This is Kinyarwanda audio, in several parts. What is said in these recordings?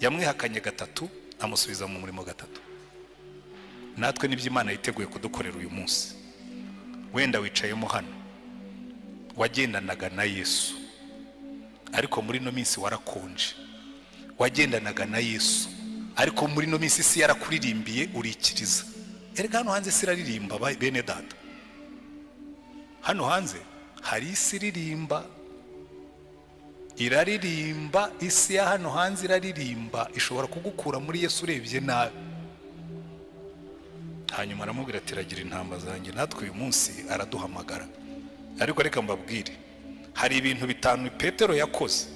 yamwihakanye gatatu amusubiza mu murimo gatatu. Natwe nibyo Imana yiteguye kudukorera uyu munsi. Wenda wicayemo hano wagendanaga na Yesu, ariko muri no minsi warakonje. Wagendanaga na Yesu, ariko muri no minsi isi yarakuririmbiye urikiriza. Erega hano hanze siraririmba bene data. Hano hanze hari isi iririmba, iraririmba. Isi ya hano hanze iraririmba, ishobora kugukura muri Yesu urebye nabi. Hanyuma aramubwira ati ragira intamba zanjye. Natwe uyu munsi araduhamagara. Ariko reka mbabwire, hari ibintu bitanu Petero yakoze.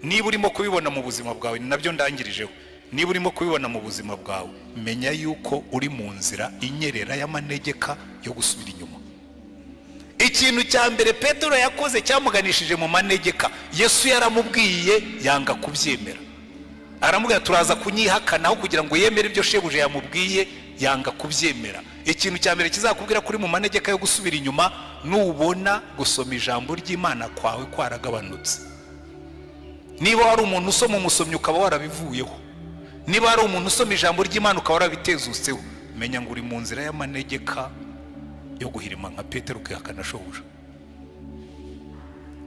Niba urimo kubibona mu buzima bwawe, ni nabyo ndangirijeho. Niba urimo kubibona mu buzima bwawe, menya yuko uri mu nzira inyerera y'amanegeka yo gusubira inyuma. Ikintu cya mbere Petero yakoze cyamuganishije mu manegeka, Yesu yaramubwiye yanga kubyemera. Aramubwira turaza kunyihakanaho kugira ngo yemere ibyo shebuja yamubwiye, yanga kubyemera. Ikintu cya mbere kizakubwira kuri mu manegeka yo gusubira inyuma, nubona gusoma ijambo ry'Imana kwawe kwaragabanutse. Niba hari umuntu usoma umusomyi ukaba warabivuyeho, niba hari umuntu usoma ijambo ry'Imana ukaba warabitezutseho, menya ngo uri mu nzira y'amanegeka yo guhirima nka Petero ukihakana shobuja.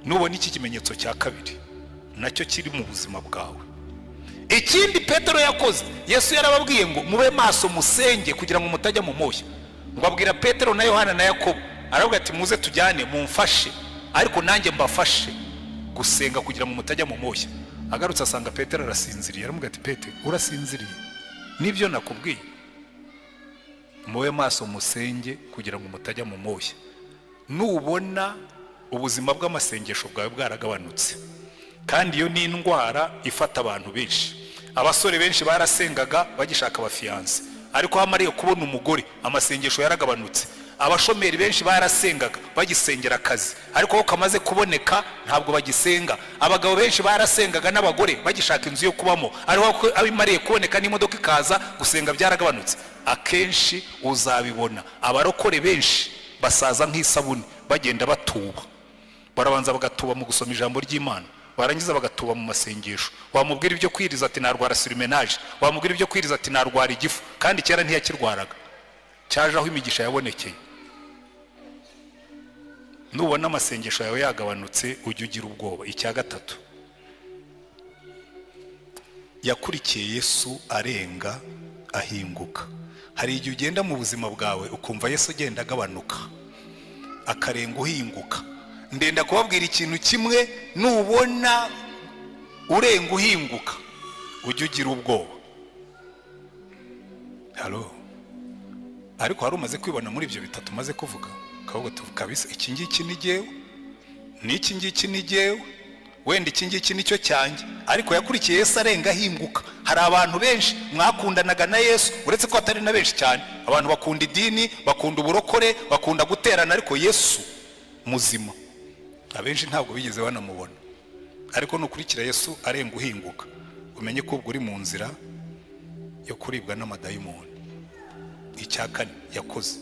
Nubona iki kimenyetso cya kabiri, nacyo kiri mu buzima bwawe. Ikindi Petero yakoze, Yesu yarababwiye ngo mube maso musenge kugira ngo mutajya mu moshya. Ngo abwira Petero na Yohana na Yakobo, aravuga ati muze tujyane mumfashe, ariko nanjye mbafashe gusenga kugira ngo mutajya mu moshya. Agarutse asanga Petero arasinziriye. Aravuga ati Petero urasinziriye? Nibyo nakubwiye, mube maso musenge kugira ngo mutajya mu moshya. Nubona ubuzima bw'amasengesho bwawe bwaragabanutse, kandi iyo ni indwara ifata abantu benshi. Abasore benshi barasengaga bagishaka abafiyanse, ariko hamariye kubona umugore amasengesho yaragabanutse. Abashomeri benshi barasengaga bagisengera akazi, ariko aho kamaze kuboneka ntabwo bagisenga. Abagabo benshi barasengaga n'abagore bagishaka inzu yo kubamo, ariko abimariye kuboneka n'imodoka ikaza, gusenga byaragabanutse. Akenshi uzabibona abarokore benshi basaza nk'isabuni bagenda batuba. Barabanza bagatuba mu gusoma ijambo ry'Imana, barangiza bagatuba mu masengesho. Wamubwira ibyo kwiriza ati narwara sirimenaje, wamubwira ibyo kwiriza ati narwara igifu, kandi kera ntiyakirwaraga. Cyaje aho imigisha yabonekeye. Nubona amasengesho yawe yagabanutse, ujye ugira ubwoba. Icya gatatu, yakurikiye Yesu arenga ahinguka. Hari igihe ugenda mu buzima bwawe ukumva Yesu agenda agabanuka akarenga uhinguka. Ndenda kubabwira ikintu kimwe, nubona urenga uhinguka ujye ugira ubwoba. Halo, ariko hari umaze kwibona muri ibyo bitatu maze kuvuga, kavuga kabisa iki ngiki ni jyewe, n'iki ngiki ni jyewe, wenda iki ngiki nicyo cyanjye. Ariko yakurikiye Yesu arenga ahinguka. Hari abantu benshi mwakundanaga na Yesu, uretse ko atari na benshi cyane. Abantu bakunda idini, bakunda uburokore, bakunda guterana, ariko Yesu muzima abenshi ntabwo bigeze banamubona. Ariko nukurikira Yesu arenga uhinguka, umenye ko ubwo uri mu nzira yo kuribwa n'amadayimoni. Icya kane yakoze,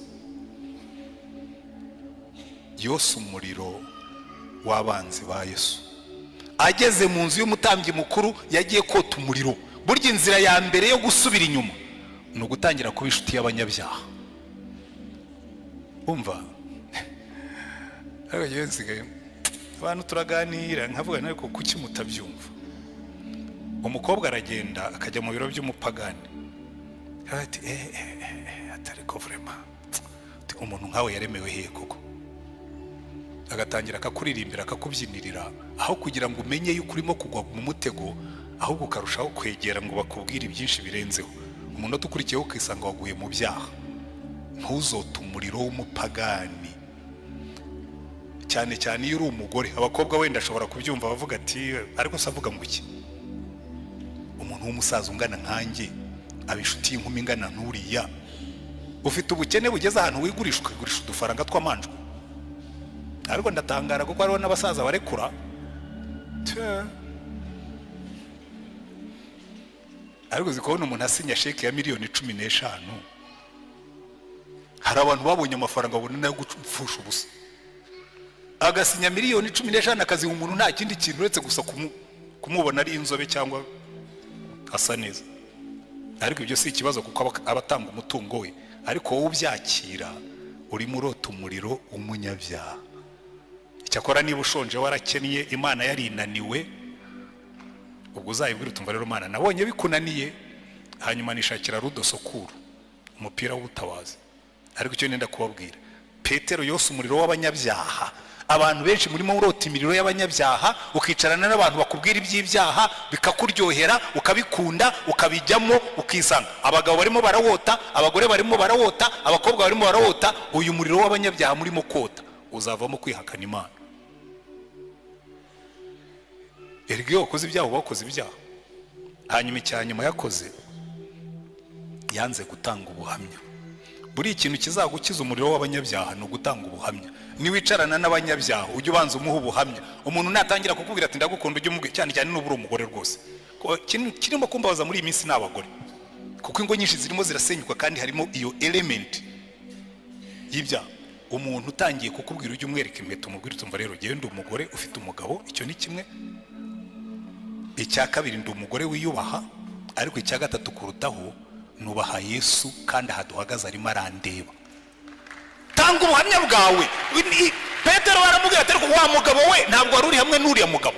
yose umuriro w'abanzi ba Yesu. Ageze mu nzu y'umutambyi mukuru yagiye kota umuriro. Burya inzira ya mbere yo gusubira inyuma ni ugutangira kuba inshuti y'abanyabyaha. Umva, abantu turaganira nkavuga ariko kuki mutabyumva. Umukobwa aragenda akajya mu biro by'umupagani, ati atari ko vraiment umuntu nkawe yaremewe hehe koko. Agatangira akakuririmbira akakubyinirira, aho kugira ngo umenye yuko urimo kugwa mu mutego, ahubwo ukarushaho kwegera ngo bakubwire byinshi birenzeho. Umuntu utukurikiyeho ukisanga waguye mu byaha. Ntuzote umuriro w'umupagani, cyane cyane iyo uri umugore. Abakobwa wenda ashobora kubyumva bavuga ati ariko savuga ngo iki, umuntu w'umusaza ungana nkanjye abishuti y'inkumi ingana nturiya, ufite ubukene bugeze ahantu wigurisha ukigurisha udufaranga tw'amanjwe. Ariko ndatangara kuko hariho n'abasaza barekura. Ariko zikubona umuntu asinya sheke ya miliyoni 15. Hari abantu babonye amafaranga babona nayo gupfusha ubusa. Agasinya miliyoni 15 akaziha umuntu nta kindi kintu uretse gusa kumubona ari inzobe cyangwa asa neza, ariko ibyo si ikibazo kuko abatanga umutungo we, ariko wowe ubyakira urimo urota umuriro w'umunyabyaha. Icyakora niba ushonje warakennye Imana yarinaniwe, ubwo uzayibwira utumva rero Mana nabonye bikunaniye, hanyuma nishakira rudosokuru umupira w'ubutabazi. Ariko icyo nenda kubabwira, Petero yose umuriro w'abanyabyaha. Abantu benshi murimo urota imiriro y'abanyabyaha, ukicarana n'abantu bakubwira iby'ibyaha bikakuryohera, ukabikunda, ukabijyamo, ukisanga abagabo barimo barawota, abagore barimo barawota, abakobwa barimo barawota. Uyu muriro w'abanyabyaha murimo kota uzavamo kwihakana Imana. Erega wakoze ibyaha wakoze ibyaha. Hanyuma icyanyuma yakoze, yanze gutanga ubuhamya. Buri ikintu kizagukiza umuriro w'abanyabyaha no gutanga ubuhamya. Niwicarana n'abanyabyaha ujye ubanza umuha ubuhamya. Umuntu natangira kukubwira ati ndagukunda ujye umubwira, cyane cyane n'uburi umugore rwose. Kirimo kumbabaza muri iyi minsi n'abagore, kuko ingo nyinshi zirimo zirasenyuka kandi harimo iyo element y'ibyaha. Umuntu utangiye kukubwira ujye umwereka impeta, umubwira utumva rero ngewe ndi umugore ufite umugabo, icyo ni kimwe. Icya kabiri ndi umugore wiyubaha, ariko icya gatatu kurutaho nubaha Yesu kandi ahaduhagaze arimo arandeba. Tanga ubuhamya bwawe. Petero baramubwira ati wa mugabo we ntabwo wari uri hamwe n'uriya mugabo.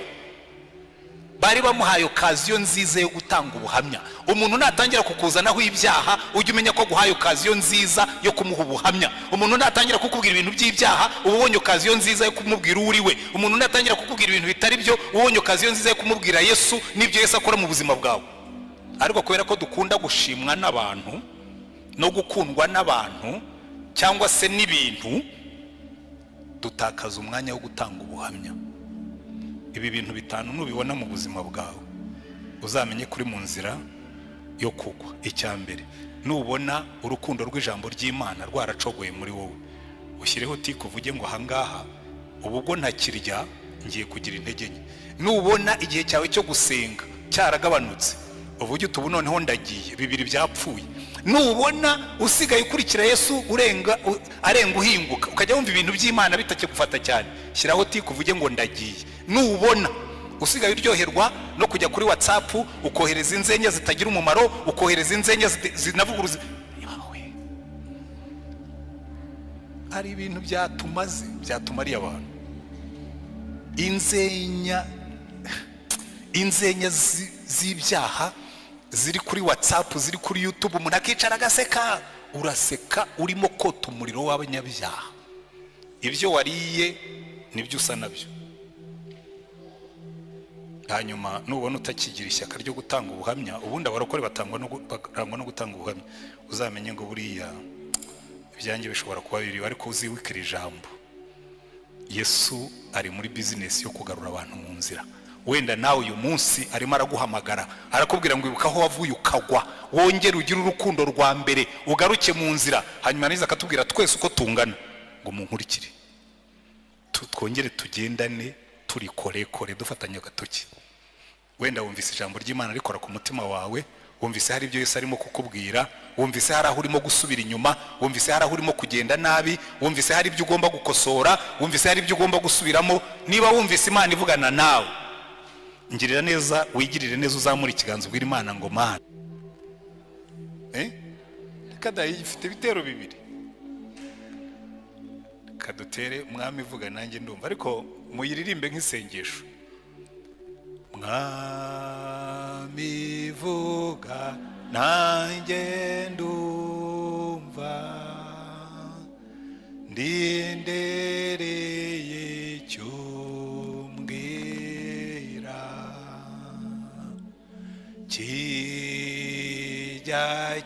Bari bamuhaye okaziyo nziza yo gutanga ubuhamya. Umuntu natangira kukuzanaho ibyaha ujye umenya ko guhaye okaziyo nziza yo kumuha ubuhamya. Umuntu natangira kukubwira ibintu by'ibyaha ubonye okaziyo nziza yo kumubwira uri we. Umuntu natangira kukubwira ibintu bitari byo ubonye okaziyo nziza yo kumubwira Yesu n'ibyo Yesu akora mu buzima bwawe. Ariko kubera ko dukunda gushimwa n'abantu no gukundwa n'abantu cyangwa se n'ibintu, dutakaza umwanya wo gutanga ubuhamya. Ibi bintu bitanu nubibona mu buzima bwawe uzamenye kuri mu nzira yo kugwa. Icya mbere, nubona urukundo rw'ijambo ry'Imana rwaracogoye muri wowe, ushyireho tiko uvuge ngo ahangaha ubwo ntakirya ngiye kugira intege nke. Nubona igihe cyawe cyo gusenga cyaragabanutse, uvuge utu noneho ndagiye, bibiri byapfuye. Nubona usigaye ukurikira Yesu arenga uhinguka, ukajya wumva ibintu by'Imana bitakigufata cyane, shyiraho tiko uvuge ngo ndagiye. Nubona usigaye uryoherwa no kujya kuri WhatsApp ukohereza inzenya zitagira umumaro, ukohereza inzenya zinavuguruza, hari ibintu byatumariye abantu. Inzenya z'ibyaha ziri kuri WhatsApp, ziri kuri YouTube, umuntu akicara agaseka, uraseka urimo kota umuriro w'abanyabyaha. Ibyo wariye nibyo usa nabyo. Hanyuma nubona utakigira ishyaka ryo gutanga ubuhamya, ubundi abarokore barangwa no gutanga ubuhamya, uzamenye ngo buriya ibyanjye bishobora kuba biri, ariko uziwikira ijambo. Yesu ari muri business yo kugarura abantu mu nzira. Wenda nawe uyu munsi arimo araguhamagara, arakubwira ngo ibuka aho wavuye ukagwa, wongere ugire urukundo rwa mbere, ugaruke mu nzira. Hanyuma niza akatubwira twese uko tungana ngo munkurikire, twongere tugendane turi kore dufatanya agatoki. Wenda wumvise ijambo ry'Imana rikora ku mutima wawe, wumvise hari ibyo Yesu arimo kukubwira, wumvise hari aho urimo gusubira inyuma, wumvise hari aho urimo kugenda nabi, wumvise hari ibyo ugomba gukosora, wumvise hari ibyo ugomba gusubiramo. Niba wumvise Imana ivugana nawe, ngirira neza, wigirire neza, uzamura ikiganza ubwira Imana ngo Mana, kada ifite ibitero bibiri, kadutere Mwami vuga nanjye ndumva, ariko muyiririmbe nk'isengesho. Mwami vuga nanjye ndumva, ndindereye cyumbwira, kijya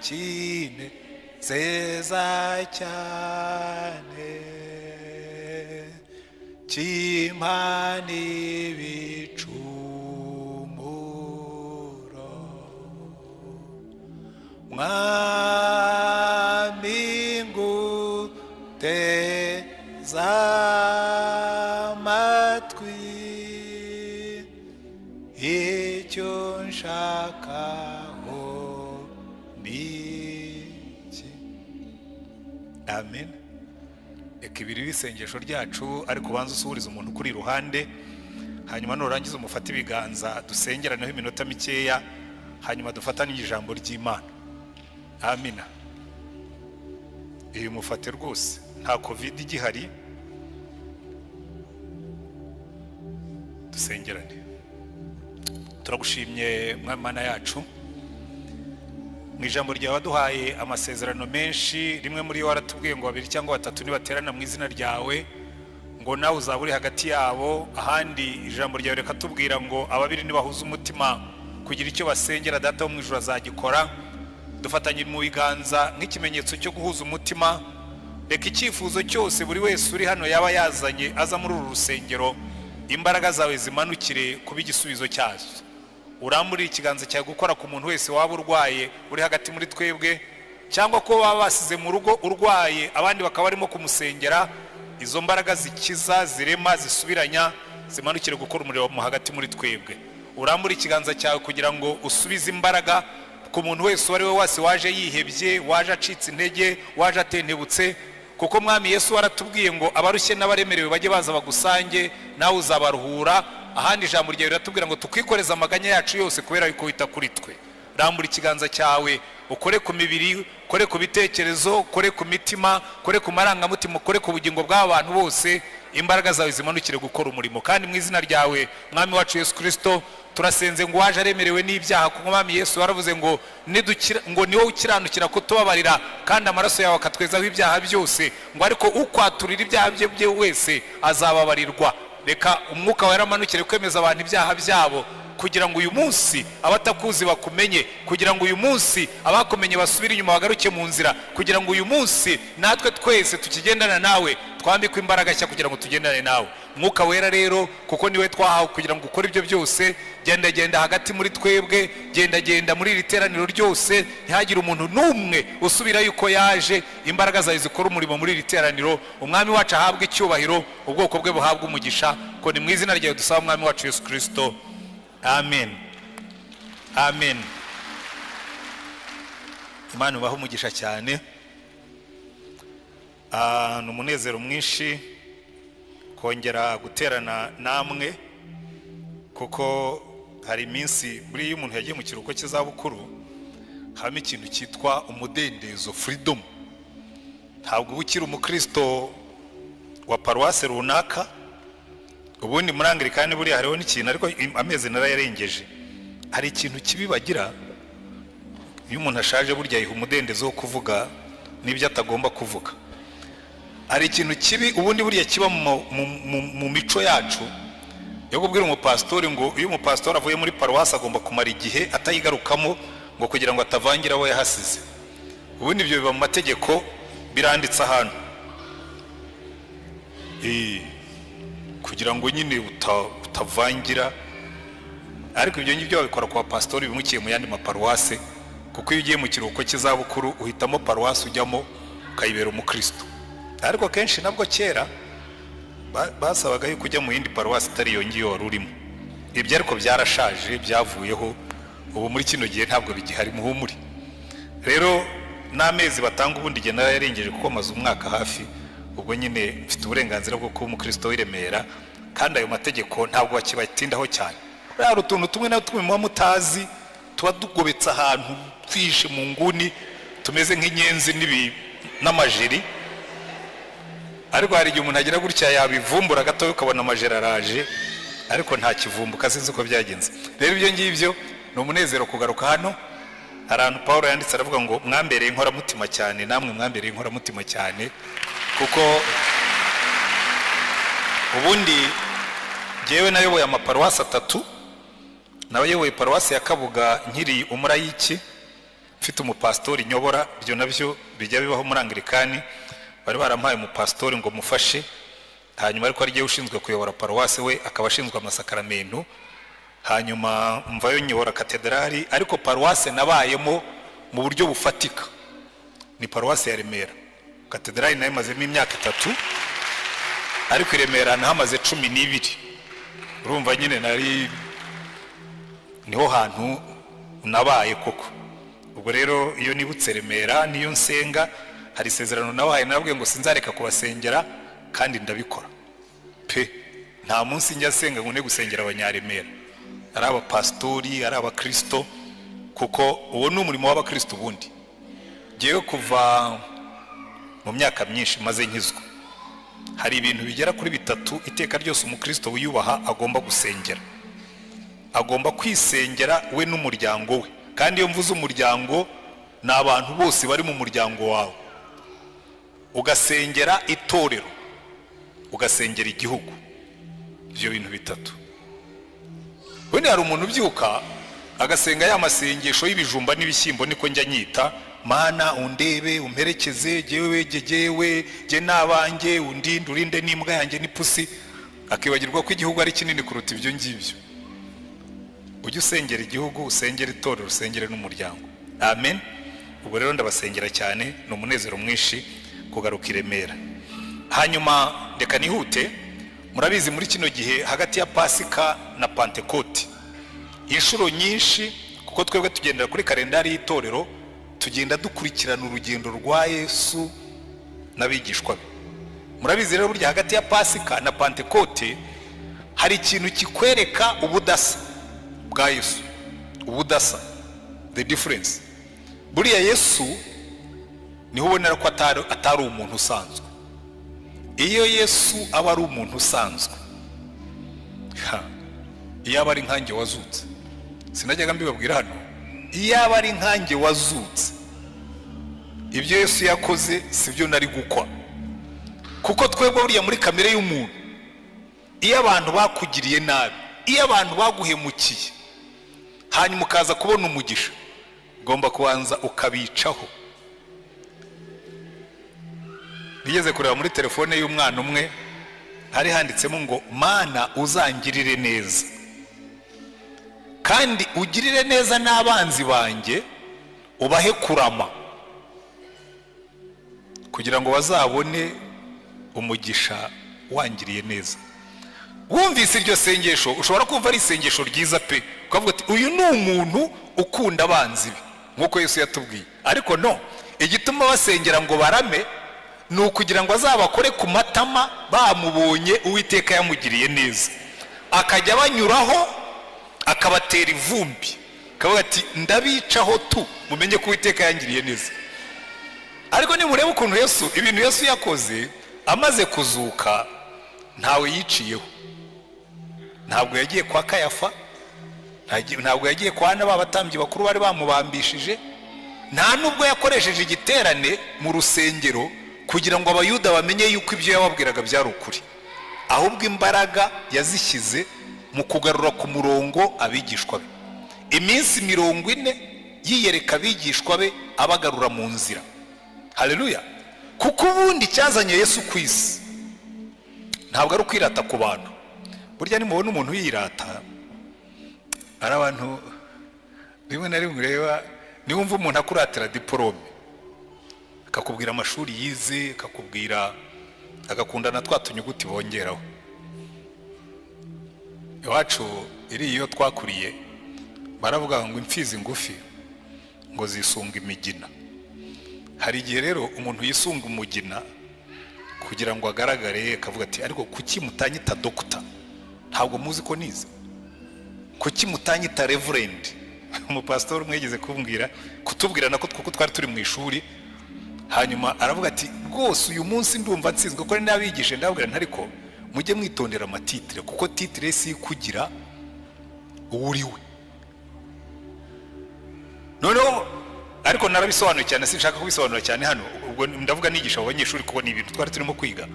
kinezeza cyane, kimana ibicumuro. Mwami nguteza amatwi, icyo nshakaho niki. Amen. Reka ibiri bisengesho ryacu, ariko ubanza usubiriza umuntu kuri iruhande, hanyuma nurangiza umufata ibiganza dusengeraneho iminota mikeya, hanyuma dufatanye ijambo ry'Imana. Amina. Iyi mufate rwose, nta covid igihari. Dusengerane. Turagushimye Mana yacu, mu ijambo ryawe waduhaye amasezerano menshi, rimwe muri yo waratubwiye ngo 2 cyangwa 3 nibaterana mu izina ryawe ngo nawe uzaba uri hagati yabo. Ahandi ijambo ryawe reka tubwira ngo ababiri nibahuza umutima kugira icyo basengera data wo mu ijuru azagikora. Dufatanye mu biganza nk'ikimenyetso cyo guhuza umutima. Reka icyifuzo cyose buri wese uri hano yaba yazanye aza muri uru rusengero, imbaraga zawe zimanukire kuba igisubizo cyazo. Urambura ikiganza cyawe gukora ku muntu wese waba urwaye uri hagati muri twebwe, cyangwa ko baba basize mu rugo urwaye abandi bakaba barimo kumusengera. Izo mbaraga zikiza, zirema, zisubiranya zimanukire gukora umuriro mu hagati muri twebwe. Urambura ikiganza cyawe kugira ngo usubize imbaraga ku muntu wese wari we wase waje yihebye, waje acitse intege, waje atentebutse. Kuko Mwami Yesu waratubwiye ngo abarushye n'abaremerewe bajye baza bagusange nawe uzabaruhura. Ahandi ijambo ryawe riratubwira ngo tukwikoreza amaganya yacu yose kubera yuko wita kuri twe. Rambura ikiganza cyawe ukore ku mibiri, ukore ku bitekerezo, ukore ku mitima, ukore ku marangamutima, ukore ku bugingo bw'abantu bose. Imbaraga zawe zimanukire gukora umurimo. Kandi mu izina ryawe Mwami wacu Yesu Kristo turasenze ngo waje aremerewe n'ibyaha, kuko Mwami Yesu waravuze ngo nidukira ngo niwo ukiranukira kutubabarira kandi amaraso yawe akatwezaho ibyaha byose, ngo ariko ukwaturira ibyaha bye wese azababarirwa. Reka umwuka wera amanukire kwemeza abantu ibyaha byabo, kugira ngo uyu munsi abatakuzi bakumenye, kugira ngo uyu munsi abakumenye basubire inyuma bagaruke mu nzira, kugira ngo uyu munsi natwe twese tukigendana nawe twambikwe imbaraga nshya kugira ngo tugendane nawe. Mwuka wera rero kuko niwe twahawe kugira ngo ukore ibyo byose, genda hagati muri twebwe, genda muri iri teraniro ryose, ntihagire umuntu n'umwe usubira yuko yaje. Imbaraga zawe zikora umurimo muri iri teraniro. Umwami wacu ahabwe icyubahiro, ubwoko bwe buhabwe umugisha, ko ni mu izina ryawe dusaba Umwami wacu Yesu Kristo. Amen. Amen. Imana ubaho umugisha cyane. N'umunezero mwinshi kongera guterana namwe, kuko hari iminsi buri umuntu yagiye mu kiruhuko cy'izabukuru hama ikintu cyitwa umudendezo, freedom. Ntabwo ukiri umukristo wa paruwase runaka, ubundi muri Anglikani buri hariho n'ikintu, ariko amezi narayarengeje. Hari ikintu kibi bagira, iyo umuntu ashaje burya yiha umudendezo wo kuvuga n'ibyo atagomba kuvuga. Hari ikintu kibi ubundi buriya kiba mu mico yacu yo kubwira umupastori ngo iyo umupastori avuye muri paruwasi agomba kumara igihe atayigarukamo ngo kugira ngo atavangira abo yahasize. Ubundi ibyo biba mu mategeko, biranditse ahantu kugira ngo nyine utavangira. Ariko ibyo ngibyo babikora kwa pastori bimukiye mu yandi maparuwase, kuko iyo ugiye mu kiruhuko cy'izabukuru uhitamo paruwasi ujyamo ukayibera umukristo. Ariko kenshi nabwo kera basabaga yuko ujya mu yindi paruwasi itari iyo ngiyo wari urimo. Ibyo ariko byarashaje, byavuyeho. Ubu muri kino gihe ntabwo bigihari, muhumuri. Rero n'amezi batanga ubundi igihe narayarengeje kuko maze umwaka hafi. Ubwo nyine mfite uburenganzira bwo kuba umukristo w'Iremera, kandi ayo mategeko ntabwo bakibatindaho cyane. Rero utuntu tumwe na tumwe muba mutazi tuba dugobetse ahantu twishe mu nguni, tumeze nk'inyenzi n'amajeri. Ariko hari igihe umuntu agira gutya yabivumbura gato ukabona amajeri araje, ariko nta kivumbuka, sinzi uko byagenze. Rero ibyo ngibyo ni umunezero kugaruka hano. Hari ahantu Paulo yanditse aravuga ngo mwambereye inkoramutima cyane, namwe mwambereye inkoramutima cyane, kuko ubundi jyewe nayoboye amaparuwasi 3. Nabayoboye paruwasi ya Kabuga nkiri umurayiki, mfite umupastori nyobora. Ibyo nabyo bijya bibaho muri Anglikani, bari barampaye umupastori ngo mufashe, hanyuma ariko ari giye ushinzwe kuyobora paruwasi, we akaba ashinzwe amasakaramentu. Hanyuma mvayo nyobora katedrali, ariko paruwasi nabayemo mu buryo bufatika ni paruwasi ya Remera. Katedrali nayo mazemo imyaka 3, ariko Remera nahamaze 12. Urumva nyine niho hantu nabaye koko. Ubwo rero iyo nibutse Remera niyo nsenga, hari isezerano nabahaye nabwiye ngo sinzareka kubasengera, kandi ndabikora pe. Nta munsi njya senga ngo ne gusengera abanyaremera, ari abapastori, ari abakristo, kuko uwo ni umurimo w'abakristo ubundi. Ngewe kuva mu myaka myinshi maze nkizwa, hari ibintu bigera kuri bitatu iteka ryose umukristo wiyubaha agomba gusengera. Agomba kwisengera we n'umuryango we, kandi iyo mvuze umuryango ni abantu bose bari mu muryango wawe. Ugasengera itorero, ugasengera igihugu. Ibyo bintu bitatu. Wenda hari umuntu ubyuka agasenga ya masengesho y'ibijumba n'ibishyimbo, niko njya nyita, Mana undebe umperekeze jewe je nabanjye undinde urinde n'imbwa yanjye n'ipusi, akibagirwa ko igihugu ari kinini kuruta ibyo ngibyo. Ujye usengera igihugu, usengera itorero, usengere n'umuryango. Amen. Ubwo rero ndabasengera cyane, ni umunezero mwinshi kugaruka i Remera. Hanyuma reka nihute, murabizi muri kino gihe hagati ya Pasika na Pentecote inshuro nyinshi, kuko twebwe tugendera kuri kalendari y'itorero, tugenda dukurikirana urugendo rwa Yesu n'abigishwa be. Murabizi rero burya hagati ya Pasika na Pentecote hari ikintu kikwereka ubudasa bwa Yesu. Ubudasa, the difference. Buriya Yesu niho ubonera ko atari umuntu usanzwe. Iyo Yesu aba ari umuntu usanzwe, iyo aba ari nkanjye wazutse, sinajyaga mbibabwira hano, iyo aba ari nkanjye wazutse, ibyo Yesu yakoze sibyo nari gukwa. Kuko twebwe buriya muri kamere y'umuntu, iyo abantu bakugiriye nabi, iyo abantu baguhemukiye, hanyuma ukaza kubona umugisha, ugomba kubanza ukabicaho. Nigeze kureba muri telefone y'umwana umwe, hari handitsemo ngo Mana uzangirire neza, kandi ugirire neza n'abanzi banjye, ubahe kurama, kugira ngo bazabone umugisha wangiriye neza. Wumvise iryo sengesho, ushobora kumva ari isengesho ryiza pe, ukavuga ati uyu ni umuntu ukunda abanzi be nkuko Yesu yatubwiye. Ariko no, igituma basengera ngo barame ni ukugira ngo azabakore ku matama bamubonye Uwiteka yamugiriye neza, akajya banyuraho akabatera ivumbi, akavuga ati ndabicaho tu mumenye ko Uwiteka yangiriye neza. Ariko nimurebe ukuntu Yesu, ibintu Yesu yakoze amaze kuzuka, ntawe yiciyeho. Ntabwo yagiye kwa Kayafa, ntabwo yagiye kwa n'abatambyi bakuru bari bamubambishije, nta nubwo yakoresheje igiterane mu rusengero kugira ngo abayuda bamenye yuko ibyo yababwiraga byari ukuri. Ahubwo imbaraga yazishyize mu kugarura ku murongo abigishwa be. Iminsi 40 yiyereka abigishwa be, abagarura mu nzira. Haleluya. Kuko ubundi cyazanye Yesu ku isi ntabwo ari ukwirata ku bantu. Burya nimubona umuntu yirata, ari abantu rimwe na rimwe ureba, niwumva umuntu akuratira diplome, akakubwira amashuri yize, akakubwira agakunda na twa tunyuguti bongeraho. Iwacu iri iyo twakuriye baravuga ngo imfizi ngufi ngo zisunga imigina. Hari igihe rero umuntu yisunga umugina kugira ngo agaragare, akavuga ati ariko kuki mutanyita doctor, ntabwo muzi ko nize? Kuki mutanyita reverend? Umupastor mwegeze kutubwira nako kuko twari turi mu ishuri, hanyuma aravuga ati rwose uyu munsi ndumva nsinzwe ko nabigishe. Ndabwira ntariko mujye mwitondera amatitire, kuko titire si kugira uwuriwe. Noneho ariko narabisobanuye cyane, sinshaka kubisobanura cyane hano, ubwo ndavuga nigisha abanyeshuri kuko ni ibintu twari turimo kwiga.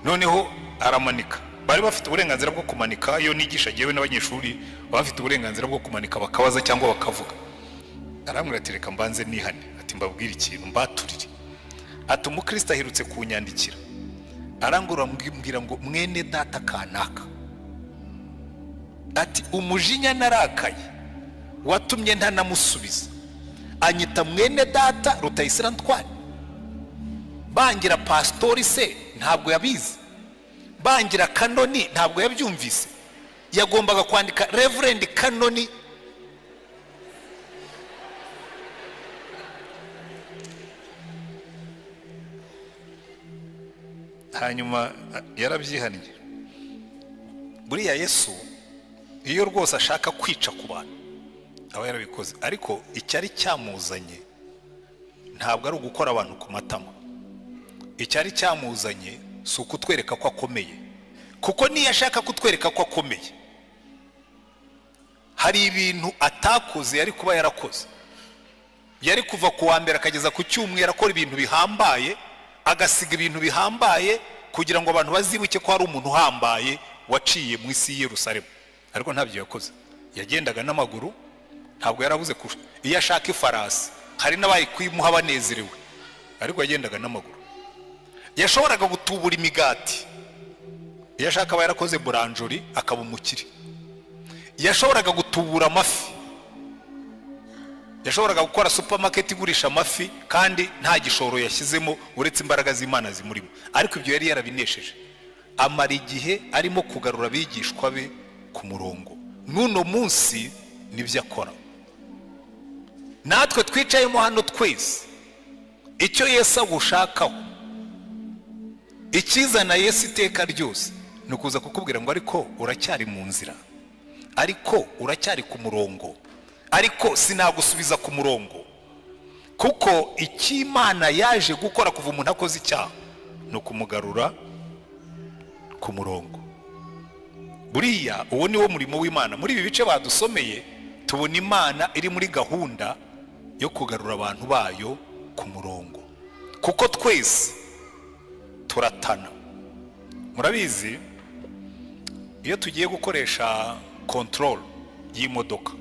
Noneho aramanika, bari bafite uburenganzira bwo kumanika. Iyo nigisha jewe n'abanyeshuri bafite uburenganzira bwo kumanika, bakabaza cyangwa bakavuga. Arambwira ati reka mbanze nihane, ati mbabwira ikintu mbaturire. Ati umukristo ahirutse kunyandikira, arangura mbwira ngo mwene data kanaka, ati umujinya narakaye watumye ntanamusubiza, anyita mwene data Rutayisire Antoine. Bangira pastori se ntabwo yabizi, bangira kanoni ntabwo yabyumvise, yagombaga kwandika reverend kanoni. Hanyuma yarabyihaniye. Buriya Yesu iyo rwose ashaka kwica ku bantu, aba yarabikoze, ariko icyari cyamuzanye ntabwo ari ugukora abantu ku matama. Icyari cyamuzanye si ukutwereka ko akomeye, kuko niyo ashaka kutwereka ko akomeye hari ibintu atakoze yari kuba yarakoze. Yari kuva ku wa mbere akageza ku cyumweru akora ibintu bihambaye, agasiga ibintu bihambaye kugira ngo abantu bazibuke ko hari umuntu uhambaye waciye mu isi y'Yerusalemu, ariko ntabyo yakoze. Yagendaga n'amaguru, ntabwo yarabuze kusha. Iyo ashaka ifarasi hari n'abayi kwimuha banezerewe, ariko yagendaga n'amaguru. Yashoboraga gutubura imigati, iyo ashaka aba yarakoze buranjori akaba umukire. Yashoboraga gutubura amafi, yashoboraga gukora supermarket igurisha amafi kandi nta gishoro yashyizemo uretse imbaraga z'Imana zimurimo, ariko ibyo yari yarabinesheje. Amara igihe arimo kugarura abigishwa be ku murongo. Nuno munsi nibyo akora. Natwe twicayemo hano twese, icyo Yesu agushakaho, ikizana Yesu iteka ryose, ni ukuza kukubwira ngo ariko uracyari mu nzira, ariko uracyari ku murongo, ariko sinagusubiza ku murongo. Kuko icy'Imana yaje gukora kuva umuntu akoze icyaha ni ukumugarura ku murongo. Buriya uwo ni wo murimo w'Imana. Muri ibi bice badusomeye tubona Imana iri muri gahunda yo kugarura abantu bayo ku murongo, kuko twese turatana. Murabizi iyo tugiye gukoresha control y'imodoka,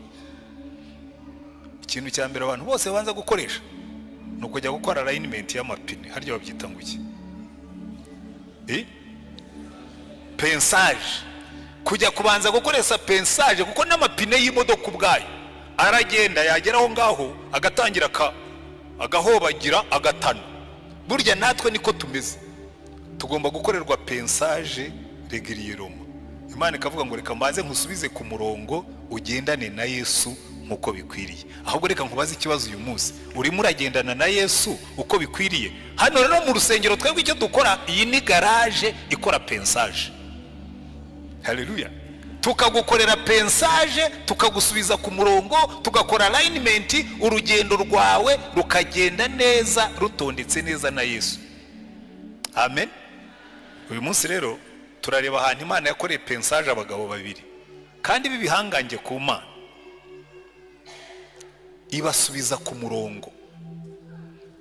ikintu cya mbere abantu bose banza gukoresha ni ukujya gukora alignment y'amapine. Harya babyita ngo iki? Pensage. Kujya kubanza gukoresha pensage, kuko n'amapine y'imodoka ubwayo aragenda yageraho ngaho agatangira agahobagira agatana. Burya natwe niko tumeze, tugomba gukorerwa pensage regiriyeroma. Imana ikavuga ngo reka mbaze nkusubize ku murongo ugendane na Yesu nkuko bikwiriye. Ahubwo reka nkubaze ikibazo uyu munsi, urimo uragendana na Yesu uko bikwiriye? Hano rero mu rusengero twebwe icyo dukora, iyi ni garage ikora pensage. Haleluya. Tukagukorera pensage, tukagusubiza ku murongo, tugakora alignment, urugendo rwawe rukagenda neza rutondetse neza na Yesu. Amen. Uyu munsi rero turareba ahantu Imana yakoreye pensage abagabo babiri, kandi bibihangange ku Mana, ibasubiza ku murongo,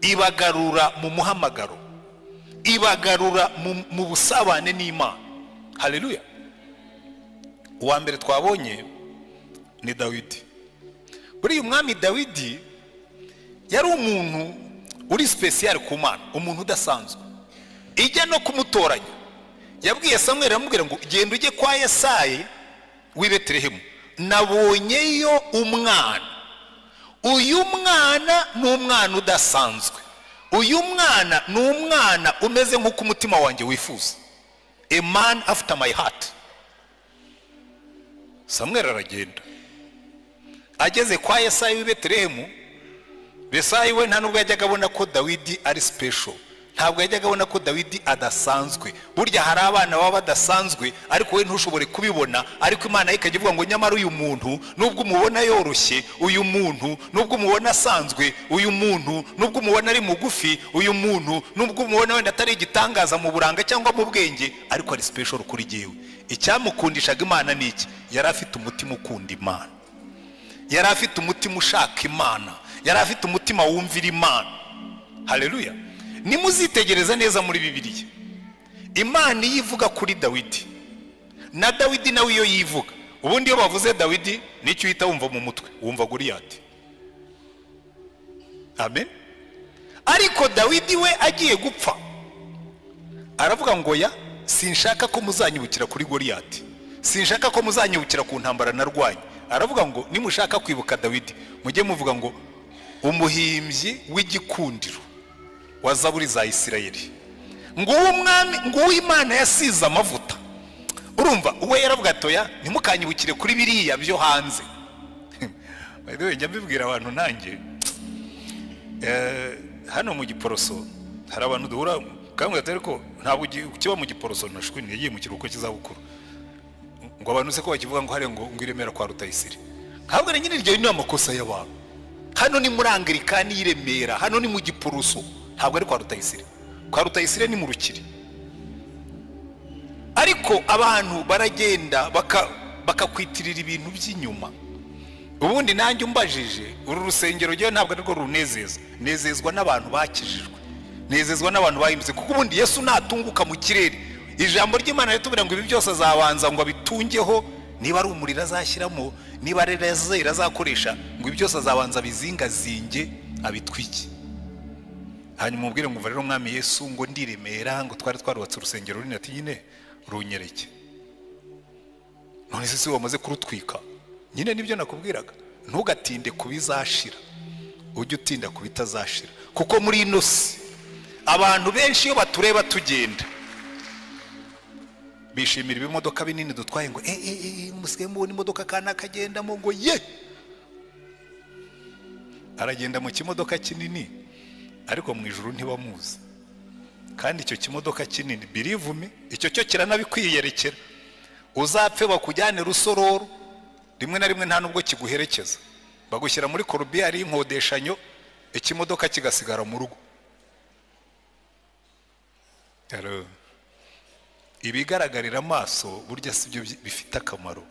ibagarura mu muhamagaro, ibagarura mu busabane n'Imana. Haleluya. Uwa mbere twabonye ni Dawidi. Buri umwami Dawidi yari umuntu uri special ku Mana, umuntu udasanzwe. Ijya no kumutoranya, yabwiye Samuel aramubwira ngo genda ujye kwa Yesayi w'i Betelehemu, nabonyeyo umwana. Uyu mwana ni umwana udasanzwe, uyu mwana ni umwana umeze nk'uko umutima wanjye wifuza, a man after my heart. Samuel aragenda, ageze kwa Yesayi w'i Betelehemu. Yesayi we nta nubwo yajyaga abona ko Dawidi ari special, ntabwo yajyaga abona ko Dawidi adasanzwe. Burya hari abana baba badasanzwe ariko we ntushobore kubibona, ariko Imana ikajya ivuga ngo nyamara uyu muntu nubwo umubona yoroshye, uyu muntu nubwo umubona asanzwe, uyu muntu nubwo umubona ari mugufi, uyu muntu nubwo umubona wenda atari igitangaza mu buranga cyangwa mu bwenge, ariko ari special kuri jewe. Icyamukundishaga Imana ni iki? Yari afite umutima ukunda Imana, yari afite umutima ushaka Imana, yari afite umutima wumvira Imana. Haleluya. Nimuzitegereza neza muri Bibiliya, Imana yivuga kuri Dawidi, na Dawidi nawe iyo yivuga. Ubundi iyo bavuze Dawidi nicyo uhita wumva mu mutwe, wumva Goliyati. Amen. Ariko Dawidi we agiye gupfa aravuga ngo ya sinshaka ko muzanyibukira kuri Goliyati, sinshaka ko muzanyibukira ku ntambara narwanye. Aravuga ngo nimushaka kwibuka Dawidi mujye muvuga ngo umuhimbyi w'igikundiro wa zaburi za Isirayeli, nguwo umwami, nguwo Imana yasize amavuta. Urumva uwe yaravuga atoya ntimukanyibukire kuri biriya byo hanze. By the way, njya mbibwira abantu nanjye, hano mu Giporoso hari abantu duhura kamwe atari ko ntabwo kiba mu Giporoso, nashwini yagiye mu kiruhuko cy'izabukuru, ngo abantu se ko bakivuga ngo hari ngo Iremera kwa Rutayisire, ahubwo nyine iryo ni amakosa y'abantu. Hano ni muri Anglikani y'i Remera, hano ni mu Gipuruso, ntabwo ari kwa Rutayisire. Kwa Rutayisire ni mu Rukiri. Ariko abantu baragenda bakakwitirira ibintu by'inyuma. Ubundi nanjye umbajije, uru rusengero ryo ntabwo ariko runezeza, nezezwa n'abantu bakijijwe, nezezwa n'abantu bahimbye, kuko ubundi Yesu natunguka mu kirere, ijambo ry'Imana ritubwira ngo ibi byose azabanza ngo abitungeho, niba ari umuriro azashyiramo, niba ari razeri azakoresha, ngo ibi byose azabanza bizingazinge abitwike. Hanyuma mubwire ngo rero Mwami Yesu ngo ndiremera, ngo twari twarubatse urusengero runini, ati nyine runyereke. None se wamaze kurutwika? Nyine nibyo nakubwiraga, ntugatinde kubizashira, ujye utinda kubitazashira, kuko muri ino si abantu benshi iyo batureba tugenda bishimira ibimodoka binini dutwaye, ngo musigaye mubona imodoka kana kagendamo, ngo ye aragenda mu kimodoka kinini, ariko mu ijuru ntibamuzi. Kandi icyo kimodoka kinini, believe me, icyo cyo kiranabikwiyerekera. Uzapfe bakujyane Rusororo, rimwe na rimwe nta nubwo kiguherekeza, bagushyira muri korubiyari y'inkodeshanyo, ikimodoka kigasigara mu rugo. Ibigaragarira amaso burya si byo bifite akamaro.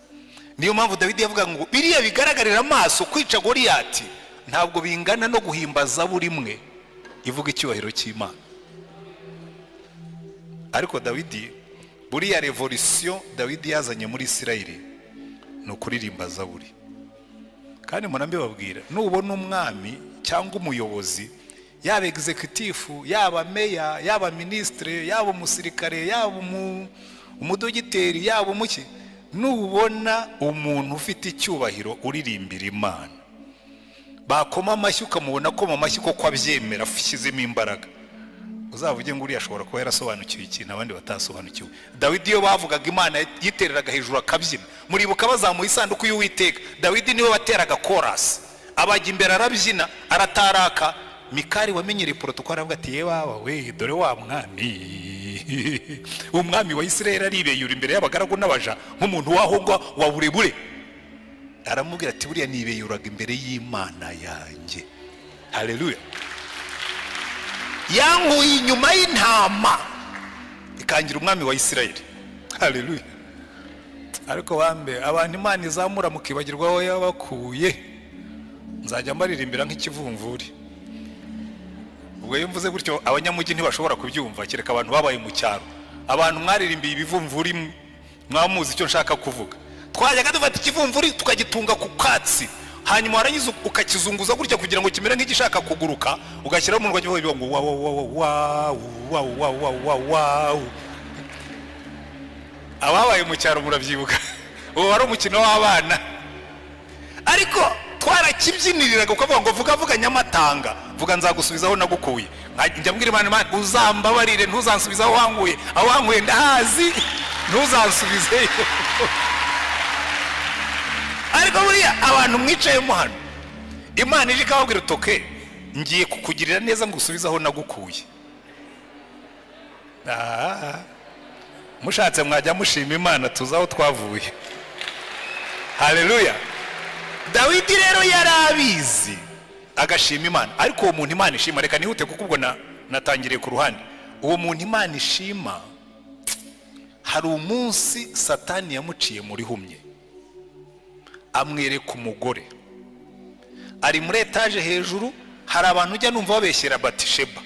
Niyo mpamvu Dawidi yavuga ngo biriya bigaragarira amaso kwica Goliyati ntabwo bingana no guhimbaza buri imwe ivuga icyubahiro cy'Imana. Ariko Dawidi, buriya revolution Dawidi yazanye muri Isirayeli no kuririmba Zaburi. Kandi murambibabwira, nubona umwami cyangwa umuyobozi, yaba executive, yaba meya, yaba ministre, yaba umusirikare, yaba umudogiteri, yaba umuki, nubona umuntu ufite icyubahiro uririmbira Imana, bakoma amashyi ukamubona ko mu mashyi ko abyemera afishizemo imbaraga, uzavuge ngo uriya ashobora kuba yarasobanukiwe ikintu abandi batasobanukiwe. Dawidi iyo bavugaga Imana yitereraga hejuru akabyina. Muribuka bazamuye isanduku y'Uwiteka, Dawidi niwe wateraga chorus, abajya imbere arabyina, arataraka. Mikali wamenyereye protokoli avuga ati ye baba we, dore wa mwami umwami wa Isirayeli aribeyura imbere y'abagaragu n'abaja nk'umuntu wahongwa wa burebure. Aramubwira ati buriya nibeyuraga imbere y'Imana yanjye. Haleluya. Yanguye inyuma y'intama ikangira umwami wa Isirayeli. Haleluya. Ariko bambe abantu Imana izamura mukibagirwa aho yabakuye, nzajya mbaririmbira nk'ikivumvuri. Ubwo iyo mvuze gutyo abanyamugi ntibashobora kubyumva, kereka abantu babaye mu cyaro. Abantu mwaririmbiye ibivumvuri mwamuzi icyo nshaka kuvuga. Twajyaga dufata ikivumvuri tukagitunga ku katsi, hanyuma warangiza ukakizunguza gutya kugira ngo kimere nk'igishaka kuguruka, ugashyiraho umunwa kivuga ngo wow. Ababaye mu cyaro murabyibuka, uwo wari umukino w'abana. Ariko twarakibyiniriraga ukavuga ngo vuga Nyamatanga, vuga nzagusubizaho nagukuye. Njya mbwira Imana, uzambabarire ntuzansubizaho wanguye, aho wanguye ndahazi, ntuzansubizeyo. Ariko buriya abantu mwicayemo hano, Imana ije ikababwira utoke, ngiye kukugirira neza ngo usubizaho nagukuye. Mushatse mwajya mushima Imana tuzaho twavuye. Haleluya. Dawidi rero yarabizi agashima Imana. Ariko uwo muntu Imana ishima, reka nihute kuko ubwo natangiriye ku ruhande. Uwo muntu Imana ishima, hari umunsi Satani yamuciye muri humye, amwereka umugore ari muri etaje hejuru. Hari abantu ujya numva babeshyera Batisheba,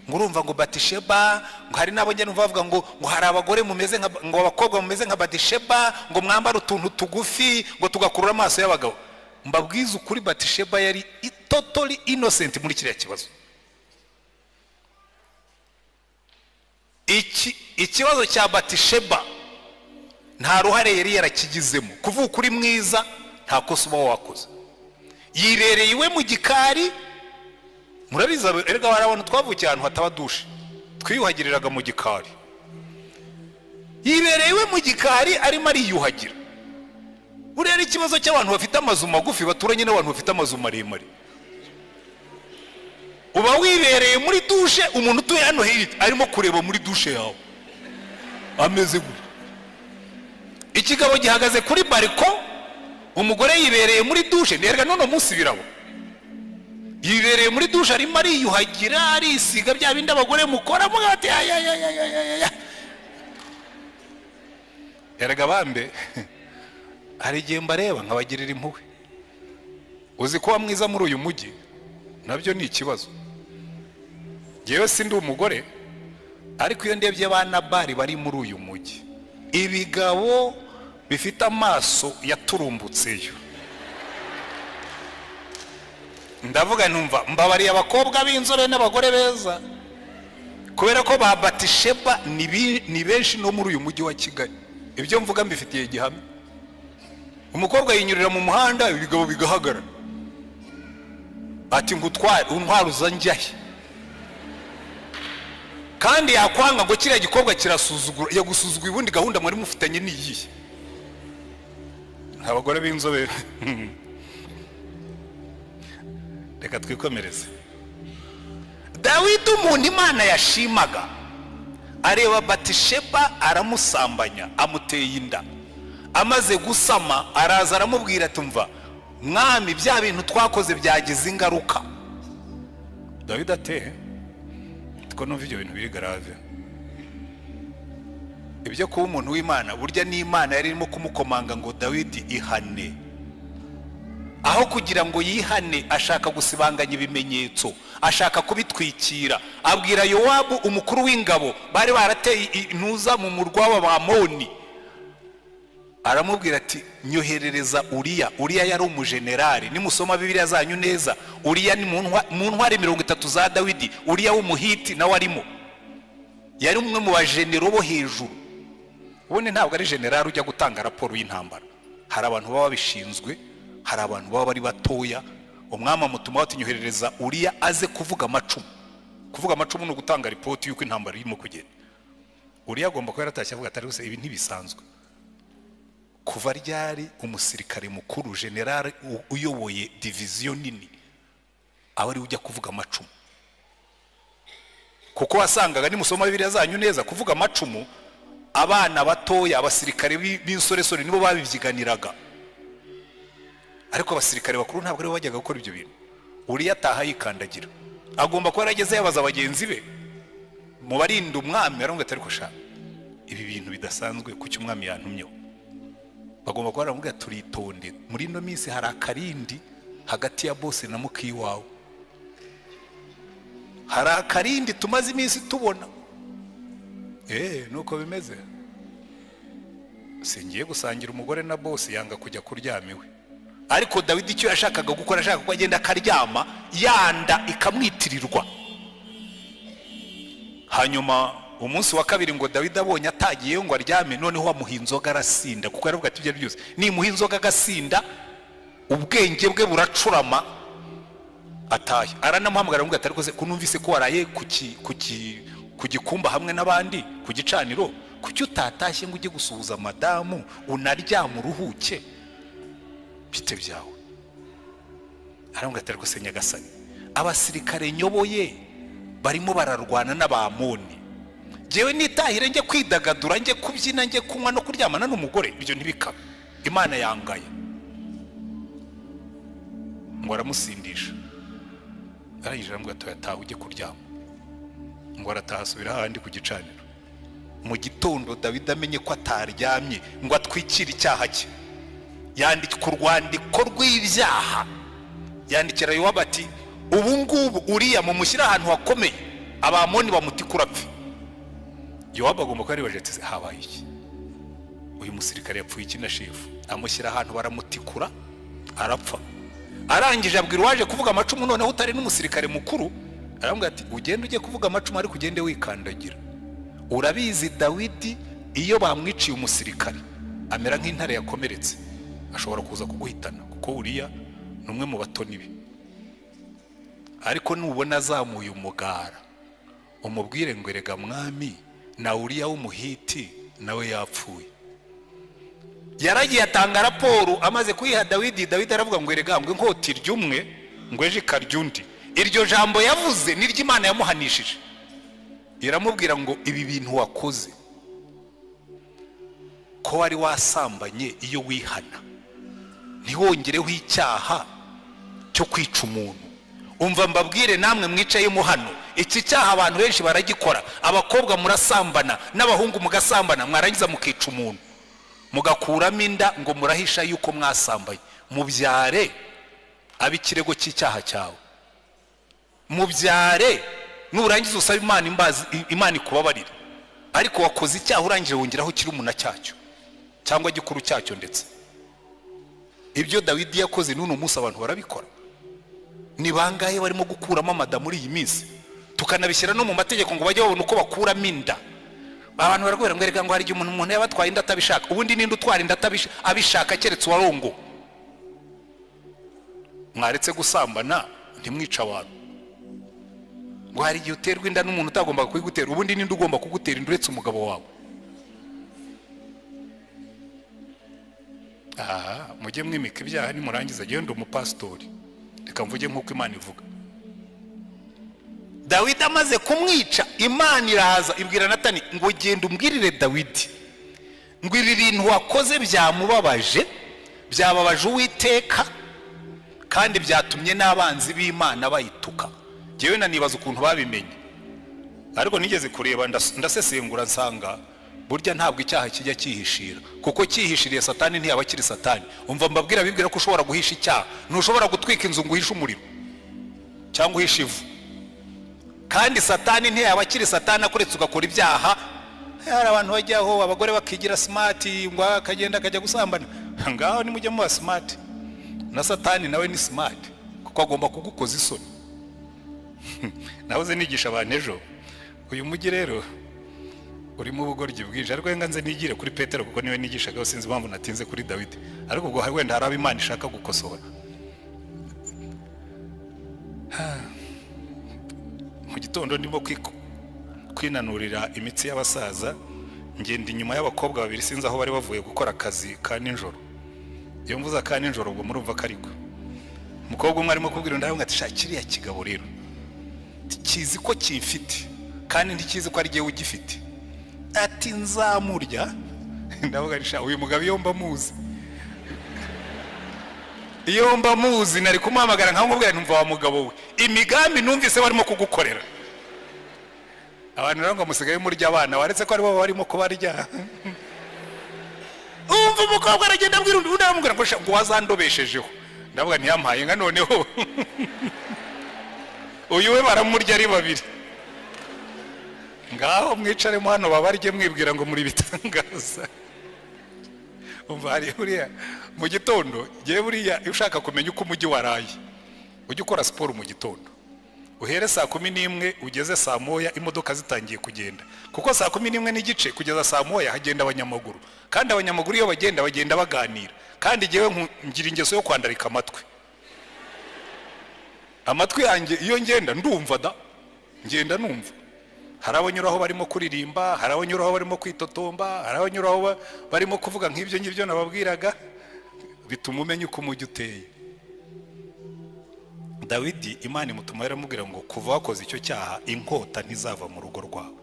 ngo urumva ngo Batisheba, ngo hari nabo njya numva bavuga ngo hari abagore mumeze nka, ngo abakobwa mumeze nka Batisheba, ngo mwambara utuntu tugufi ngo tugakurura amaso y'abagabo. Mbabwiza ukuri, Batisheba yari totally innocent muri kiriya kibazo. Ikibazo cya Batisheba nta ruhare yari yarakigizemo. Kuvuga ukuri mwiza nta kosa uba wakoze. Yirereye iwe mu gikari. Murabiza erega hari abantu twavukiye ahantu hataba dushe, twiyuhagiriraga mu gikari. Yibereye iwe mu gikari arimo ariyuhagira. Buriya ikibazo cy'abantu bafite amazu magufi baturanye n'abantu bafite amazu maremare. Uba wibereye muri dushe, umuntu utuye hano hirya arimo kureba muri dushe yawe ameze gutya. Ikigabo gihagaze kuri bariko umugore yibereye muri dushe, nerega none munsi birabo yibereye muri dushe arimo ariyuhagira arisiga bya bindi abagore mukora mugati ya erega bambe hari igihe mbareba nkabagirira impuhwe. Uzi ko mwiza muri uyu mujyi nabyo ni ikibazo. Jewe sindi umugore, ariko iyo ndebye abana bari bari muri uyu mujyi, ibigabo bifite amaso yaturumbutseyo, ndavuga numva mbabariye abakobwa b'inzore n'abagore beza, kubera ko ba Batisheba ni benshi no muri uyu mujyi wa Kigali. Ibyo mvuga mbifitiye gihamya. Umukobwa yinyurira mu muhanda, ibigabo bigahagarara, ati ngutware untwaruza njyahe, kandi yakwanga ngo kiriya gikobwa kirasuzugura, yagusuzugura ubundi gahunda muri mufitanye niyihe. Abagore b'inzobe reka twikomereze. Dawidi umuntu Imana yashimaga areba Batisheba aramusambanya, amuteye inda, amaze gusama araza aramubwira ati umva mwami bya bintu twakoze byagize ingaruka. Dawidi ate ko numva ibyo bintu biri grave. Ibyo kuba umuntu w'Imana burya ni Imana yari irimo kumukomanga ngo Dawidi ihane, aho kugira ngo yihane ashaka gusibanganya ibimenyetso, ashaka kubitwikira. Abwira Yowabu umukuru w'ingabo bari barateye intuza mu murwa w'Abamoni, aramubwira ati nyoherereza Uriya. Uriya yari umujenerali, nimusoma Bibiliya zanyu neza, Uriya ni mu ntwari 30 za Dawidi. Uriya w'umuhiti nawe arimo, yari umwe mu bajenero bo hejuru. Ubundi ntabwo ari generali ujya gutanga raporo y'intambara, hari abantu baba bishinzwe, hari abantu baba bari batoya. Umwami amutuma ati nyoherereza Uriya aze kuvuga amacumu. Kuvuga amacumu no gutanga ripoti yuko intambara irimo kugenda. Uriya agomba kuba yaratashye avuga atari gusa ibi ntibisanzwe. Kuva ryari umusirikare mukuru general uyoboye division nini aba ari ujya kuvuga amacumu? Kuko wasangaga nimusoma Bibiliya zanyu neza kuvuga amacumu abana batoya, abasirikare b'insoresore nibo babivyiganiraga, ariko abasirikare bakuru ntabwo ari bajyaga gukora ibyo bintu. Uriya ataha yikandagira, agomba kuba yarageze yabaza abagenzi be mu barinda umwami, aronga atari ko sha ibi bintu bidasanzwe kuki umwami yantumyeho. Bagomba kuba baramubwira turitonde, muri ino minsi hari akarindi hagati ya bose na muki wawe, hari akarindi tumaze iminsi tubona. Nuko bimeze. Singiye gusangira umugore na boss yanga kujya kuryamiwe, ariko Dawidi icyo yashakaga gukora, ashaka ko agenda akaryama yanda ikamwitirirwa. Hanyuma umunsi wa kabiri ngo Dawidi abonye atagiye ngo aryame, noneho amuhinzoga arasinda, kuko yaravuga ati ibyo byose ni muhinzoga agasinda ubwenge bwe buracurama ataye. Aranamuhamagara ngo atari koze kunumvise ko waraye ku gikumba hamwe n'abandi ku gicaniro, kuki utatashye ngo ujye gusuhuza madamu unaryama uruhuke bite byawe. Arambwira atari ko Nyagasani abasirikare nyoboye barimo bararwana n'Abamoni, jewe nitahire njye kwidagadura, njye kubyina, njye kunywa no kuryamana n'umugore, ibyo ntibikaba. Imana yangaye. Ngo aramusindisha, arangije arambwira ati yataha ujye kuryama. Ngo arataha asubira handi ku gicaniro. Mu gitondo Dawidi amenye ko ataryamye ngo atwikire icyaha cye, yandika urwandiko rw'ibyaha, yandikira Yowabu ati ubu ngubu Uriya mumushyira ahantu hakomeye, Abamoni bamutikura apfe. Yowabu agomba kuba aribaje ati habaye iki, uyu musirikare yapfuye iki na shefu? Amushyira ahantu baramutikura arapfa. Arangije abwira waje kuvuga amacumu, noneho utari n'umusirikare mukuru, arambwira ati ugende ujye kuvuga amacumu ariko ugende wikandagira. Urabizi Dawidi iyo bamwiciye umusirikare amera nk'intare yakomeretse, ashobora kuza kuguhitana, kuko Uriya numwe mu batoni be. Ariko nubona azamuye umugara umubwire ngo erega mwami na Uriya w'umuhiti nawe yapfuye. Yaragiye atanga raporo, amaze kuyiha Dawidi. Dawidi aravuga ngo erega ngo inkota iryumwe ngo eje karyundi. Iryo jambo yavuze ni ry'Imana yamuhanishije, iramubwira ngo ibi bintu wakoze ko wari wasambanye iyo wihana ntihongereho icyaha cyo kwica umuntu. Umva mbabwire namwe mwicayemo hano, iki cyaha abantu benshi baragikora. Abakobwa murasambana n'abahungu mugasambana, mwarangiza mukica umuntu, mugakuramo inda ngo murahisha yuko mwasambaye. Mubyare abikirego cy'icyaha cyawe, mubyare nurangiza usaba Imana imbazi, Imana ikubabarira. Ariko wakoze icyaha urangije wongeraho kiri umuna cyacyo cyangwa gikuru cyacyo. Ndetse ibyo Dawidi yakoze n'uno munsi abantu barabikora. Ni bangahe barimo gukuramo amada muri iyi minsi, tukanabishyira no mu mategeko ngo bajye babona uko bakuramo inda. Abantu baragwera ngo erega ngo hari igihe umuntu yabatwaye inda atabishaka. Ubundi ninde utwara inda abishaka keretse warongo? Mwaretse gusambana ntimwica abantu. Ngo hari igihe uterwa inda n'umuntu utagomba kuyigutera. Ubundi ninde ugomba kugutera inda uretse umugabo wawe? Mujye mwimika ibyaha nimurangiza genda umupastori, reka mvuge nk'uko Imana ivuga. Dawidi amaze kumwica, Imana iraza ibwira Natani ngo genda umbwirire Dawidi ngo ibi bintu wakoze byamubabaje, byababaje Uwiteka, kandi byatumye n'abanzi b'Imana bayituka. Jewe nanibaza ukuntu babimenye, ariko nigeze kureba ndasesengura nsanga burya ntabwo icyaha kijya cyihishira, kuko cyihishiriye Satani ntiyaba akiri Satani. Umva mbabwira bibwira ko ushobora guhisha icyaha. Ntushobora gutwika inzu ngo uhishe umuriro cyangwa uhishe ivu. Kandi Satani ntiyaba akiri Satani akuretse ugakora ibyaha. Hari abantu bajyaho abagore bakigira smart ngo akagenda akajya gusambana. Ngaho ni mujye muba smart, na Satani nawe ni smart kuko agomba kugukoza isoni. Nahoze nigisha abantu ejo, uyu mujyi rero urimo ubugoryi bwije, ariko nganze nigire kuri Petero kuko niwe nigishaga. Sinzi impamvu natinze kuri Dawidi, ariko ubwo wenda hari Imana ishaka gukosora. Mu gitondo ndimo kwinanurira imitsi y'abasaza, ngenda inyuma y'abakobwa babiri, sinzi aho bari bavuye gukora akazi ka nijoro. Iyo mvuza ka nijoro ubwo murumva kariko umukobwa umwe arimo kubwira undi ati shakiriya kigabo rero kizi ko kifite kandi ntikizi ko ari giye ugifite. Ati nzamurya. Ndavuga risha uyu mugabo iyo mba muzi, iyo mba muzi nari kumamagara nkamubwira ntumva wa mugabo we imigambi numvise barimo kugukorera. Abantu rero ngo musigaye murya abana waretse ko ari bo barimo kubarya. Umva umukobwa aragenda abwira undi ndamubwira ngo wazandobeshejeho. Ndavuga ntiyampaye nka noneho uyu we baramurya ari babiri. Ngaho mwicaremo hano babarye mwibwira ngo muri bitangaza. Umva hari buriya mu gitondo, giye buriya ushaka kumenya uko umujyi waraye, ujye ukora siporo mu gitondo. Uhere saa 11 ugeze saa 1 imodoka zitangiye kugenda, kuko saa 11 n'igice kugeza saa 1 hagenda abanyamaguru, kandi abanyamaguru iyo bagenda baganira. Kandi giyewe ngira ingeso yo kwandarika amatwi yanjye iyo ngenda ndumva ngenda numva. Hari abanyuraho barimo kuririmba, hari abanyuraho barimo kwitotomba, hari abanyuraho barimo kuvuga nk'ibyo ngibyo nababwiraga, bituma umenya uko umujyi uteye. Dawidi Imana imutuma yaramubwira ngo kuva wakoze icyo cyaha inkota ntizava mu rugo rwawe.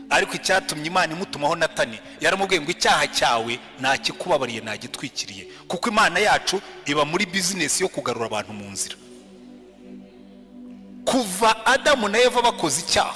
Ariko icyatumye Imana imutumaho Natani yaramubwiye ngo icyaha cyawe nakikubabariye nagitwikiriye, kuko Imana yacu iba muri business yo kugarura abantu mu nzira. Kuva Adamu na Eva bakoze icyaha,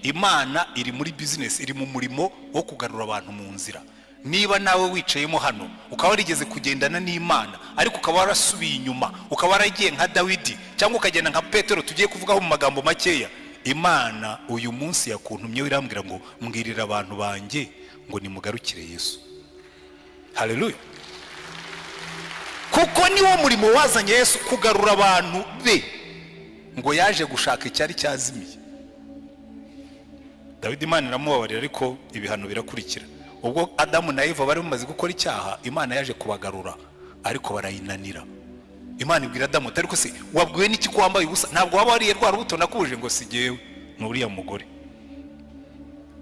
Imana iri muri business, iri mu murimo wo kugarura abantu mu nzira. Niba nawe wicayemo hano ukaba warigeze kugendana n'Imana ariko ukaba warasubiye inyuma, ukaba waragiye nka Dawidi cyangwa ukagenda nka Petero tugiye kuvugaho mu magambo makeya, Imana uyu munsi yakuntumye wirambwira ngo mbwirira abantu banjye ngo nimugarukire Yesu. Haleluya. Kuko niwo murimo wazanye Yesu, kugarura abantu be, ngo yaje gushaka icyari cyazimiye. Dawidi Imana iramubabarira ariko ibihano birakurikira. Ubwo Adamu na Eva bari bamaze gukora icyaha, Imana yaje kubagarura ariko barayinanira. Imana ibwira Adamu ariko se wabwiwe n'iki ko wambaye ubusa? Ntabwo waba wariye rwa rubuto nakuje ngo sigewe n'uriya mugore.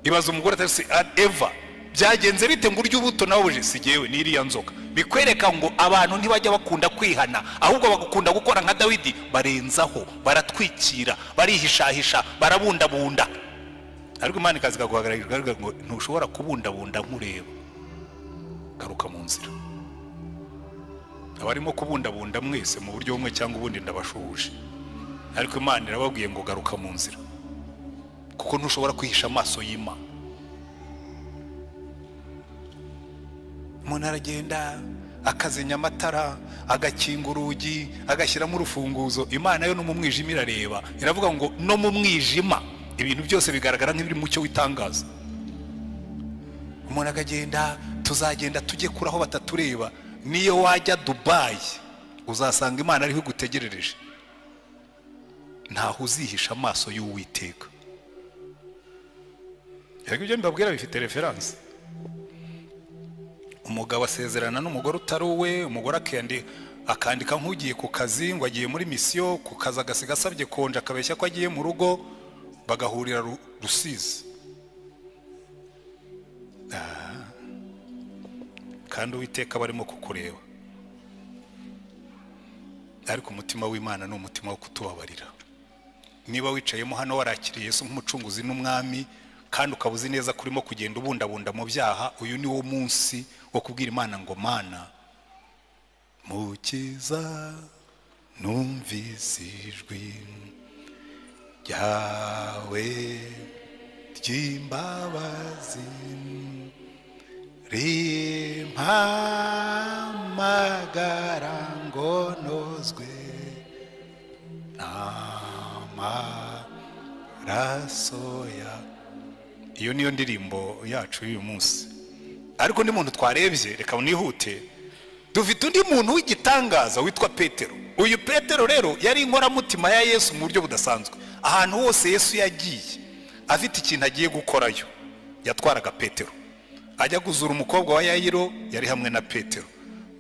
Ibaza umugore atari se Eva byagenze bite ngo urya ubuto nawe uje? Sigewe n'iriya nzoka. Bikwereka ngo abantu ntibajya bakunda kwihana, ahubwo bagukunda gukora nka Dawidi, barenzaho, baratwikira, barihishahisha, barabundabunda. Ariko Imana ikazi kaguhagararira ngo ntushobora kubundabunda nkureba, garuka mu nzira. abarimo kubundabunda mwese mu buryo bumwe cyangwa ubundi ndabashuhuje, ariko Imana irababwiye ngo garuka mu nzira, kuko ntushobora kwihisha amaso y'Imana. Umuntu aragenda akazenya amatara, agakinga urugi, agashyiramo urufunguzo. Imana yo no mu mwijima irareba, iravuga ngo no mu mwijima ibintu byose bigaragara nk'ibiri mu cyo witangaza. Umuntu akagenda, tuzagenda tujye kuri aho batatureba. Niyo wajya Dubai uzasanga Imana ariho gutegerereje, ntaho uzihisha amaso y'Uwiteka. Yego ibyo mbabwira bifite reference. Umugabo asezerana n'umugore utari uwe, umugore akandika nk'ugiye ku kazi ngo agiye muri misiyo, ku kazi agasiga asabye konje akabeshya ko agiye mu rugo, bagahurira Rusizi. Kandi Uwiteka barimo kukureba, ariko umutima w'Imana ni umutima wo kutubabarira. Niba wicayemo hano warakiriye Yesu nk'umucunguzi n'umwami, kandi ukabuzi neza kurimo kugenda ubundabunda mu byaha, uyu ni wo munsi wo kubwira Imana ngo Mana mukiza numvise ijwi ryawe ry'imbabazi rimpamagara ngo nozwe n'amaraso ya. Iyo niyo ndirimbo yacu y'uyu munsi. Ariko ni muntu twarebye, reka nihute, dufite undi muntu w'igitangaza witwa Petero. Uyu Petero rero yari inkoramutima ya Yesu mu buryo budasanzwe. Ahantu hose Yesu yagiye afite ikintu agiye gukorayo, yatwaraga Petero. Ajya guzura umukobwa wa Yayiro, yari hamwe na Petero.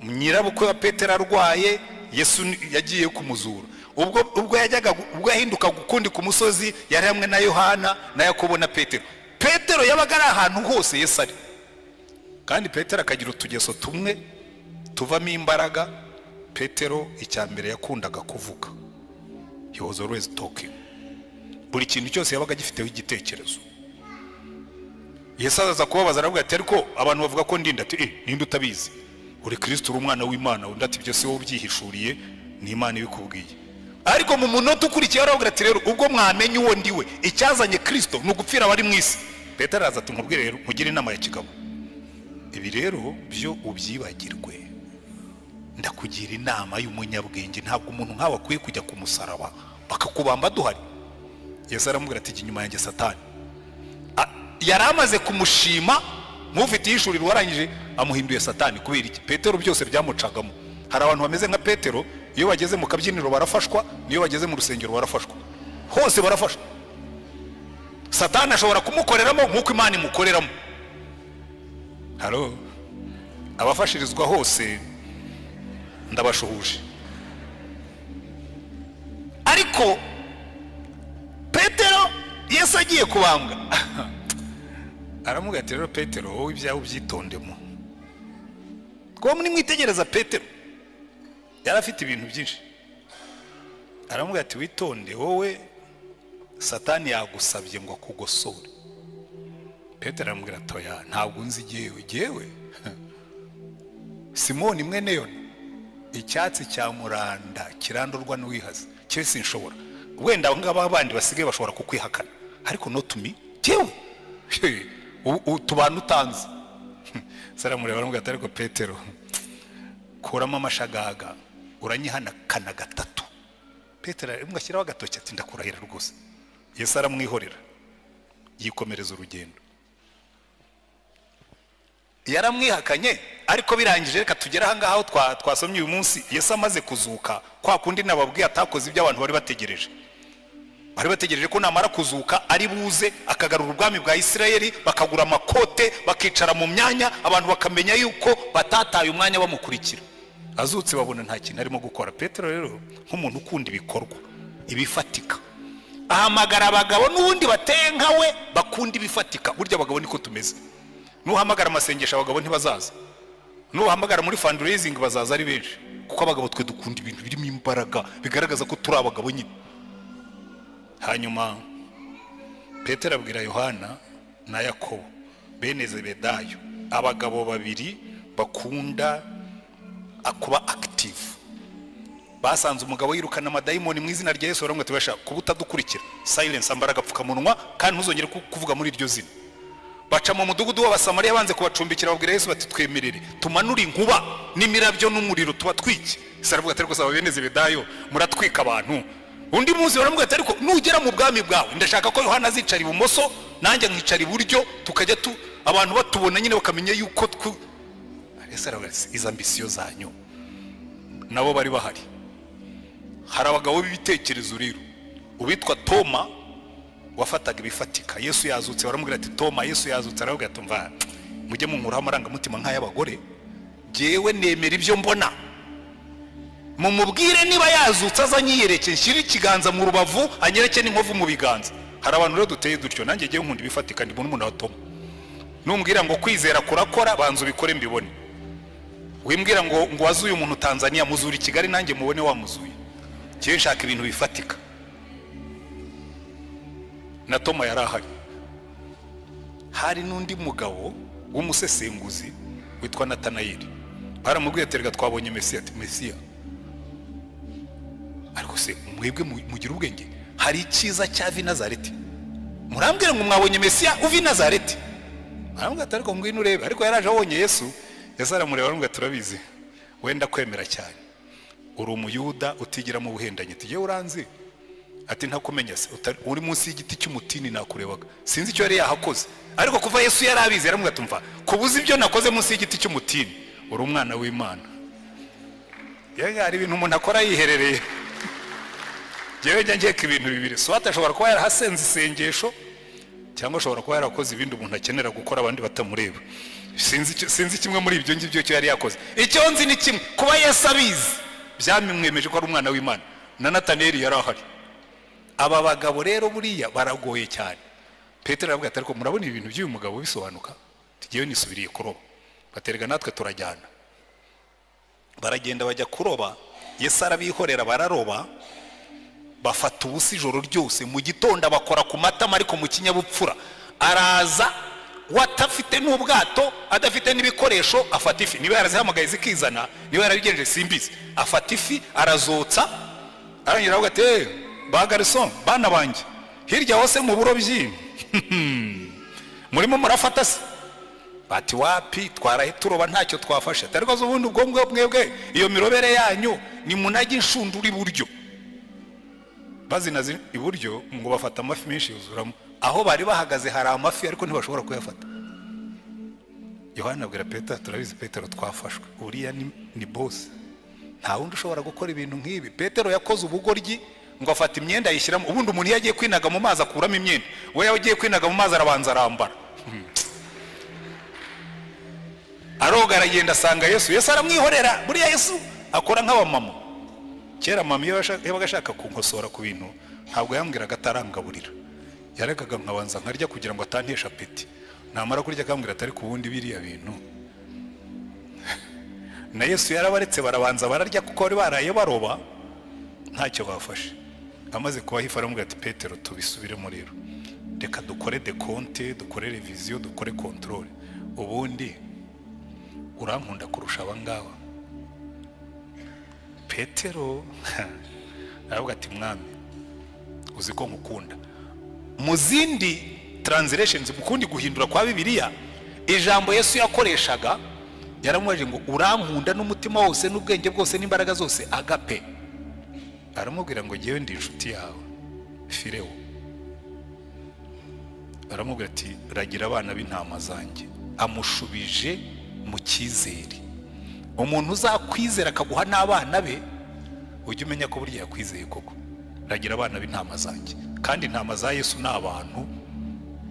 Nyirabukwe wa Petero arwaye, Yesu yagiye kumuzura. Ubwo yahinduka gukundi ku musozi, yari hamwe na Yohana na Yakobo na Petero. Petero yabaga ari ahantu hose Yesu ari. Kandi Petero akagira utugeso tumwe tuvamo imbaraga. Petero icyambere yakundaga kuvuga. He was always talking. Buri kintu cyose yabaga gifiteho igitekerezo. Yesu aza kubabaza aravuga ati ariko abantu bavuga ko ndinda, ati ninde utabizi? Uri Kristo, uri umwana w'Imana. Undi ati byose wowe ubyihishuriye, ni Imana ibikubwiye. Ariko mu munota ukurikiye aravuga ati rero ubwo mwamenye uwo ndiwe, icyazanye Kristo ni ugupfira abari mu isi. Petero araza ati nkubwire rero, mugire inama ya kigabo, ibi rero byo ubyibagirwe. Ndakugira inama y'umunyabwenge, ntabwo umuntu nkawe akwiye kujya ku musaraba bakakubamba duhari. Yesu aramubwira ati inyuma yanjye Satani. Yaramaze kumushima nk'ufite yishurira warangije, amuhinduye Satani. Kubera iki? Petero byose byamucagamo. Hari abantu bameze nka Petero, iyo bageze mu kabyiniro barafashwa, niyo bageze mu rusengero barafashwa, hose barafashwa. Satani ashobora kumukoreramo nk'uko Imana imukoreramo. Halo, abafashirizwa hose ndabashuhuje. Ariko Petero Yesu agiye kubambwa aramubwira ati rero Petero, wowe ibyawe ubyitondemo. Ko muri mwitegereza Petero yari afite ibintu byinshi. Aramubwira ati witonde, wowe Satani yagusabye ngo akugosore. Petero aramubwira ati oya, ntabwo nzi jyewe Simoni mwene Yona, icyatsi cya muranda kirandurwa n'uwihaza cyo sinshobora. Wenda ngaba abandi basigaye bashobora kukwihakana, ariko no to me jyewe utubana utanze. Saramureba aramubwira ati ariko Petero, kuramo amashagaga uranyihana kana gatatu. Petero aramwashyiraho agatoki ati ndakurahira rwose. Yesu aramwihorera yikomereza urugendo. Yaramwihakanye, ariko birangije reka tugera aha ngaho twasomye uyu munsi. Yesu amaze kuzuka, kwa kundi nababwiye atakoze ibyo abantu bari bategereje. Bari bategereje ko namara kuzuka ari buze akagarura ubwami bwa Isirayeli, bakagura amakote bakicara mu myanya, abantu bakamenya yuko batataye umwanya bamukurikira. Azutse babona nta kintu arimo gukora. Petero rero nk'umuntu ukunda ibikorwa ibifatika, ahamagara abagabo n'ubundi bateye nkawe bakunda ibifatika. Burya abagabo niko tumeze. Nuhamagara amasengesho abagabo ntibazaza, nuhamagara muri fundraising bazaza ari benshi, kuko abagabo twe dukunda ibintu birimo imbaraga bigaragaza ko turi abagabo nyine. Hanyuma Petero abwira Yohana na Yakobo bene Zebedayo, abagabo babiri bakunda kuba active. motive. Basanze umugabo yirukana amadayimoni mu izina rya Yesu, baramwe tubasha kubuta dukurikira silence, ambara agapfukamunwa kandi ntuzongere kuvuga muri iryo zina. Baca mu mudugudu w'Abasamariya banze kubacumbikira, babwira Yesu bati twemerere tumanura inkuba n'imirabyo n'umuriro tubatwike. Saravuga ati ariko saba bene Zebedayo muratwika abantu. Undi munsi baramubwira ati ariko nugera mu bwami bwawe ndashaka ko Yohana azicara ibumoso nanjye nkicara iburyo, tukajya abantu batubona nyine bakamenya yuko Yesu aravuga iza ambisiyo zanyu. Nabo bari bahari. Hari abagabo b'ibitekerezo rero, ubitwa Toma wafataga ibifatika. Yesu yazutse, baramubwira ati Toma Yesu yazutse, aravuga ati mva mujye munkuraho amarangamutima nk'ay'abagore, jewe nemera ibyo mbona, mumubwire niba yazutse azanyiyereke, nshyire ikiganza mu rubavu anyereke n'inkovu mu biganza. Hari abantu rero duteye dutyo, nanjye ngiye nkunda ibifatika, ndi umuntu wa Toma. Numbwira ngo kwizera kurakora, banza ubikore mbibone. Wimbwira ngo wazuye umuntu Tanzania, muzuri Kigali nanjye mubone wamuzuye. Kiye nshaka ibintu bifatika. Na Toma yarahari. Hari n'undi mugabo w'umusesenguzi witwa Natanayeli. Baramubwiye terega twabonye Mesiya, ati Mesiya. Ariko se mwebwe mugira ubwenge, hari icyiza cya Nazareti. Murambwira ngo mwabonye Mesiya uvi Nazareti. Baramubwira ati ariko ngwino urebe, ariko yaraje abonye Yesu. Yesu aramureba aramubwira turabizi wenda kwemera cyane, uri umuyuda utigira mu buhendanye, tiye uranzi, ati ntakumenya se uri munsi y'igiti cy'umutini nakurebaga, sinzi icyo yari yahakoze, ariko kuva Yesu yarabizi yaramubwira tumva kubuza ibyo nakoze munsi y'igiti cy'umutini, uri umwana w'Imana. Hari ibintu umuntu akora yiherereye. Jewe njyeka ibintu bibiri, so atashobora kuba yarahasenze isengesho cyangwa ashobora kuba yarakoze ibindi umuntu akenera gukora abandi batamureba. Sinzi kimwe muri ibyo ngibyo cyo yari yakoze. Icyo nzi ni kimwe, kuba Yesu abizi byamwemeje ko ari umwana w'Imana. Na Natanayeli yarahari. Aba bagabo rero buriya baragoye cyane. Petero aravuga ati ariko murabona ibintu by'uyu mugabo bisobanuka, tugiye nisubiriye kuroba. Baterega natwe turajyana. Baragenda bajya kuroba, Yesu arabihorera bararoba, bafata ubusa ijoro ryose, mu gitondo bakora ku matama ariko mu kinyabupfura. Araza watafite n'ubwato, adafite n'ibikoresho, afata ifi. Niba yarazihamagaye zikizana, niba yarabigenje simbizi, afata ifi arazotsa, aranyura avuga ati bagarison bana banjye hirya hose mu burobyi murimo murafata se? Bati wapi, twarahe turoba ntacyo twafashe. Ariko ubundi ubwo mwebwe iyo mirobere yanyu ni munajya inshundura iburyo. Bazinazi iburyo ngo bafata amafi menshi yuzuramo, aho bari bahagaze hari amafi ariko ntibashobora kuyafata. Yohana abwira Petero, turabizi Petero twafashwe, uriya ni boss, nta wundi ushobora gukora ibintu nk'ibi. Petero yakoze ubugoryi ngo afata imyenda yishyiramo. Ubundi umuntu yagiye kwinaga mu mazi akuramo imyenda, we yagiye kwinaga mu mazi arabanza arambara, aroga aragenda asanga Yesu. Yesu aramwihorera. Buriya Yesu akora nk'abamama. Kera mama iyo yabaga ashaka kunkosora ku bintu ntabwo yambwiraga atarangaburira, yarekaga nkabanza nkarya kugira ngo atantesha apeti. Namara kurya akambwira atari ku bundi biriya bintu. Na Yesu yarabaretse barabanza bararya kuko bari baraye baroba ntacyo bafashe. Amaze kubahifa aramubwira ati Petero tubisubiremo rero, reka dukore dekonte, dukore reviziyo, dukore controle, ubundi urankunda kurusha abangaba. Petero aravuga ati mwami uzi ko nkukunda. Mu zindi translations mukundi guhindura kwa Bibiliya, ijambo Yesu yakoreshaga yaramubajije ngo urankunda n'umutima wose n'ubwenge bwose n'imbaraga zose, agape. Aramubwira ngo ngewe ndi inshuti yawe Fireo. Aramubwira ati ragira abana b'intama zanjye. Amushubije mu cyizere. Umuntu uzakwizera akaguha n'abana be, ujye umenya ko burya yakwizeye koko. Ragira abana b'intama zanjye. Kandi intama za Yesu ni abantu,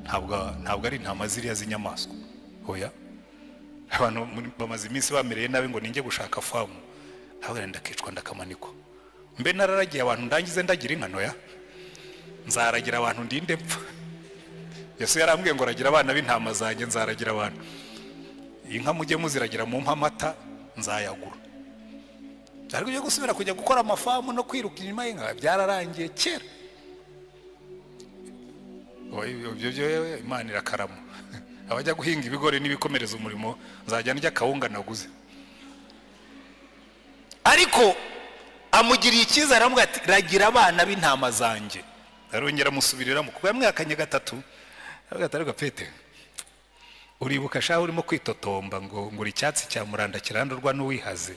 ntabwo ari intama ziriya z'inyamaswa. Oya, abantu bamaze iminsi bamereye nabi ngo ninjye gushaka famu, ntabwo ndakicwa ndakamanikwa. Mbe nararagiye abantu ndangize ndagira inka noya, nzaragira abantu ndinde mpfa. Yesu yarambwiye ngo ragira abana b'intama zanjye, nzaragira abantu. Inka mujye muziragira mu mpamata nzayagura. Ariko byo gusubira kujya gukora amafamu no kwiruka inyuma y'inka byararangiye kera. Ibyo Imana irakarama. Abajya guhinga ibigori n'ibikomereza umurimo nzajya ndya kawunga naguze. ariko amugiriye icyizere aramubwira ati ragira abana b'intama zanjye. Arongera amusubiriramo kuko yamwihakanye gatatu. Ariko Petero uribuka shaho urimo kwitotomba ngo uri icyatsi cya muranda kirandurwa n'uwihaze,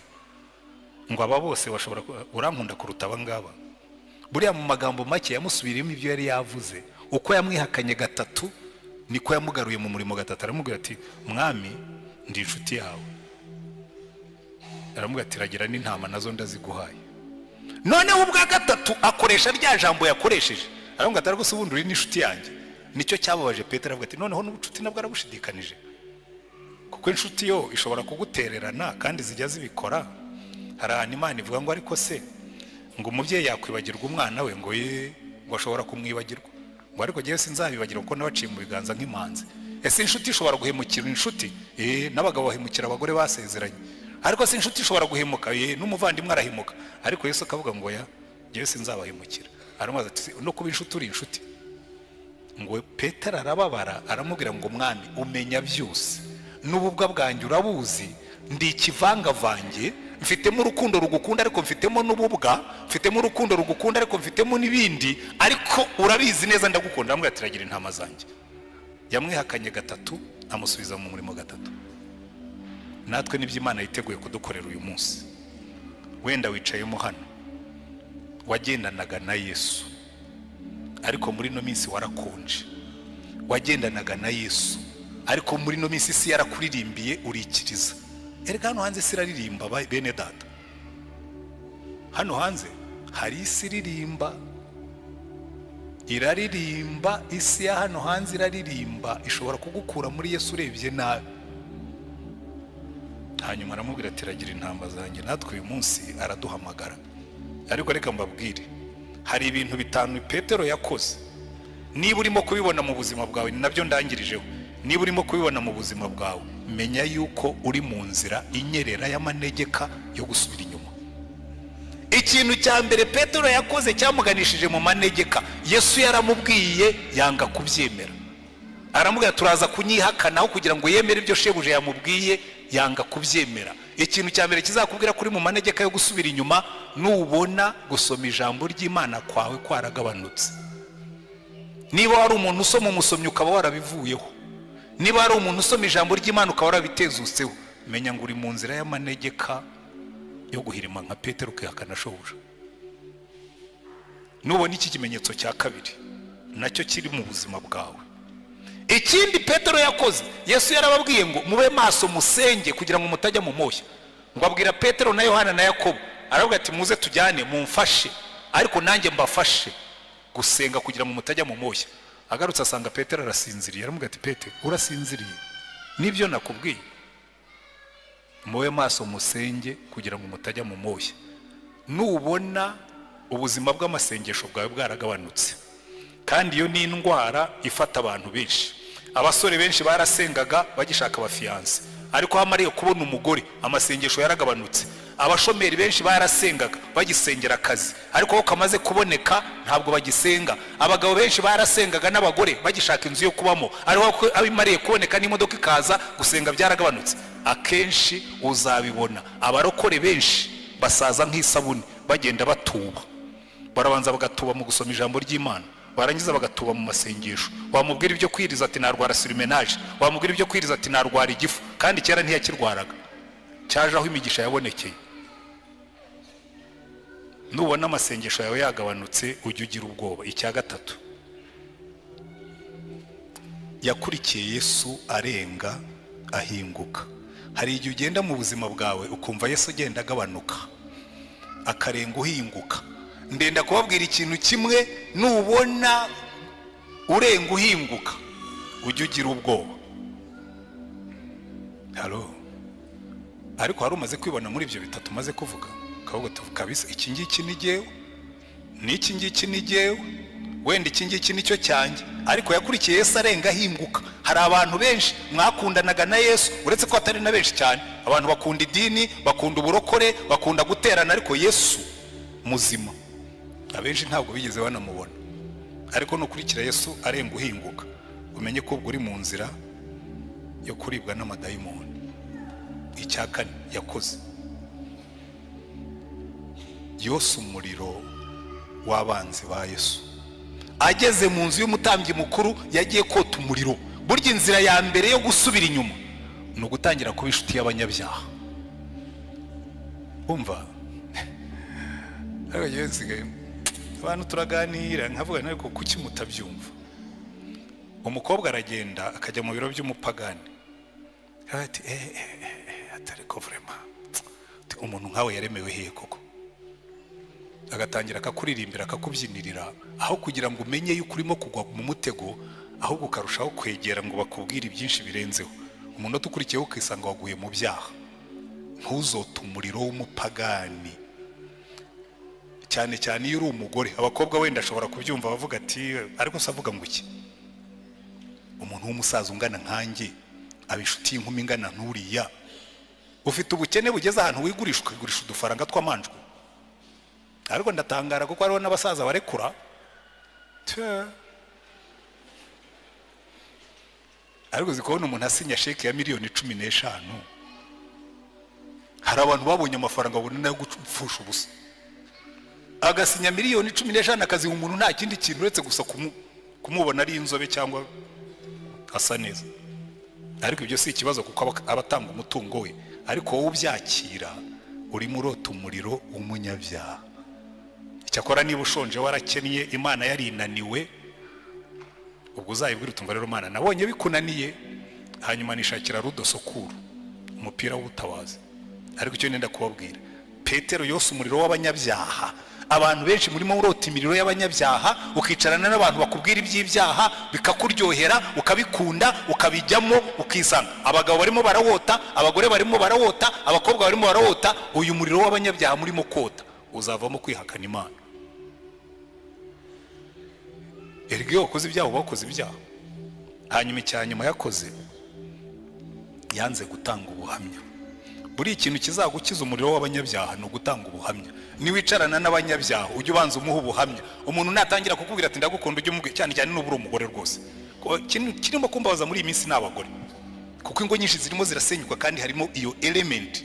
ngo aba bose bashobora urankunda kuruta abangaba. Buriya mu magambo make yamusubiriyemo ibyo yari yavuze. Uko yamwihakanye gatatu niko yamugaruye mu murimo gatatu. Aramubwira ati mwami ndi inshuti yawe. Aramubwira ati ragira n'intama nazo ndaziguhaye. Noneho ubwa gatatu akoresha rya jambo yakoresheje. Aramubwira ati ariko se ubundi uri n'inshuti yanjye. Nicyo cyababaje Petero, avuga ati noneho n'ubucuti nabwo arabushidikanije, kuko inshuti yo ishobora kugutererana kandi zijya zibikora. Hari ahantu Imana ivuga ngo ariko se ngo umubyeyi yakwibagirwa umwana we ngo ashobora kumwibagirwa, ngo ariko jyewe sinzabibagirwa kuko nabaciye mu biganza nk'imanzi. Ese inshuti ishobora guhemukira inshuti? N'abagabo bahemukira abagore basezeranye. Ariko se inshuti ishobora guhemuka? N'umuvandimwe arahemuka. Ariko Yesu akavuga ngo jyewe sinzabahemukira. Aramubaza ati no kuba inshuti uri inshuti? Ngo Petero arababara, aramubwira ngo mwami umenya byose, n'ububwa bwanjye urabuzi, ndi ikivangavange, mfitemo urukundo rugukunda ariko mfitemo n'ububwa, mfitemo urukundo rugukunda ariko mfitemo n'ibindi, ariko urabizi neza ndagukunda. Aramubwira ati ragira intama zanjye. Yamwihakanye gatatu, amusubiza mu murimo gatatu. Natwe nibyo Imana yiteguye kudukorera uyu munsi. Wenda wicayemo hano wagendanaga na Yesu, ariko muri no minsi warakonje. Wagendanaga na Yesu, ariko muri no minsi isi yarakuririmbiye urikiriza. Erega hano hanze siraririmba bene data. Hano hanze hari isi iririmba, iraririmba. Isi ya hano hanze iraririmba, ishobora kugukura muri Yesu urebye nabi. Hanyuma aramubwira ati ragira intama zanjye. Natwe uyu munsi araduhamagara. Ariko reka mbabwire, hari ibintu bitanu Petero yakoze. Niba urimo kubibona mu buzima bwawe, ni nabyo ndangirijeho. Niba urimo kubibona mu buzima bwawe, menya yuko uri mu nzira inyerera y'amanegeka yo gusubira inyuma. Ikintu cya mbere Petero yakoze cyamuganishije mu manegeka, Yesu yaramubwiye yanga kubyemera. Aramubwira turaza kunyihakanaho kugira ngo yemere ibyo shebuja yamubwiye, yanga kubyemera. Ikintu cya mbere kizakubwira kuri mu manegeka yo gusubira inyuma, nubona gusoma ijambo ry'Imana kwawe kwaragabanutse. Niba hari umuntu usoma umusomyi ukaba warabivuyeho, niba hari umuntu usoma ijambo ry'Imana ukaba warabitezutseho, menya ngo uri mu nzira y'amanegeka yo guhirima nka Petero ukihakana shobuja. Nubona iki kimenyetso cya kabiri, nacyo kiri mu buzima bwawe. Ikindi Petero yakoze, Yesu yarababwiye ngo mube maso musenge kugira ngo mutajya mu moshya. Ngo abwira Petero na Yohana na Yakobo, aravuga ati muze tujyane mumfashe, ariko nanjye mbafashe gusenga kugira ngo mutajya mu moshya. Agarutse asanga Petero arasinziriye. Aravuga ati Petero urasinziriye? Nibyo nakubwiye, mube maso musenge kugira ngo mutajya mu moshya. Nubona ubuzima bw'amasengesho bwawe bwaragabanutse, kandi iyo ni indwara ifata abantu benshi. Abasore benshi barasengaga bagishaka abafiyanse, ariko hamariye kubona umugore amasengesho yaragabanutse. Abashomeri benshi barasengaga bagisengera akazi, ariko aho kamaze kuboneka ntabwo bagisenga. Abagabo benshi barasengaga n'abagore bagishaka inzu yo kubamo, ariko abimariye kuboneka n'imodoka ikaza, gusenga byaragabanutse. Akenshi uzabibona abarokore benshi basaza nk'isabuni, bagenda batuba. Barabanza bagatuba mu gusoma ijambo ry'Imana, barangiza bagatuba mu masengesho. Wamubwira ibyo kwiriza ati narwara sirimenaje, wamubwira ibyo kwiriza ati narwara igifu, kandi kera ntiyakirwaraga. Cyaje aho imigisha yabonekeye. Nubona amasengesho yawe yagabanutse, ujye ugira ubwoba. Icya gatatu, yakurikiye Yesu arenga ahinguka. Hari igihe ugenda mu buzima bwawe ukumva Yesu agenda agabanuka, akarenga uhinguka. Ndenda kubabwira ikintu kimwe, nubona urenga uhinguka, ujye ugira ubwoba. Halo. Ariko hari umaze kwibona muri ibyo bitatu maze kuvuga, kavuga kabisa iki ngiki ni jyewe, n'iki ngiki ni jyewe, wenda iki ngiki nicyo cyanjye. Ariko yakurikiye Yesu arenga ahinguka. Hari abantu benshi mwakundanaga na Yesu, uretse ko atari na benshi cyane. Abantu bakunda idini, bakunda uburokore, bakunda guterana, ariko Yesu muzima abenshi ntabwo bigeze banamubona. Ariko nukurikira Yesu arenga uhinguka, umenye ko ubwo uri mu nzira yo kuribwa n'amadayimoni. Icya kane yakoze, yose umuriro w'abanzi ba Yesu. Ageze mu nzu y'umutambyi mukuru yagiye kota umuriro. Burya inzira ya mbere yo gusubira inyuma ni ugutangira kuba inshuti y'abanyabyaha. Umva abantu turaganira nkavuga ariko kuki mutabyumva. Umukobwa aragenda akajya mu biro by'umupagani ati atariko vraiment umuntu nkawe yaremewe hehe koko, agatangira akakuririmbira akakubyinirira aho kugira ngo umenye yuko urimo kugwa mu mutego, ahubwo ukarushaho kwegera ngo bakubwire byinshi birenzeho. Umuntu utukurikiyeho ukisanga waguye mu byaha. Ntuzote umuriro w'umupagani, cyane cyane iyo uri umugore. Abakobwa wenda ashobora kubyumva bavuga ati ariko savuga ngo iki, umuntu w'umusaza ungana nkanjye abishuti inkumi ingana nturiya, ufite ubukene bugeze ahantu wigurisha ukigurisha udufaranga tw'amanjwe. Ariko ndatangara kuko hariho n'abasaza barekura. Ariko zikubona umuntu asinya sheke ya miliyoni 15. Hari abantu babonye amafaranga bunini yo gupfusha ubusa, agasinya miliyoni 15 akaziha umuntu nta kindi kintu uretse gusa kumubona ari inzobe cyangwa asa neza. Ariko ibyo si ikibazo kuko abatanga umutungo we. Ariko wowe ubyakira uri murota umuriro w'umunyabyaha. Icyakora niba ushonje warakennye Imana yarinaniwe, ubwo uzayibwira utumva rero Imana nabonye bikunaniye, hanyuma nishakira rudosokuru umupira w'ubutabazi. Ariko icyo nenda kubabwira, Petero yose umuriro w'abanyabyaha. Abantu benshi murimo urota imiriro y'abanyabyaha, ukicarana n'abantu bakubwira iby'ibyaha bikakuryohera, ukabikunda, ukabijyamo, ukisanga abagabo barimo barawota, abagore barimo barawota, abakobwa barimo barawota. Uyu muriro w'abanyabyaha murimo kota uzavamo kwihakana Imana. Ergiyo wakoze ibyaha bakoze ibyaha. Hanyuma icyanyuma yakoze yanze gutanga ubuhamya. Buri ikintu kizagukiza umuriro w'abanyabyaha no gutanga ubuhamya. Niwicarana n'abanyabyaha ujye ubanza umuha ubuhamya. Umuntu natangira kukubwira ati ndagukunda ujye umubwira, cyane cyane n'uburi umugore rwose. Kirimo kumbabaza muri iyi minsi n'abagore, kuko ingo nyinshi zirimo zirasenyuka kandi harimo iyo element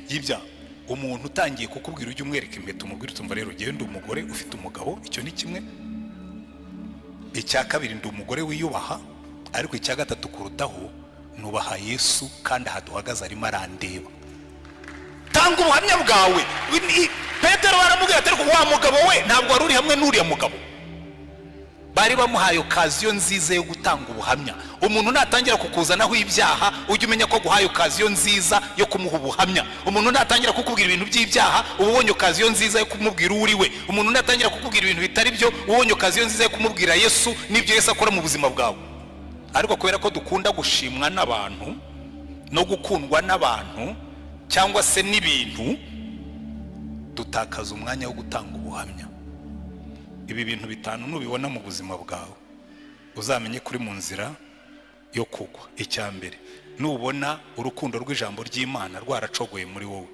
y'ibyaha. Umuntu utangiye kukubwira ujye umwereka impeta, umubwira utumva rero ugiye ndi umugore ufite umugabo, icyo ni kimwe. Icya kabiri ndi umugore wiyubaha, ariko icya gatatu kurutaho nubaha Yesu kandi ahaduhagaze arimo arandeba. Tanga ubuhamya bwawe. Petero baramubwira ati wa mugabo we ntabwo wari uri hamwe n'uriya mugabo. Bari bamuhaye okaziyo nziza yo gutanga ubuhamya. Umuntu natangira kukuzanaho ibyaha ujye umenya ko guhaye okaziyo nziza yo kumuha ubuhamya. Umuntu natangira kukubwira ibintu by'ibyaha ubonye okaziyo nziza yo kumubwira uri we. Umuntu natangira kukubwira ibintu bitari byo ubonye okaziyo nziza yo kumubwira Yesu n'ibyo Yesu akora mu buzima bwawe. Ariko kubera ko dukunda gushimwa n'abantu no gukundwa n'abantu cyangwa se n'ibintu, dutakaza umwanya wo gutanga ubuhamya. Ibi bintu bitanu nubibona mu buzima bwawe uzamenye kuri mu nzira yo kugwa. Icya mbere, nubona urukundo rw'ijambo ry'Imana rwaracogoye muri wowe,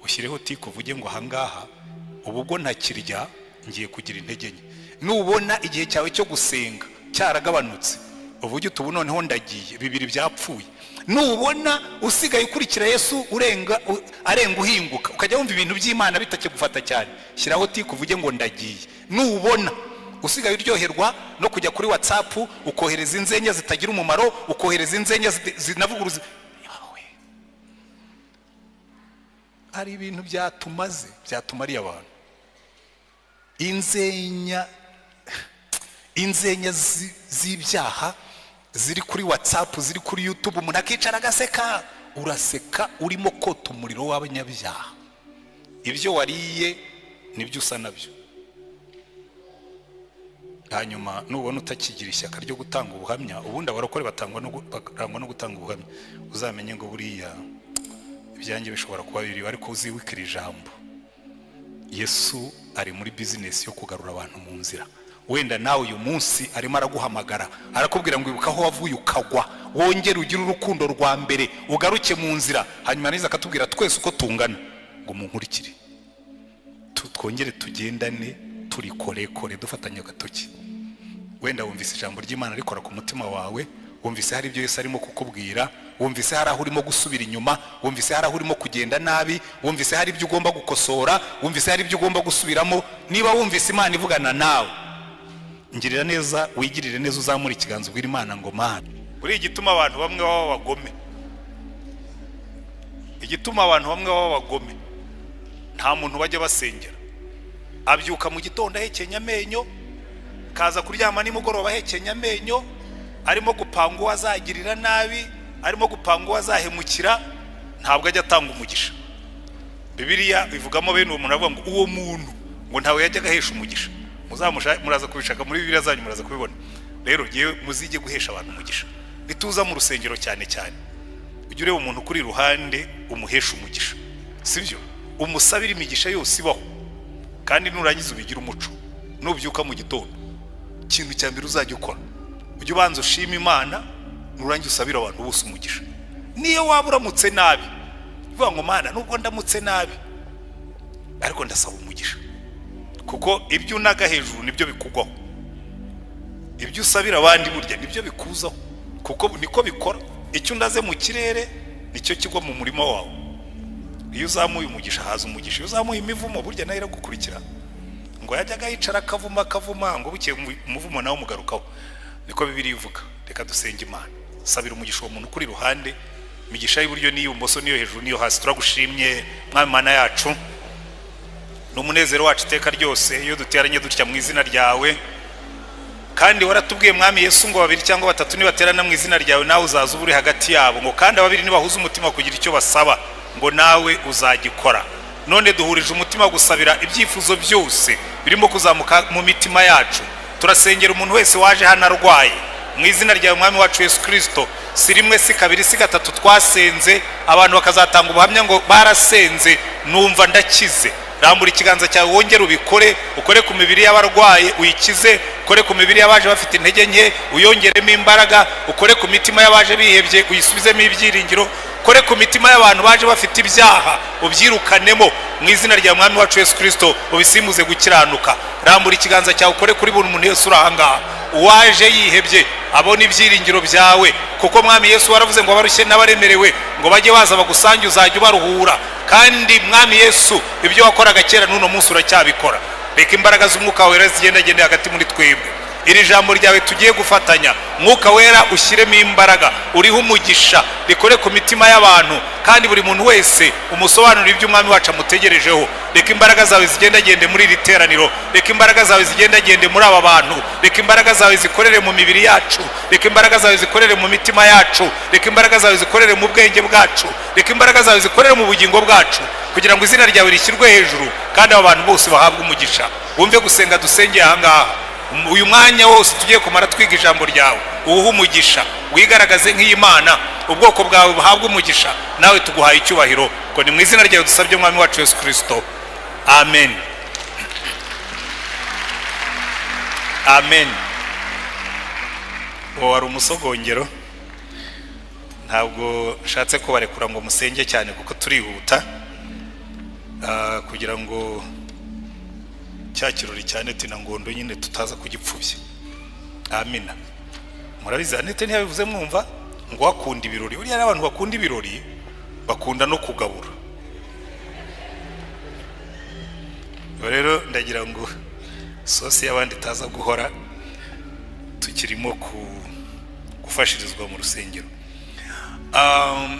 ushyireho tiko uvuge ngo ahangaha ubwo ntakirya ngiye kugira intege nke. Nubona igihe cyawe cyo gusenga cyaragabanutse, uvuge utubu noneho ndagiye, bibiri byapfuye. Nubona usigaye ukurikira Yesu arenga uhinguka, ukajya wumva ibintu by'Imana bitake gufata cyane, shyiraho tiko uvuge ngo ndagiye. Nubona usigaye uryoherwa no kujya kuri WhatsApp ukohereza inzenya zitagira umumaro, ukohereza inzenya zinavuguruza yawe, ari ibintu byatumariye abantu. Inzenya z'ibyaha ziri kuri WhatsApp, ziri kuri YouTube, umuntu akicara agaseka. Uraseka urimo kota umuriro w'abanyabyaha. Ibyo wariye nibyo usa nabyo. Hanyuma nubona utakigira ishyaka ryo gutanga ubuhamya, ubundi abarokore batangwa no gutanga ubuhamya, uzamenye ngo buriya ibyanjye bishobora kuba biri, ariko uziwikira ijambo. Yesu ari muri business yo kugarura abantu mu nzira. Wenda nawe uyu munsi arimo araguhamagara, arakubwira ngo ibuka aho wavuye ukagwa, wongere ugire urukundo rwa mbere, ugaruke mu nzira. Hanyuma niza akatubwira twese uko tungana ngo munkurikire, twongere tugendane turi korekore dufatanya agatoki. Wenda wumvise ijambo ry'Imana rikora ku mutima wawe, wumvise hari ibyo Yesu arimo kukubwira, wumvise hari aho urimo gusubira inyuma, wumvise hari aho urimo kugenda nabi, wumvise hari ibyo ugomba gukosora, wumvise hari ibyo ugomba gusubiramo, niba wumvise Imana ivugana nawe, ngirira neza, wigirire neza, uzamura ikiganza ubwira Imana ngo Mana. Buri igituma abantu bamwe baba bagome, igituma abantu bamwe baba bagome, nta muntu bajya basengera. Abyuka mu gitondo ahekenya amenyo, kaza kuryama nimugoroba ahekenya amenyo, arimo gupanga uwo azagirira nabi, arimo gupanga uwo azahemukira, ntabwo ajya atanga umugisha. Bibiliya bivugamo bene uwo muntu avuga ngo uwo muntu ngo ntawe yajya agahesha umugisha. Muraza kubishaka muri Bibiliya zanyu, muraza kubibona. Rero ngiye muzige guhesha abantu umugisha. Bituza mu rusengero cyane cyane, ujye ureba umuntu kuri ruhande umuhesha umugisha, sibyo? Umusabira imigisha yose ibaho, kandi nurangiza ubigira umuco. Nubyuka mu gitondo, ikintu cya mbere uzajya ukora, ujye ubanza ushima Imana, nurangiza usabira abantu bose umugisha. Niyo waba uramutse nabi, uvuga ngo Mana, nubwo ndamutse nabi ariko ndasaba umugisha, kuko ibyo unaga hejuru nibyo bikugwaho, ibyo usabira abandi burya nibyo bikuzaho, kuko niko bikora. Icyo undaze mu kirere nicyo kigwa mu murima wawe. Iyo uzamuye umugisha haza umugisha, iyo uzamuye imivumo burya nayo iragukurikira. Ngo yajyaga yicara akavuma ngo bukeye umuvumo nawe umugarukaho, niko Bibiliya ivuga. Reka dusenge Imana, sabira umugisha uwo muntu kuri ruhande, imigisha y'uburyo niy'ubumoso niyo hejuru niyo hasi. Turagushimye Mwami Mana yacu, n'umunezero wacu iteka ryose iyo duteranye dutya mu izina ryawe. Kandi waratubwiye Mwami Yesu ngo babiri cyangwa batatu nibaterana mu izina ryawe nawe uzaza uri hagati yabo, ngo kandi ababiri nibahuza umutima kugira icyo basaba ngo nawe uzagikora. None duhurije umutima gusabira ibyifuzo byose birimo kuzamuka mu mitima yacu. Turasengera umuntu wese waje hano arwaye mu izina ryawe Mwami wacu Yesu Kristo. Si rimwe si kabiri si gatatu twasenze, abantu bakazatanga ubuhamya ngo barasenze numva ndakize. Rambura ikiganza cyawe wongere ubikore, ukore ku mibiri y'abarwaye uyikize, ukore ku mibiri y'abaje bafite intege nke uyongeremo imbaraga, ukore ku mitima y'abaje bihebye uyisubizemo ibyiringiro, ukore ku mitima y'abantu baje bafite ibyaha ubyirukanemo mu izina rya Mwami wacu Yesu Kristo, ubisimbuze gukiranuka. Rambura ikiganza cyawe ukore kuri buri muntu wese uri ahangaha uwaje yihebye abona ibyiringiro byawe, kuko Mwami Yesu waravuze ngo abarushye n'abaremerewe ngo bajye baza bagusange uzajya ubaruhura. Kandi Mwami Yesu ibyo wakoraga kera n'uno munsi uracyabikora. Reka imbaraga z'umwuka wera zigendagende hagati muri twebwe. Iri jambo ryawe tugiye gufatanya, Mwuka wera ushyiremo imbaraga, uriho umugisha, rikore ku mitima y'abantu, kandi buri muntu wese umusobanurira ibyo Umwami wacu amutegerejeho. Reka imbaraga zawe zigendagende muri iri teraniro, reka imbaraga zawe zigendagende muri aba bantu, reka imbaraga zawe zikorere mu mibiri yacu, reka imbaraga zawe zikorere mu mitima yacu, reka imbaraga zawe zikorere mu bwenge bwacu, reka imbaraga zawe zikorere mu bugingo bwacu, kugira ngo izina ryawe rishyirwe hejuru kandi aba bantu bose bahabwe umugisha. Wumve gusenga dusengeye ahangaha. Uyu mwanya wose tugiye kumara twiga ijambo ryawe, uwuhe umugisha, wigaragaze nk'Imana, ubwoko bwawe buhabwe umugisha, nawe tuguhaye icyubahiro, ko ni mu izina ryawe dusabye Mwami wacu Yesu Kristo. Amen. Amen. Wari umusogongero, ntabwo nshatse ko barekura ngo musenge cyane kuko turihuta, kugira ngo cya kirori cyane tina ngondo nyine tutaza kugipfubya. Amina. Murabizi Anete ntiyabivuze mwumva ngo wakunda ibirori. Uriya n'abantu bakunda ibirori bakunda no kugabura. Rero ndagira ngo sosi y'abandi taza guhora tukirimo gufashirizwa mu rusengero.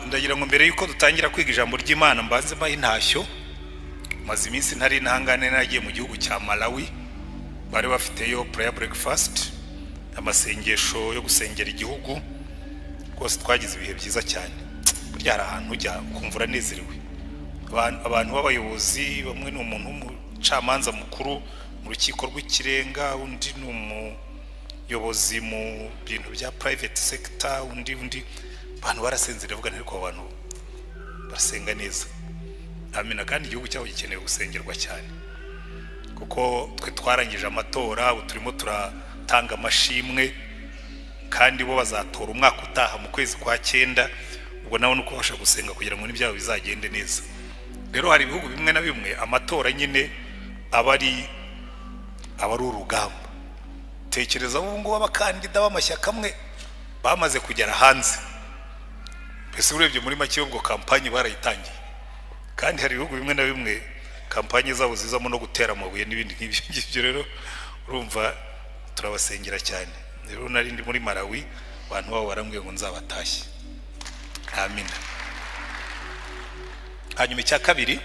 Ndagira ngo mbere yuko dutangira kwiga ijambo ry'Imana mbanze bahe intashyo. Maze iminsi ntari ntangane nagiye mu gihugu cya Malawi, bari bafiteyo prayer breakfast, amasengesho yo gusengera igihugu. Rwose twagize ibihe byiza cyane. Burya hari ahantu ujya ukumva uranezerewe. Abantu b'abayobozi, bamwe ni umuntu w'umucamanza mukuru mu rukiko rw'ikirenga, undi ni umuyobozi mu bintu bya private sector, undi abantu barasenzera vuga niko abantu barasenga neza. Amina. Kandi igihugu cyaho gikeneye gusengerwa cyane, kuko twe twarangije amatora, turimo turatanga amashimwe, kandi bo bazatora umwaka utaha mu kwezi kwa 9. Ubwo nawe nuko basha gusenga kugira ngo n'ibyabo bizagende neza. Rero hari ibihugu bimwe na bimwe amatora nyine abari urugamba. Tekereza ubu ngo abakandida b'amashyaka amwe bamaze kugera hanze, Ese urebye muri make ubwo kampanye barayitangiye, kandi hari ibihugu bimwe na bimwe kampanye zabo zizamo no gutera amabuye n'ibindi nk'ibyo. Rero urumva turabasengera cyane. Rero nari ndi muri Malawi, abantu babo barambwiye ngo nzabatashye. Amina. Hanyuma icya kabiri,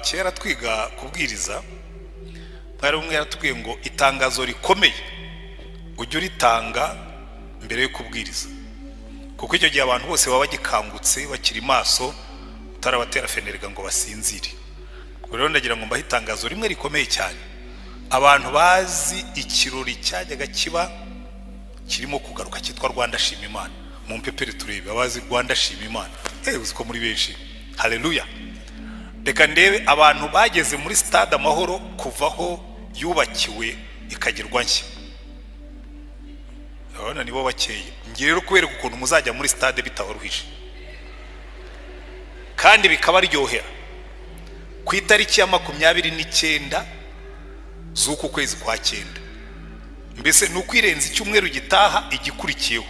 kera twiga kubwiriza, mwari umwe yaratubwiye ngo itangazo rikomeye ujye uritanga mbere yo kubwiriza, kuko icyo gihe abantu bose baba bagikangutse bakiri maso, utarabatera fenerega ngo basinzire. Rero ndagira ngo mbahe itangazo rimwe rikomeye cyane. Abantu bazi ikirori cyajyaga kiba kirimo kugaruka cyitwa Rwanda Shima Imana, mu mpepere turebe abazi Rwanda Shima Imana. Uziko muri benshi. Haleluya. Reka ndebe abantu bageze muri stade Amahoro kuvaho yubakiwe ikagirwa nshya. Abana nibo bakeye. Ngiye rero kubera ukuntu muzajya muri stade bitabaruhije kandi bikaba ryohera. Ku itariki ya 29 z'uku kwezi kwa 9, mbese nukwirenza icyumweru gitaha igikurikiyeho,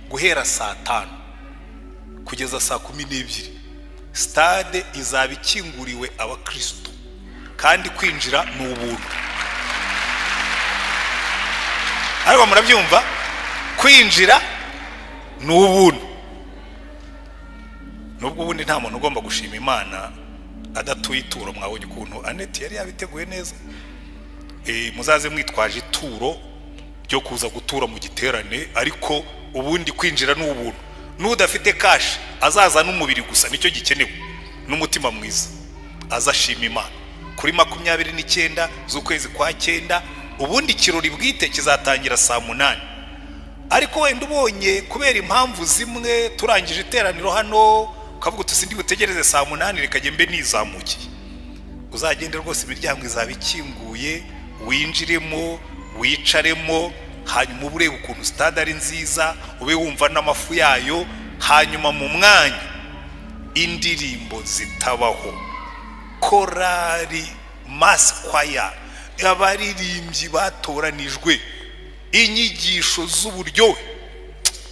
guhera saa 5 kugeza saa 12, stade izaba ikinguriwe abakristo kandi kwinjira ni ubuntu. Ariko murabyumva, kwinjira ni ubuntu. Nubwo ubundi nta muntu ugomba gushima Imana adatuye ituro. Mwabonye ukuntu Annette yari yabiteguye neza. Muzaze mwitwaje ituro ryo kuza gutura mu giterane, ariko ubundi kwinjira ni ubuntu. N'udafite cash azaza n'umubiri gusa, nicyo gikenewe, n'umutima mwiza, azashima Imana. Kuri 29 z'ukwezi kwa 9, ubundi kirori bwite kizatangira saa 8. Ariko wenda ubonye kubera impamvu zimwe turangije iteraniro hano, ukavuga uti butegereze saa 8 reka mbe nizamukiye, uzagende rwose imiryango izaba ikinguye, winjiremo wicaremo, hanyuma urebe ukuntu stade ari nziza, ube wumva n'amafu yayo. Hanyuma mu mwanya indirimbo zitabaho, korari, mass choir, abaririmbyi batoranijwe, inyigisho z'uburyohe,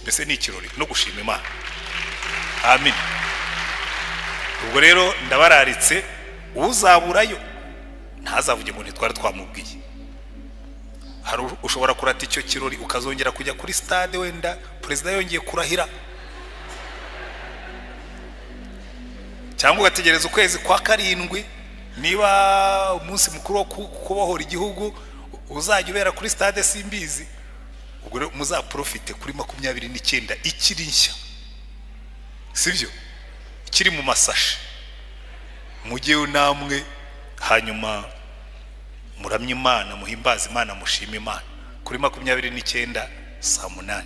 mbese ni ikirori no gushima Imana. Amen. Ubwo rero ndabararitse, uzaburayo ntazavuge ngo ntitwari twamubwiye. Hari ushobora kurata icyo kirori ukazongera kujya kuri stade, wenda perezida yongeye kurahira, cyangwa ugategereza ukwezi kwa 7 niba umunsi mukuru wo kubohora igihugu uzajya ubera kuri stade simbizi. Ubwo rero muzaprofite kuri 29 ikiri nshya, sibyo, ikiri mu masashi, mugihe namwe hanyuma muramye Imana, muhimbaza Imana, mushima Imana kuri 29 saa 8.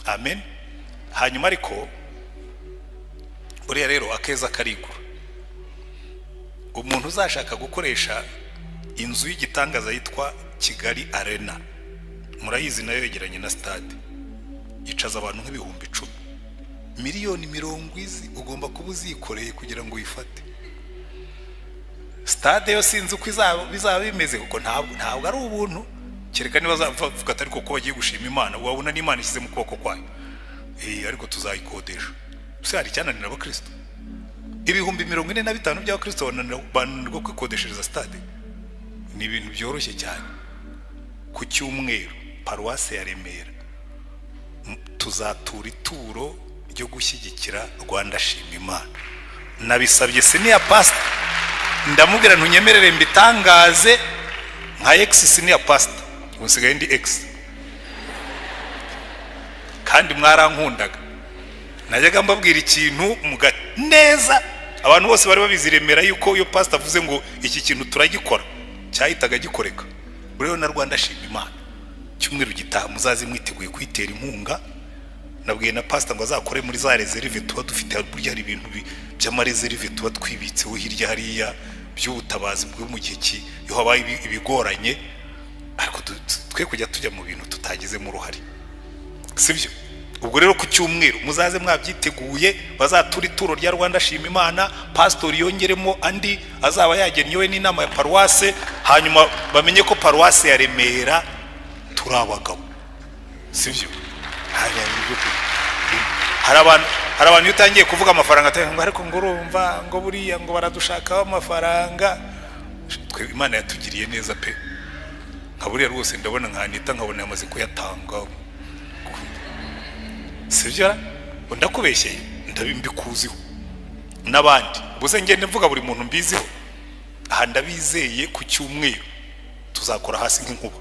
Amen. Hanyuma ariko uriya rero akeza karigura. Umuntu uzashaka gukoresha inzu y'igitangaza yitwa Kigali Arena, murayizi nayo yegeranye na stade, yicaza abantu nk'ibihumbi 10, miliyoni 20 ugomba kuba uzikoreye kugira ngo uyifate. Stade yo sinzi uko bizaba bimeze, kuko ntabwo ari ubuntu, kereka niba zavuga atari ko bagiye gushima Imana, wabona n'Imana ishyize mu kuboko kwayo. Ariko tuzayikodesha. Se hari cyananira abakristo? Ibihumbi 45 by'abakristo bananirwa kwikodeshereza stade? Ni ibintu byoroshye cyane. Ku cyumweru paruwase ya Remera tuzatura ituro ryo gushyigikira Rwanda Shima Imana. Nabisabye senior pastor, ndamubwira ntunyemerere mbitangaze nka ex senior pastor, usigaye ndi ex, kandi mwarankundaga. Najyaga mbabwira ikintu neza, abantu bose bari babiziremera yuko iyo pastor avuze ngo iki kintu turagikora, cyahitaga gikoreka. Rero na Rwanda Shima Imana cyumweru gitaha muzazi mwiteguye kwitera inkunga. Nabwiye na pastor ngo azakore muri za reserve tuba dufite, burya hari ibintu by'amareserve tuba twibitseho hirya hariya by'ubutabazi bwo mu gihe yo habaye ibigoranye, ariko twe kujya tujya mu bintu tutagizemo uruhare, sibyo? Ubwo rero ku cyumweru muzaze mwabyiteguye, bazatura ituro rya Rwanda Shima Imana, pastor yongeremo andi azaba yagenyewe n'inama ya paruwase, hanyuma bamenye ko paruwase ya Remera turabagabo, sibyo? hari abantu utangiye kuvuga amafaranga ngo ariko ngo urumva ngo buriya ngo baradushakaho amafaranga. Twe Imana yatugiriye neza pe, nka buriya rwose ndabona nkanita nkabona yamaze kuyatanga. Sivyo ndakubeshyeye ndabimbikuziho n'abandi buze ngende mvuga buri muntu mbiziho. Aha ndabizeye ku cyumweru tuzakora hasi nk'inkuba,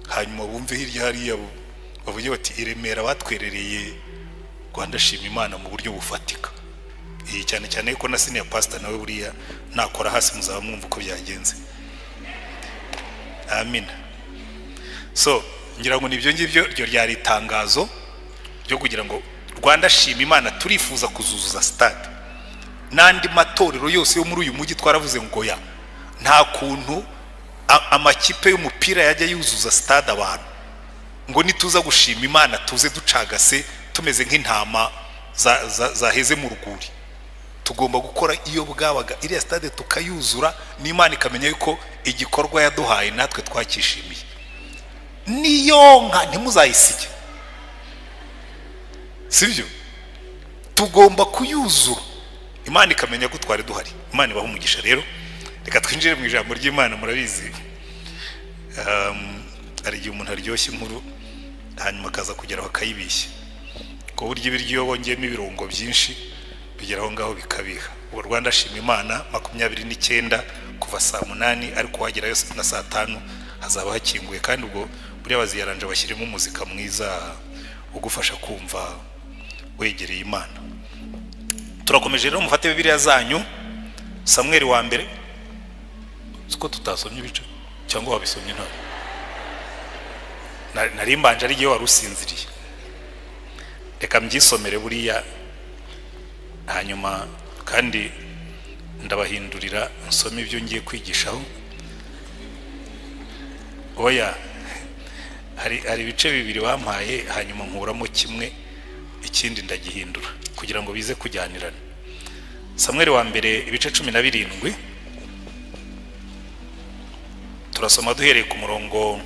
hanyuma bumve hirya hariya bavuye bati iremera batwerereye Rwanda shima Imana mu buryo bufatika. Cyane cyane ko na senior pastor nawe buriya nakora hasi muzaba mwumva uko byagenze. Amen. So ngira ngo nibyo ngibyo ryo ryari itangazo ryo kugira ngo Rwanda shima Imana turifuza kuzuzuza stade. Nandi matorero yose yo muri uyu mujyi twaravuze ngo ya nta kuntu amakipe y'umupira yajya yuzuza stade abantu ngo nituza gushima Imana tuze ducagase tumeze nk'intama zaheze mu ruguri. Tugomba gukora iyo bwabaga iriya stade tukayuzura n'Imana ikamenya yuko igikorwa yaduhaye natwe twakishimiye. Niyo nka ntimuzayisige, sivyo? Tugomba kuyuzura Imana ikamenya ko twari duhari. Imana ibaho umugisha. Rero reka twinjire mu ijambo ry'Imana. Murabizi ari igihe umuntu aryoshye inkuru hanyuma akaza kugeraho akayibishya, ko burya ibiryo bongeyemo ibirungo byinshi bigeraho ngaho bikabiha. Ubu Rwanda shima Imana 29 kuva saa 8 ariko wagera yose na saa 5 hazaba hakinguye, kandi ubwo buriya baziyaranje bashyiremo umuzika mwiza ugufasha kumva wegereye Imana. Turakomeje rero mufate Bibiliya zanyu Samuel wa mbere. Siko tutasomye ibice cyangwa wabisomye nta nari mbanje ari gihe warusinziriye. Reka mbyisomere buriya hanyuma kandi ndabahindurira nsome ibyo ngiye kwigishaho. Oya hari ibice bibiri bampaye hanyuma nkuramo kimwe ikindi ndagihindura kugira ngo bize kujyanirana. Samuel wa mbere ibice 17 turasoma duhereye ku murongo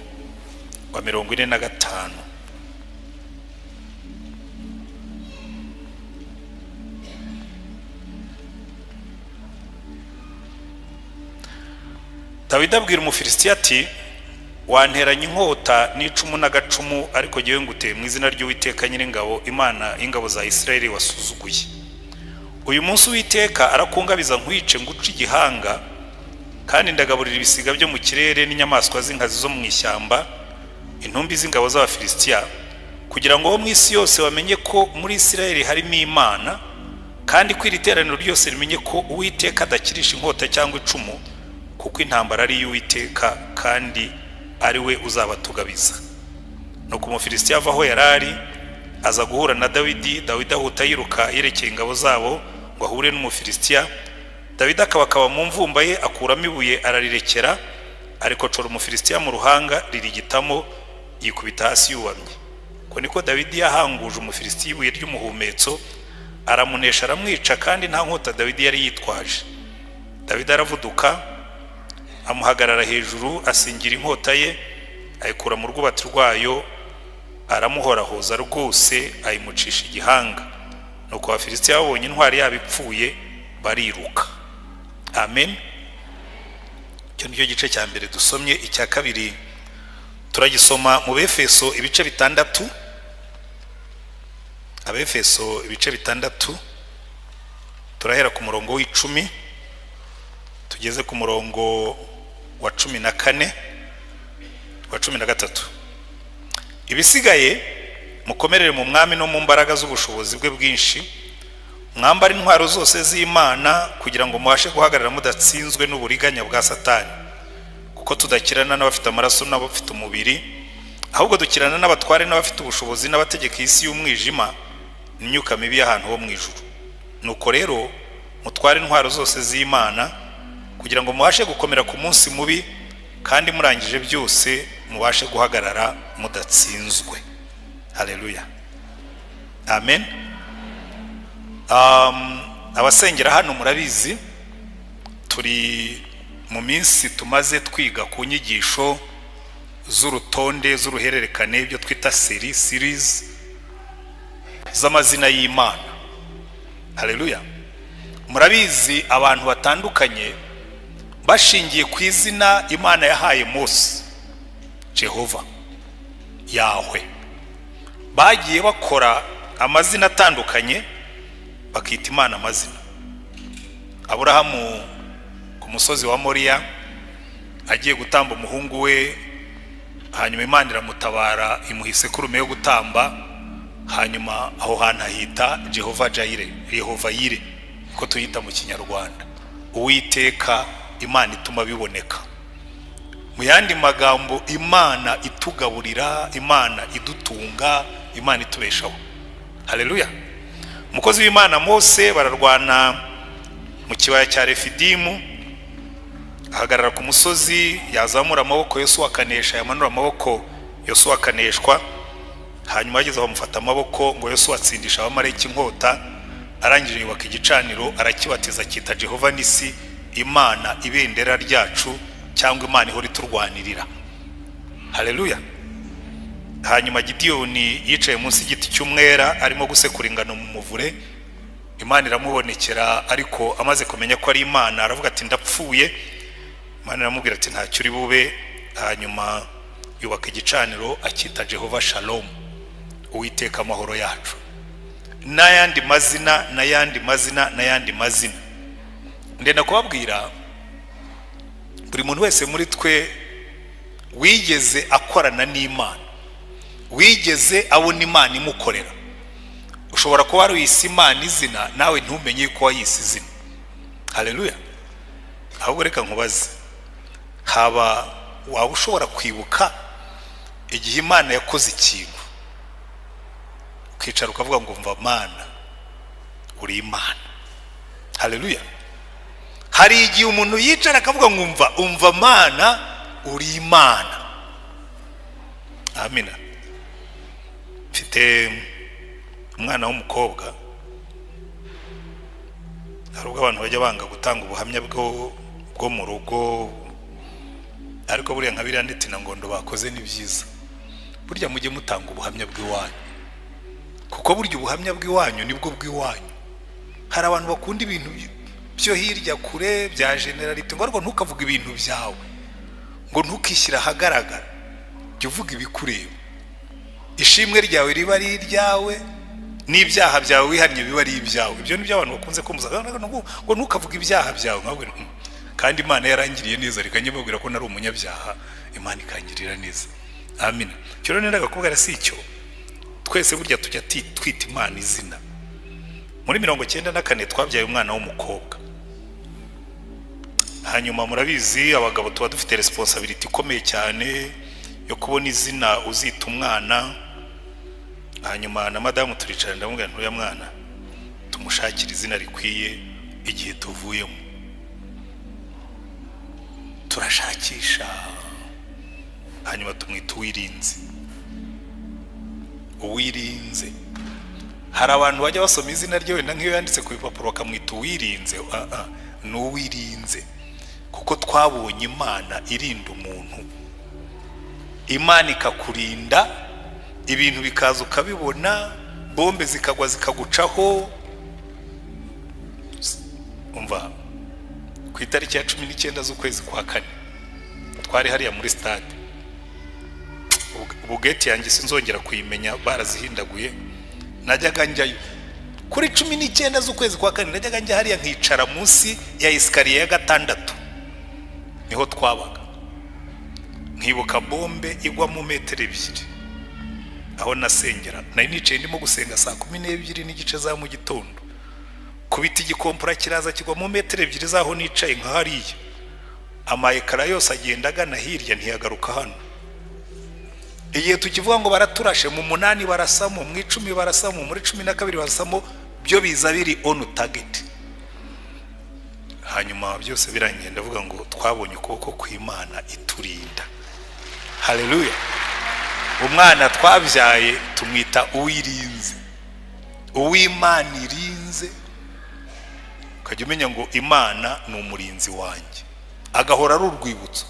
wa 45. Dawidi abwira Umufilisitiya ati wanteranye inkota n'icumu n'agacumu, ariko jyewe nguteye mu izina ry'Uwiteka Nyiringabo, Imana y'ingabo za Isirayeli wasuzuguye. Uyu munsi Uwiteka arakungabiza nkwice nguce igihanga, kandi ndagaburira ibisiga byo mu kirere n'inyamaswa z'inkazi zo mu ishyamba, intumbi z'ingabo z'Abafilisitiya, kugira ngo bo mu isi yose bamenye ko muri Isirayeli harimo Imana, kandi ko iri teraniro ryose rimenye ko Uwiteka adakirisha inkota cyangwa icumu, kuko intambara ari y'Uwiteka kandi ari we uzabatugabiza. Nuko Umufilisitiya ava aho yarari aza guhura na Dawidi. Dawidi ahuta yiruka yerekeye ingabo zabo ngo ahure n'Umufilisitiya. Dawidi akaba mu mvumba ye akuramo ibuye ararirekera, ariko cora Umufilisitiya mu ruhanga ririgitamo yikubita hasi yubamye. Ko niko Dawidi yahanguje Umufilisitiya ibuye ry'umuhumetso, aramunesha aramwica, kandi nta nkota Dawidi yari yitwaje. Dawidi aravuduka amuhagarara hejuru, asingira inkota ye, ayikura mu rwubati rwayo, aramuhorahoza rwose, ayimucisha igihanga. Nuko Abafilisitiya babonye intwari yabo ipfuye bariruka. Amen. Cyo nicyo gice cya mbere dusomye. Icya kabiri turagisoma mu Befeso ibice 6. Abefeso ibice 6 turahera ku murongo w'10 tugeze ku murongo wa 14 wa 13. Ibisigaye mukomerere mu mwami no mu mbaraga z'ubushobozi bwe bwinshi, mwambara intwaro zose z'Imana kugira ngo mubashe guhagarara mudatsinzwe n'uburiganya bwa Satani, kuko tudakirana n'abafite amaraso n'abafite umubiri, ahubwo dukirana n'abatware n'abafite ubushobozi n'abategeka isi y'umwijima n'imyuka mibi y'ahantu ho mu ijuru. Nuko rero mutware intwaro zose z'Imana kugira ngo mubashe gukomera ku munsi mubi, kandi murangije byose mubashe guhagarara mudatsinzwe. Haleluya. Amen. Abasengera hano murabizi turi mu minsi tumaze twiga ku nyigisho z'urutonde z'uruhererekane, ibyo twita series z'amazina y'Imana. Haleluya. Murabizi abantu batandukanye bashingiye ku izina Imana yahaye Mose, Jehova, Yahwe, bagiye bakora amazina atandukanye bakita Imana amazina. Aburahamu ku musozi wa Moriya agiye gutamba umuhungu we, hanyuma Imana iramutabara imuha isekurume yo gutamba, hanyuma aho hantu ahita Jehova Jayire, Yehova Yire ko tuyita mu Kinyarwanda, Uwiteka, Imana ituma biboneka. Mu yandi magambo, Imana itugaburira, Imana idutunga, Imana itubeshaho. Haleluya. Umukozi w'Imana Mose bararwana mu kibaya cya Refidimu, ahagarara ku musozi, yazamura amaboko, Yosuwa akanesha, yamanura amaboko, Yosuwa akaneshwa. Hanyuma ageze bamufata amaboko ngo Yosuwa atsindisha abamarayika inkota, arangije yubaka igicaniro, arakibatiza cyita Jehova Nisi, Imana ibendera ryacu, cyangwa Imana ihora iturwanirira. Haleluya. Hanyuma Gideyoni yicaye munsi y'igiti cy'umwera arimo gusekura ingano mu muvure, Imana iramubonekera, ariko amaze kumenya ko ari Imana aravuga ati ndapfuye. Imana iramubwira ati ntacyo uri bube. Hanyuma yubaka igicaniro akita Jehova Shalom, Uwiteka amahoro yacu, n'ayandi mazina n'ayandi mazina n'ayandi mazina. Ndenda kubabwira buri muntu wese muri twe wigeze akorana n'Imana, wigeze abona Imana imukorera. Ushobora kuba waruyise Imana izina nawe ntumenye ko wayise izina. Haleluya. Ahubwo reka nkubaze, haba waba ushobora kwibuka igihe Imana yakoze ikintu ukicara ukavuga ngo umva Mana uri Imana? Haleluya. Hari igihe umuntu yicara akavuga ngo umva Mana uri Imana. Amina. Mfite umwana w'umukobwa, hari ubwo abantu bajya banga gutanga ubuhamya bwo mu rugo, ariko buriya nka biriya ndetse na ngondo bakoze ni byiza. Burya mujye mutanga ubuhamya bw'iwanyu, kuko burya ubuhamya bw'iwanyu nibwo bw'iwanyu. Hari abantu bakunda ibintu byo hirya kure bya generalite, ngo ariko ntukavuga ibintu byawe, ngo ntukishyira ahagaragara, jya uvuga ibikureba. Ishimwe ryawe riba ari iryawe, n'ibyaha byawe wihannye biba ari ibyawe. Ibyo nibyo abantu bakunze kumva, ngo ntukavuga ibyaha byawe. Kandi Imana yarangiriye neza, reka nyibabwira ko nari umunyabyaha, Imana ikangirira neza. Amina. Cyo nendaga kubwira si icyo, twese burya tujya twita Imana izina. Muri 1994 twabyaye umwana w'umukobwa. Hanyuma murabizi abagabo tuba dufite responsibility ikomeye cyane yo kubona izina uzita umwana. Hanyuma na madamu turicara ndamubwira ntuya mwana tumushakira izina rikwiye igihe tuvuyemo. Turashakisha, hanyuma tumwita Uwirinze. Uwirinze. Hari abantu bajya basoma izina rye wenda nk'iyo yanditse ku bipapuro bakamwita Uwirinze. Ni Uwirinze, kuko twabonye Imana irinda umuntu. Imana ikakurinda, ibintu bikaza ukabibona, bombe zikagwa zikagucaho. Umva, ku itariki ya 19 z'ukwezi kwa 4 twari hariya muri stade. Bugeti yanjye sinzongera kuyimenya, barazihindaguye. Najyaga njyayo kuri 19 z'ukwezi kwa 4, najyaga njya hariya nkicara munsi ya iskariye ya 6, niho twabaga. Nkibuka bombe igwa mu metero 2 aho nasengera. Nari nicaye ndimo gusenga saa 12 n'igice za mu gitondo, kubita igikompora kiraza kigwa mu metero 2 zaho nicaye nka hariya. Amayekara yose agenda agana hirya, ntiyagaruka hano. Igihe tukivuga ngo baraturashe mu 8 barasamo, mu 10 barasamo, muri 12 barasamo, byo biza biri on target. Hanyuma byose birangiye ndavuga ngo twabonye ukuboko kw'Imana iturinda. Haleluya. Umwana twabyaye tumwita Uwirinze, Uwimana irinze. Ukajya umenya ngo Imana ni umurinzi wanjye, agahora ari urwibutso.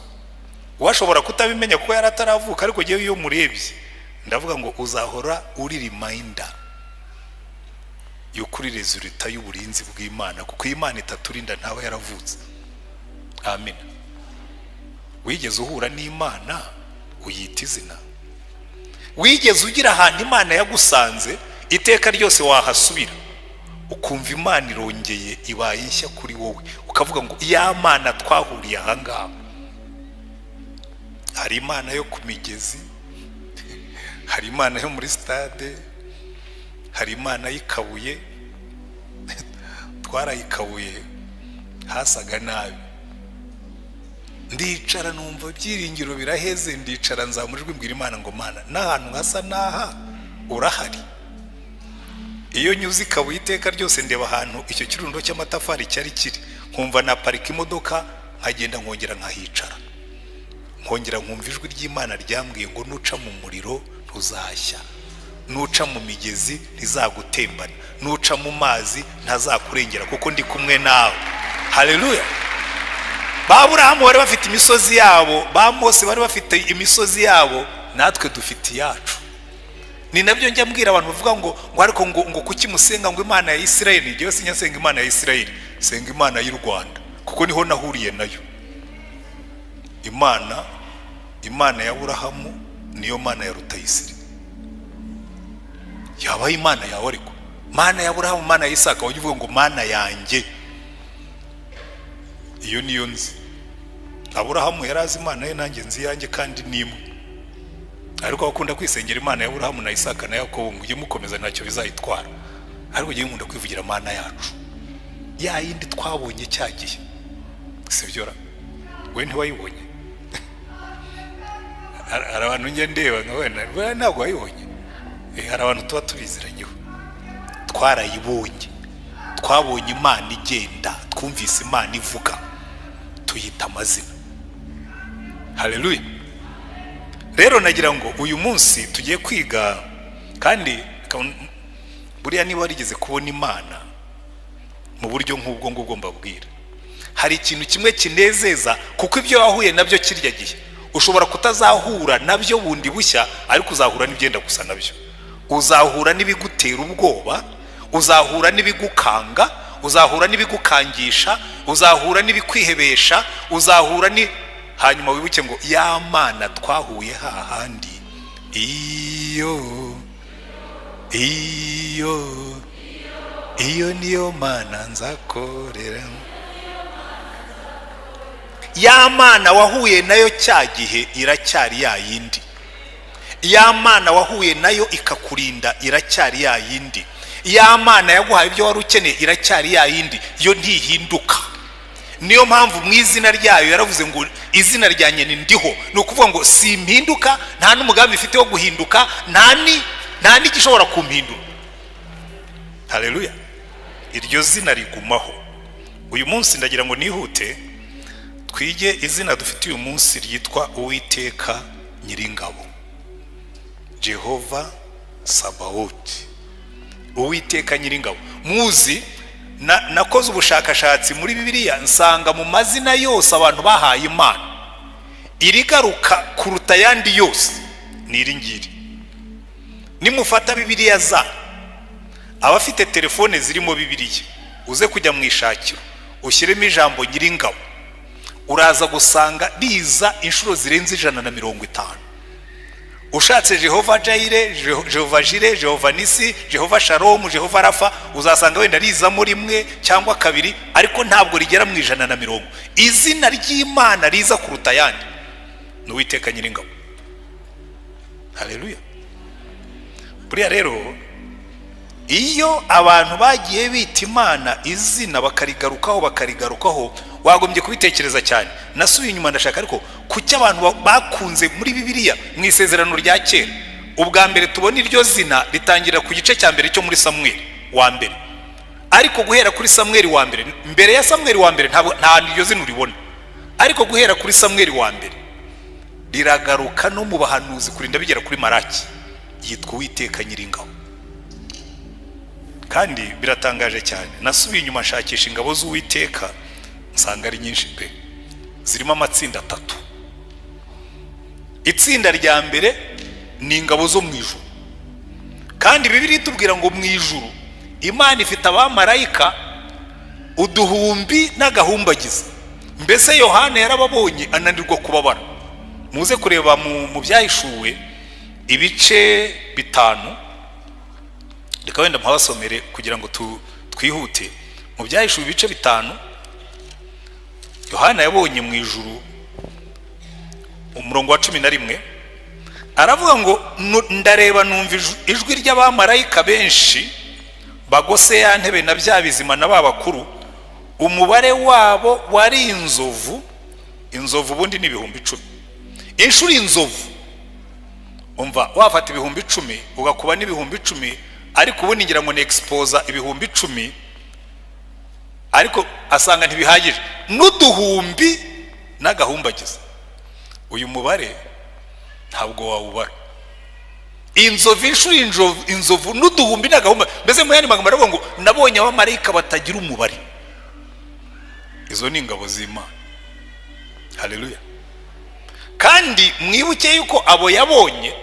Washobora kutabimenya kuko yarataravuka, ariko giye iyo murebye ndavuga ngo uzahora uri reminder y'ukuri resulta y'uburinzi bw'Imana, kuko Imana itaturinda ntawe yaravutse. Amen. Wigeze uhura n'Imana uyita izina? Wigeze ugira ahantu Imana yagusanze iteka ryose wahasubira ukumva Imana irongeye ibaye nshya kuri wowe, ukavuga ngo ya Mana twahuriye aha ngaha? Hari Imana yo ku migezi, hari Imana yo muri stade, hari Imana y'ikabuye. Twarayikabuye hasaga nabi, ndicara numva byiringiro biraheze, ndicara nzamurijwe mbwira Imana ngo Mana n'ahantu hasa naha urahari. Iyo nyuze ikabuye iteka ryose ndeba ahantu icyo kirundo cy'amatafari cyari kiri, nkumva na parika imodoka nkagenda nkongera nkahicara, nkongera nkumva ijwi ry'Imana ryambwiye ngo nuca mu muriro ntuzashya, nuca mu migezi ntizagutembana, nuca mu mazi ntazakurengera kuko ndi kumwe nawe. Haleluya. Baburahamu bari bafite imisozi yabo, ba Mose bari bafite imisozi yabo, natwe dufite yacu. Ni nabyo njya mbwira abantu bavuga ngo ariko ngo kuki musenga ngo Imana ya Isirayeli? Ngiye sinyasenga Imana ya Isirayeli, senga Imana y'u Rwanda kuko niho nahuriye nayo. Imana ya Aburahamu niyo Mana ya Rutayisire. Yabaye Imana yawe ariko Mana ya Aburahamu, Mana ya Isaka, wajya uvuga ngo Mana yanjye. Iyo niyo nzi. Aburahamu yarazi Imana ye, nanjye nzi yanjye kandi nimwe. Ariko bakunda kwisengera Imana ya Aburahamu na Isaka na Yakobo, ngo ujye mukomeza ntacyo bizayitwara. Ariko ujye nkunda kwivugira Mana yacu, ya yindi twabonye cyagiye. Sibyo ra? We ntiwayibonye? Hari abantu njye ndeba nkabona ntabwo wayibonye. Hari abantu tuba tubiziranyeho, twarayibonye, twabonye Imana igenda, twumvise Imana ivuga, tuyita amazina. Haleluya. Rero nagira ngo uyu munsi tugiye kwiga, kandi buriya niba warigeze kubona Imana mu buryo nk'ubwo ngubwo mbabwira, hari ikintu kimwe kinezeza, kuko ibyo wahuye nabyo kirya gihe ushobora kutazahura nabyo bundi bushya, ariko uzahura n'ibyenda gusa nabyo. Uzahura n'ibigutera ubwoba, uzahura n'ibigukanga, uzahura n'ibigukangisha, uzahura n'ibikwihebesha, uzahura ni hanyuma wibuke ngo ya Mana twahuye hahandi. Iyo niyo Mana nzakorera. Ya Mana wahuye nayo cya gihe iracyari ya yindi. Ya Mana wahuye nayo ikakurinda iracyari ya yindi. Ya Mana yaguhaye ibyo wari ukeneye iracyari ya yindi, yo ntihinduka. Niyo mpamvu mu izina ryayo yaravuze ngo izina ryanjye ni ndiho. Ni ukuvuga ngo simpinduka, nta n'umugambi ifite wo guhinduka, nta n'igishobora kumpindura. Haleluya. Iryo zina rigumaho. Uyu munsi ndagira ngo nihute twige izina dufite uyu munsi ryitwa Uwiteka Nyiringabo, Jehova Sabaoti. Uwiteka Nyiringabo. Muzi nakoze ubushakashatsi muri Bibiliya, nsanga mu mazina yose abantu bahaye Imana irigaruka kuruta yandi yose ni iringiri. Nimufata Bibiliya za abafite telefone zirimo Bibiliya, uze kujya mu ishakiro ushyiremo ijambo Nyiringabo, uraza gusanga riza inshuro zirenze 150. Ushatse Jehova Jaire, Jehova Jire, Jehova Nisi, Jehova Shalom, Jehova Rafa, uzasanga wenda rizamo rimwe cyangwa kabiri, ariko ntabwo rigera mu 150. Izina ry'Imana riza kuruta yandi ni Uwiteka Nyiringabo. Haleluya. Buriya rero iyo abantu bagiye bita Imana izina bakarigarukaho wagombye kubitekereza cyane. Nasubiye inyuma ndashaka ariko kuki abantu bakunze muri Bibiliya mu isezerano rya kera. Ubwa mbere tubona iryo zina ritangira ku gice cya mbere cyo muri Samuel wa mbere, ariko guhera kuri Samuel wa mbere, mbere ya Samuel wa mbere nta iryo zina uribona, ariko guhera kuri Samuel wa mbere riragaruka no mu bahanuzi kurinda bigera kuri Maraki, yitwa Uwiteka Nyiringabo. Kandi biratangaje cyane. Nasubiye inyuma nshakisha ingabo z'Uwiteka, nsanga ari nyinshi pe, zirimo amatsinda 3. Itsinda rya mbere ni ingabo zo mu ijuru, kandi Bibiliya itubwira ngo mu ijuru Imana ifite abamarayika uduhumbi n'agahumbagiza. Mbese Yohana yarababonye ananirwa kubabara. Muze kureba mu byahishuwe ibice 5. Reka wenda mpabasomere kugira ngo twihute. Mu byahishuwe ibice 5 Yohana yabonye mu ijuru umurongo wa 11 aravuga ngo ndareba numva ijwi ry'abamarayika benshi bagose ya ntebe na bya bizima na babakuru, umubare wabo wari inzovu ubundi ni 10,000. Inshuro inzovu, umva wafata 10,000 ugakuba ni 10,000, ariko ubundi ngira ngo ni exposa 10,000, ariko asanga ntibihagije n'uduhumbi n'agahumbagiza. Uyu mubare ntabwo wawubara. Inzovu n'uduhumbi n'agahumba, mbese mu yandi magambo aravuga ngo nabonye abamarayika batagira umubare. Izo ni ingabo z'Imana. Haleluya. Kandi mwibuke yuko abo yabonye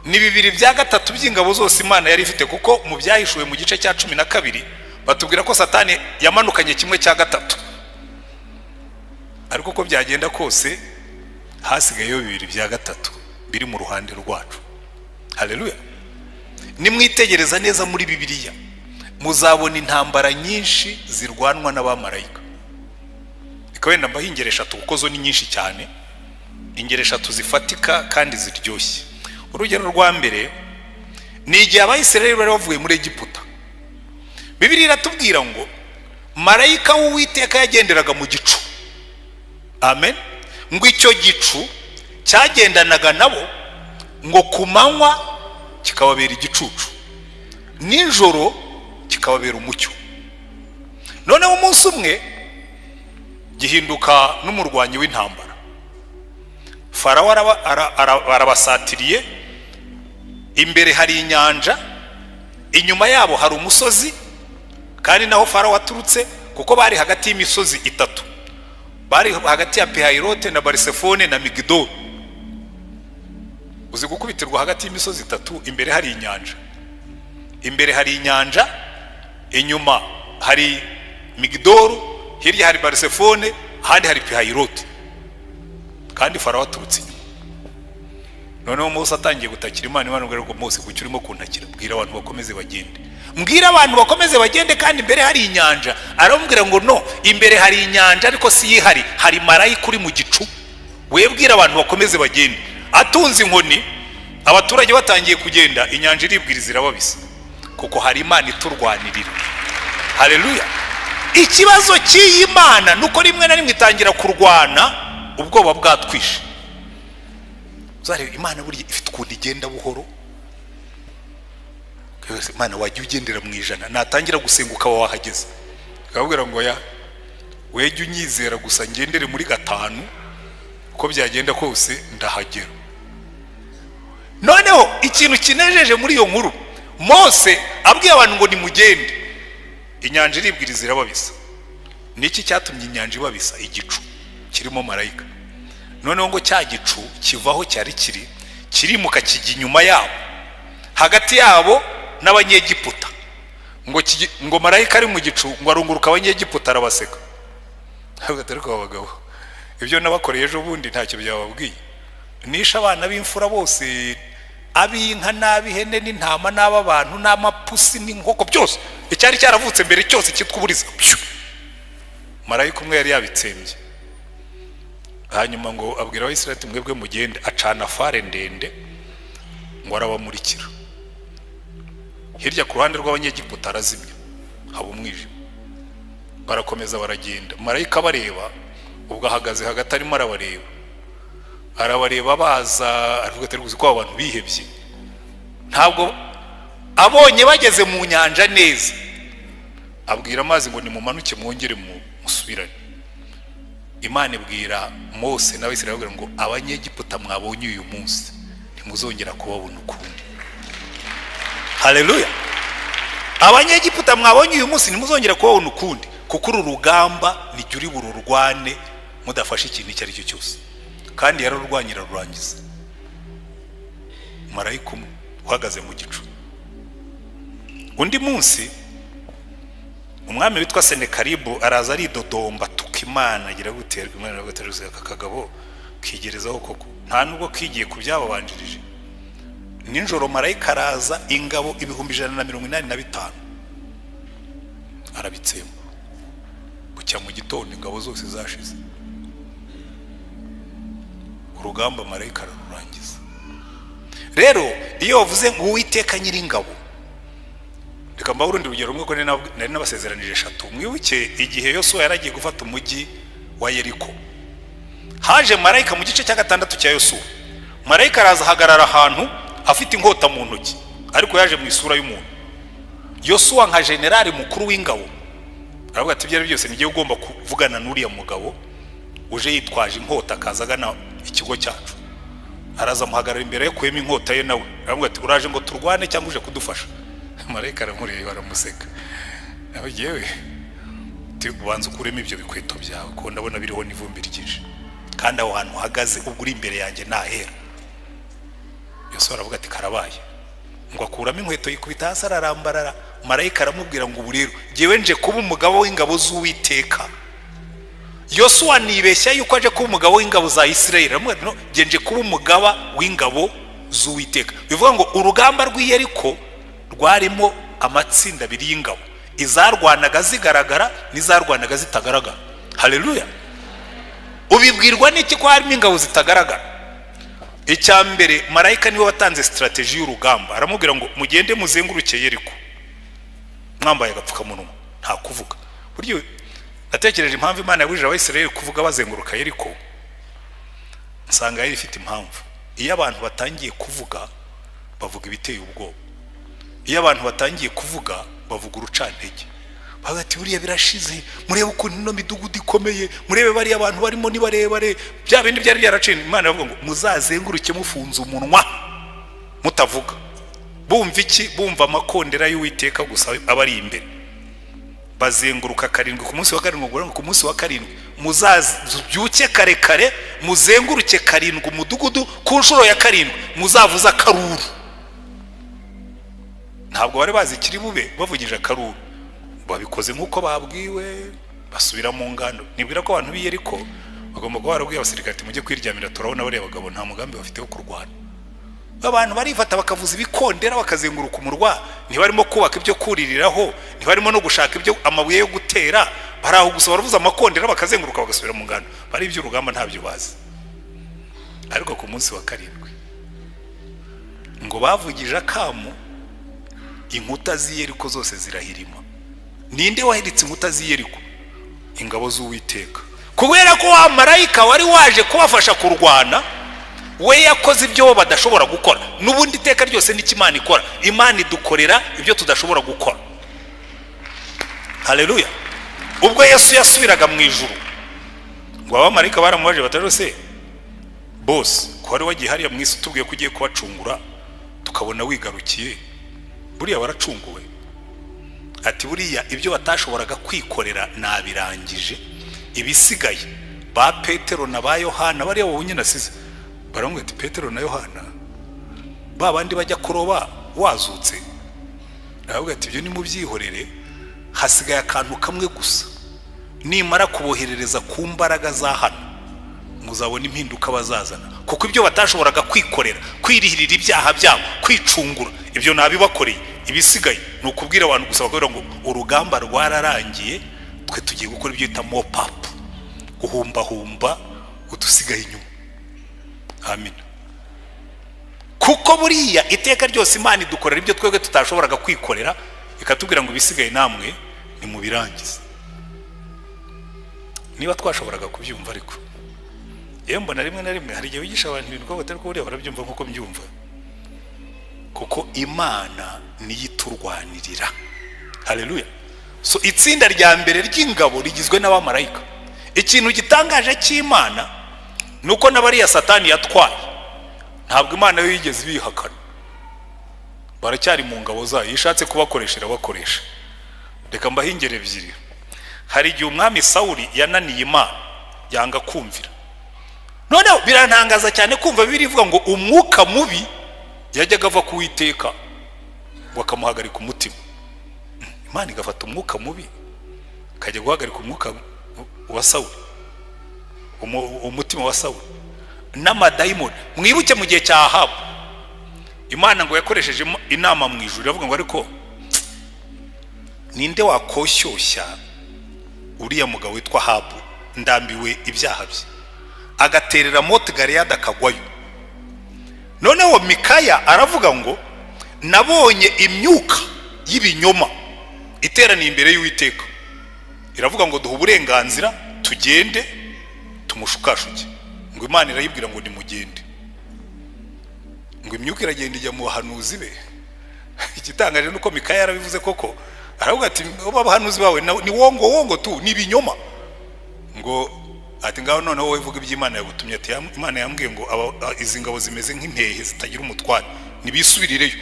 ni 2/3 by'ingabo zose Imana yari ifite, kuko mu byahishuwe mu gice cya 12 batubwira ko Satani yamanukanye 1/3, ariko ko byagenda kose hasigayeyo 2/3 biri mu ruhande rwacu. Haleluya. Nimwitegereza neza muri Bibiliya muzabona intambara nyinshi zirwanwa n'abamarayika. Reka wenda mbaho ingero 3 kuko zo ni nyinshi cyane, ingero 3 zifatika kandi ziryoshye. Urugero rwa mbere ni igihe Abayisiraheli bari bavuye muri Egiputa. Bibiliya iratubwira ngo marayika w'Uwiteka yagenderaga mu gicu. Amen. Ngo icyo gicu cyagendanaga nabo, ngo kumanywa kikababera igicucu, nijoro kikababera umucyo. Noneho umunsi umwe gihinduka n'umurwanyi w'intambara. Farawo arabasatiriye, imbere hari inyanja, inyuma yabo hari umusozi, kandi naho Farawo aturutse, kuko bari hagati y'imisozi 3. Bari hagati ya Pihayirote na Barisefone na Migidol. Uzi gukubitirwa hagati y'imisozi 3, imbere hari inyanja. Imbere hari inyanja, inyuma hari Migidol, hirya hari Barisefone, handi hari Pihayirote. Kandi Farawo aturutse inyuma. Noneho Mose atangiye gutakira Imana. Imana ngo Mose kuki urimo kuntakira? Bwira abantu bakomeze bagende. Mbwira abantu bakomeze bagende, kandi imbere hari inyanja. Arambwira ngo no, imbere hari inyanja ariko si yihari, hari marayika uri mu gicu. Webwira abantu bakomeze bagende. Atunze inkoni, abaturage batangiye kugenda, inyanja iribwiriza irababisa, kuko hari Imana iturwanirira. Haleluya. Ikibazo cy'Imana nuko rimwe na rimwe itangira kurwana ubwoba bwatwishe. Uzareba Imana buri ifite ukuntu igenda buhoro. Imana wajya ugendera mu ijana, natangira gusenguka wahageze, akabwira ngo ya wejye unyizera gusa ngendere muri 5, uko byagenda kose ndahagera. Noneho ikintu kinejeje muri iyo nkuru, Mose abwiye abantu ngo nimugende, inyanja iribwiriza irababisa. Niki cyatumye inyanja ibabisa? Igicu kirimo marayika. Noneho ngo cya gicu kivaho cyari kirimuka kijya inyuma yabo, hagati yabo n'Abanyegiputa. Ngo marayika ari mu gicu, ngo arunguruka Abanyegiputa arabaseka. Ariko abagabo ibyo nabakoreye ejo bundi ntacyo byababwiye. Nisha abana b'imfura bose, ab'inka n'ab'ihene n'intama n'abantu n'amapusi n'inkoko, byose icyari cyaravutse mbere cyose cyitwa uburiza. Marayika umwe yari yabitsembye. Hanyuma ngo abwira Abayisiraheli mwebwe mugende, acana fare ndende ngo arabamurikira. Hirya ku ruhande rw'Abanyegiputa arazimya, haba umwijima. Barakomeza baragenda, marayika bareba, ubwo ahagaze hagati arimo arabareba baza, avuga ati uzi ko abantu bihebye. Ntabwo abonye bageze mu nyanja neza, abwira amazi ngo nimumanuke mwongere musubirane. Imana ibwira Mose n'Abisirayeli ngo Abanyegiputa mwabonye uyu munsi ntimuzongera kubabona ukundi. Haleluya. Abanyegiputa mwabonye uyu munsi ntimuzongera kubabona ukundi, kuko uru rugamba nijye uri bururwane mudafashe ikintu icyo ari cyo cyose. Kandi yararurwanyira rurangiza. Marayika umwe uhagaze mu gicu. undi munsi umwami witwa Senekeribu araza aridodomba tuka Imana agira guterwa Imana guteruza aka kagabo kigerezaho koko nta nubwo kigiye kubyababanjirije ninjoro marayika araza ingabo 185 arabitsemba bucya mu gitondo ingabo zose zashize urugamba marayika rurangiza rero iyo wavuze ngo Uwiteka Nyiringabo reka mba urundi rugero rumwe ko nari nabasezeranije 3 mwibuke igihe Yosuwa yaragiye gufata umujyi wa Yeriko haje marayika mu gice cya 6 cya Yosuwa marayika araza hagarara ahantu afite inkota mu ntoki ariko yaje mu isura y'umuntu Yosuwa nka generali mukuru w'ingabo aravuga ati byari byose nigiye ugomba kuvugana n'uriya mugabo uje yitwaje inkota akazagana ikigo cyacu araza muhagarara imbere yo kwema inkota ye nawe aravuga ati uraje ngo turwane cyangwa uje kudufasha marayika aramureba aramuseka nawe yewe ubanza ukuremo ibyo bikweto byawe ko ndabona biriho n'ivumbi ryinshi kandi aho hantu uhagaze ubwo uri imbere yanjye nahera Yosuwa aravuga ati karabaye ngo akuramo inkweto yikubita hasi ararambarara marayika aramubwira ngo ubu rero jewe nje kuba umugabo w'ingabo z'Uwiteka Yosuwa nibeshya yuko aje kuba umugabo w'ingabo za Isirayeli aramubwira no nje kuba umugaba w'ingabo z'Uwiteka bivuga ngo urugamba rw'Iyeriko rwarimo amatsinda abiri y'ingabo izarwanaga zigaragara n'izarwanaga zitagaragara haleluya ubibwirwa n'iki ko harimo ingabo zitagaragara icyambere marayika niwe watanze strategy y'urugamba aramubwira ngo mugende muzenguruke Yeriko mwambaye agapfukamunwa nta kuvuga buryo natekereje impamvu Imana yabujije Abisirayeli kuvuga bazenguruka Yeriko nsanga yari ifite impamvu iyo abantu batangiye kuvuga bavuga ibiteye ubwoba iyo abantu batangiye kuvuga bavuga urucantege bagati buriya birashize murebe uko no midugudu ikomeye murebe bari abantu barimo ni barebare bya bindi byari byaracine Imana yavuga ngo muzazenguruke mufunze umunwa mutavuga bumva iki bumva amakondera y'Uwiteka gusa abari imbere bazenguruka 7 ku munsi wa 7 ngo ku munsi wa 7 muzabyuke kare kare muzenguruke 7 umudugudu ku nshuro ya 7 muzavuza karuru ntabwo bari bazi kiri bube bavugije karuru babikoze nkuko babwiwe basubira mu ngando nibwira ko abantu b'Iyeriko bagomba kuba barabwiye abasirikati mujye kwiryamira turabona bari abagabo nta mugambi bafite wo kurwana abantu barifata bakavuza ibikondera bakazenguruka umurwa ntibarimo kubaka ibyo kuririraho ntibarimo no gushaka ibyo amabuye yo gutera baraho gusa baravuza amakondera bakazenguruka bagasubira mu ngando bari ibyo urugamba ntabyo bazi ariko ku munsi wa 7 ngo bavugije akamu inkuta z'Iyeriko zose zirahirima ninde wahiritse inkuta z'Iyeriko ingabo z'Uwiteka kubera ko wa marayika wari waje kubafasha kurwana we yakoze ibyo badashobora gukora n'ubundi iteka ryose n'ikimana ikora Imana idukorera ibyo tudashobora gukora haleluya ubwo Yesu yasubiraga mu ijuru ngo abamarayika baramubaje batarose boss ko wari wagiye hariya mu isi tubwiye ko ugiye kubacungura tukabona wigarukiye buriya waracunguwe ati buriya ibyo batashoboraga kwikorera nabirangije ibisigaye ba Petero na ba Yohana bariya wabonye nasize baramwe ati Petero na Yohana babandi bajya kuroba wazutse navuga ati ibyo ni mu byihorere hasigaye akantu kamwe gusa nimara kuboherereza ku mbaraga za hano muzabona impinduka bazazana kuko ibyo batashoboraga kwikorera kwirihirira ibyaha byabo kwicungura ibyo nabibakoreye ibisigaye no kubwira abantu gusa bakora ngo urugamba rwararangiye twe tugiye gukora ibyo bita mop up guhumba humba udusigaye inyuma amen kuko buriya iteka ryose Imana idukorera ibyo twebwe tutashoboraga kwikorera ikatubwira ngo bisigaye namwe ni mu birangiza niba twashoboraga kubyumva ariko mbona rimwe na rimwe hari igihe wigisha abantu ibintu ko batari ko buriya barabyumva nkuko mbyumva kuko Imana niyo iturwanirira haleluya so itsinda rya mbere ry'ingabo rigizwe n'abamarayika ikintu gitangaje cy'Imana nuko n'abariya Satani yatwaye ntabwo Imana yo yigeze bihakana baracyari mu ngabo zayo yishatse kubakoresha irabakoresha reka mbahingere ebyiri hari igihe umwami Sawuli yananiye Imana yanga kumvira none birantangaza cyane kumva birivuga ngo umwuka mubi yajyaga ava ku Uwiteka ngo akamuhagarika umutima Imana igafata umwuka mubi kajya guhagarika umwuka wa Sawuli, umutima wa Sawuli n'amadayimoni. Mwibuke mu gihe cya Ahabu, Imana ngo yakoresheje inama mu ijuru iravuga ngo ariko ninde wakoshyushya uriya mugabo witwa Ahabu, ndambiwe ibyaha bye, agaterera Moti Galeyadi akagwayo. Noneho Mikaya aravuga ngo nabonye imyuka y'ibinyoma iteraniye imbere y'Uwiteka, iravuga ngo duha uburenganzira tugende tumushukashuke. Ngo Imana irayibwira ngo nimugende. Ngo imyuka iragenda ijya mu bahanuzi be. Igitangaje nuko Mikaya yarabivuze koko, aravuga ati abahanuzi bawe ni wongo tu, ni ibinyoma. Ngo ati ngaho noneho wowe vuga iby'Imana yagutumye. Ati Imana yambwiye ngo izi ngabo zimeze nk'impehe zitagira umutware, nibisubirireyo.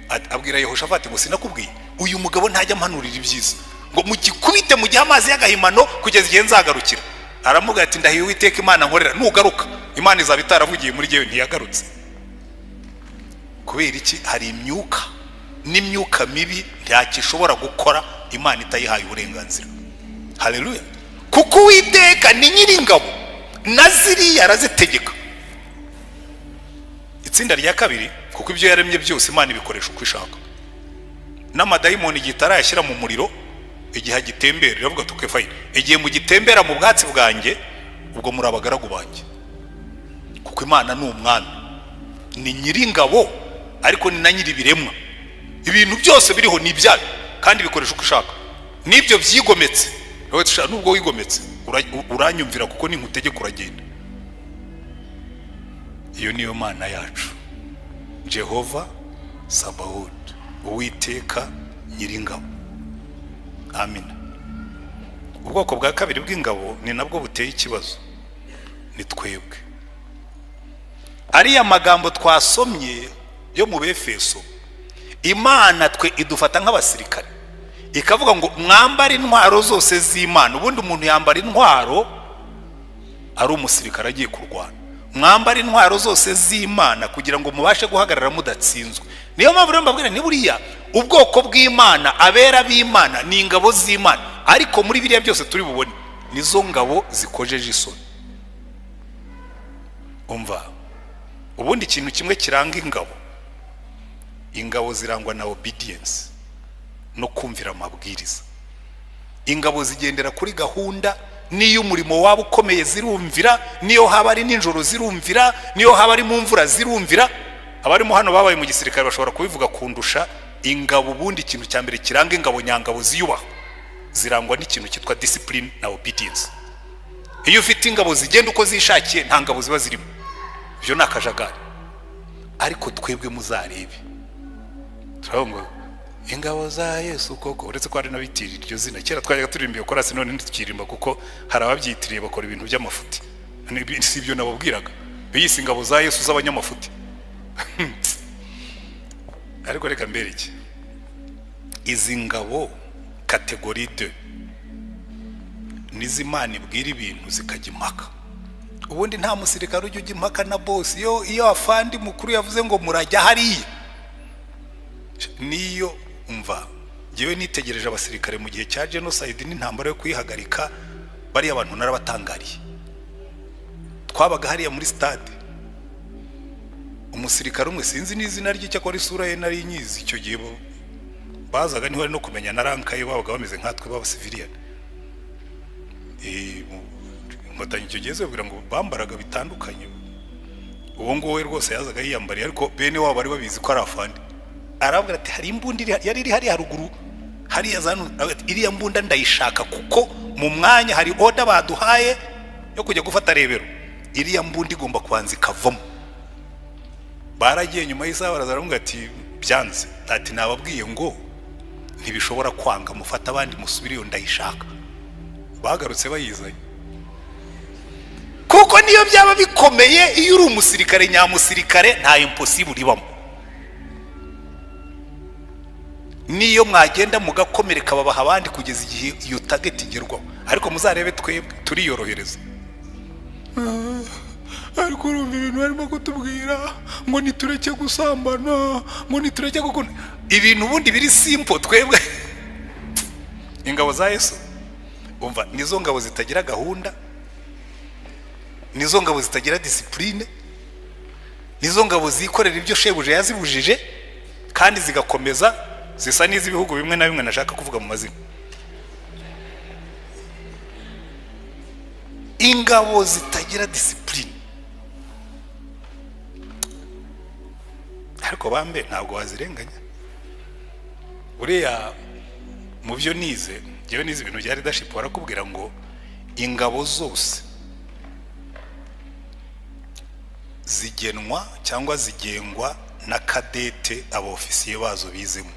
Abwira Yehoshafati ngo sinakubwiye uyu mugabo ntajya ampanurira ibyiza, ngo mugikubite mu gihe amazi y'agahimano kugeza igihe nzagarukira. Aramuga ati ndahiye Uwiteka Imana nkorera, nugaruka Imana izaba itaravugiye muri jewe. Ntiyagarutse. Kubera iki? Hari imyuka n'imyuka mibi ntakishobora gukora Imana itayihaye uburenganzira. Haleluya. Kuko Uwiteka ni nyiringabo na ziriya arazitegeka. Itsinda rya kabiri, kuko ibyo yaremye byose Imana ibikoresha uko ishaka. N'amadayimoni gitarayashyira mu muriro igihe gitembera, iravuga tuke fayine, igihe mu gitembera mu bwatsi bwanjye ubwo muri abagaragu banjye. Kuko Imana ni umwami, ni nyiringabo, ariko ni na nyiribiremwa. Ibintu byose biriho ni ibyayo kandi bikoresha uko ishaka. Nibyo byigometse, wowe tushaka nubwo wigometse uranyumvira kuko ni nkutegeka uragenda. Iyo niyo Mana yacu, Jehova Sabaoth, Uwiteka nyiringabo. Amina. Ubwoko bwa kabiri bw'ingabo ni nabwo buteye ikibazo, ni twebwe. Ariya magambo twasomye yo mu Befeso, Imana twe idufata nk'abasirikare ikavuga ngo mwambare intwaro zose z'Imana. Ubundi umuntu yambara intwaro ari umusirikare agiye kurwana. Mwambare intwaro zose z'Imana kugira ngo mubashe guhagarara mudatsinzwe. Niyo mpamvu rero mbabwira ni buriya ubwoko bw'Imana, abera b'Imana ni ingabo z'Imana, ariko muri biriya byose turi bubone nizo ngabo zikojeje isoni. Umva, ubundi ikintu kimwe kiranga ingabo zirangwa na obedience no kumvira amabwiriza. Ingabo zigendera kuri gahunda, niyo umurimo wabo ukomeye zirumvira, niyo haba ari ninjoro zirumvira, niyo haba ari mu mvura zirumvira. Abarimo hano babaye mu gisirikare bashobora kubivuga kundusha. Ingabo ubundi ikintu cya mbere kiranga ingabo nyangabo ziyubaha, zirangwa n'ikintu cyitwa discipline na obedience. Iyo ufite ingabo zigenda uko zishakiye nta ngabo ziba zirimo, ibyo ni akajagari. Ariko twebwe muzarebe, turabona ingabo za Yesu koko, uretse ko ari nabitirira iryo zina. Kera twajyaga turirimba korasi, none ntitukirimba kuko hari ababyitiriye bakora ibintu by'amafuti. Si ibyo nababwiraga, biyise ingabo za Yesu z'abanyamafuti. Ariko reka mbereke, izi ngabo kategori 2 nizimana ibwira ibintu zikajya impaka. Ubundi nta musirikare ujya impaka na boss. Iyo afandi mukuru yavuze ngo murajya hariya, niyo umva. Jewe nitegereje abasirikare mu gihe cya genocide n'intambara yo kwihagarika, bari abantu narabatangariye. Twabaga hariya muri stade, umusirikare umwe sinzi n'izina rye cyakora isura ye nari nyizi. Icyo gihe bazaga niho ari no kumenya na ranka ye, babaga bameze nkatwe baba civilian. Inkotanyi icyo gihe zibwira ngo bambaraga bitandukanye. Uwo nguwo rwose yazaga yiyambariye, ariko bene wabo bari babizi ko ari afandi. Aravuga ati hari imbunda yari iri hari haruguru hariya zanu, iriya mbunda ndayishaka kuko mu mwanya hari order baduhaye yo kujya gufata rebero. Iriya mbunda igomba kwanza ikavamo. Baragiye nyuma y'isaha barazaramubwira ati byanze. Ati nababwiye ngo ntibishobora kwanga, mufata abandi musubiriyo ndayishaka. Bagarutse bayizanye. Kuko niyo byaba bikomeye, iyo uri umusirikare nyamusirikare nta impossible ibamo. Niyo mwagenda mugakomereka babaha abandi kugeza igihe iyo target igerwaho. Ariko muzarebe twebwe turiyorohereza. Ariko urumva ibintu barimo kutubwira ngo nitureke gusambana, ngo nitureke gukunda ibintu ubundi biri simple. Twebwe ingabo za Yesu umva nizo ngabo zitagira gahunda, nizo ngabo zitagira discipline, nizo ngabo zikorera ibyo shebuje yazibujije kandi zigakomeza zisa n'iz'ibihugu bimwe na bimwe nashaka kuvuga mu mazina. Ingabo zitagira discipline. Ariko bambe ntabwo wazirenganya. Buriya mu byo nize, jewe nize ibintu bya leadership barakubwira ngo ingabo zose zigenwa cyangwa zigengwa na kadete abofisiye bazo bizemo.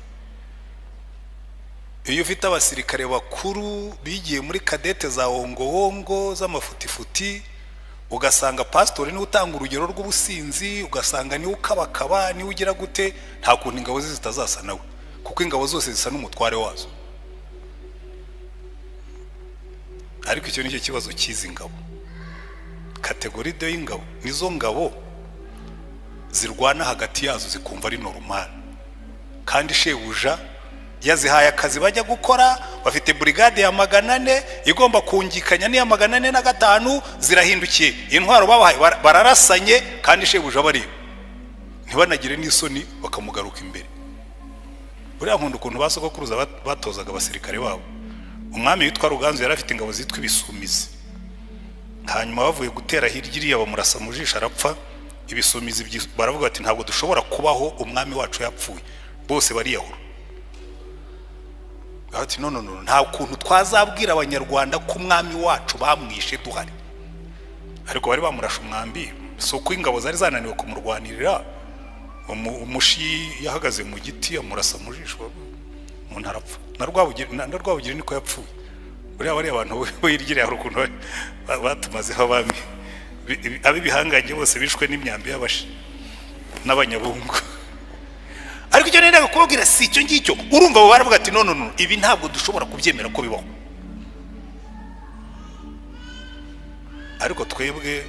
Iyo ufite abasirikare bakuru bigiye muri kadete za wongo z'amafutifuti, ugasanga pastori ni utanga urugero rw'ubusinzi, ugasanga ni ukabakaba ni ugira gute, nta kuntu ingabo zitazasa nawe, kuko ingabo zose zisa n'umutware wazo. Ariko icyo nicyo kibazo cy'izi ngabo. Kategori de y'ingabo nizo ngabo zirwana hagati yazo zikumva ari normal, kandi shebuja yazihaye akazi bajya gukora, bafite brigade ya 400 igomba kungikanya ni ya 405, zirahindukiye intwaro babahaye bararasanye, kandi shebuja bari ntibanagire n'isoni bakamugaruka imbere. Buriya nkunda ukuntu basogokuruza batozaga abasirikare babo. Umwami witwa Ruganzu yari afite ingabo zitwa ibisumizi, hanyuma bavuye gutera hirya iriya bamurasa mu jisho arapfa. Ibisumizi baravuga bati ntabwo dushobora kubaho umwami wacu yapfuye, bose bariyahura. Ati no nta kuntu twazabwira abanyarwanda ko umwami wacu bamwishe duhari. Ariko bari bamurasha umwambi, soko ingabo zari zananiwe kumurwanirira, umushi yahagaze mu giti amurasa mu jisho, umuntu arapfa. Na Rwabugiri niko yapfuye. Buriya bari abantu birigire hari ukuntu batumazeho abami abibihanganye bose bishwe n'imyambi y'abashi n'abanyabungu. Ariko icyo nenda kubabwira si icyo ngicyo. Urumva abo baravuga ati no ibi ntabwo dushobora kubyemera ko bibaho. Ariko twebwe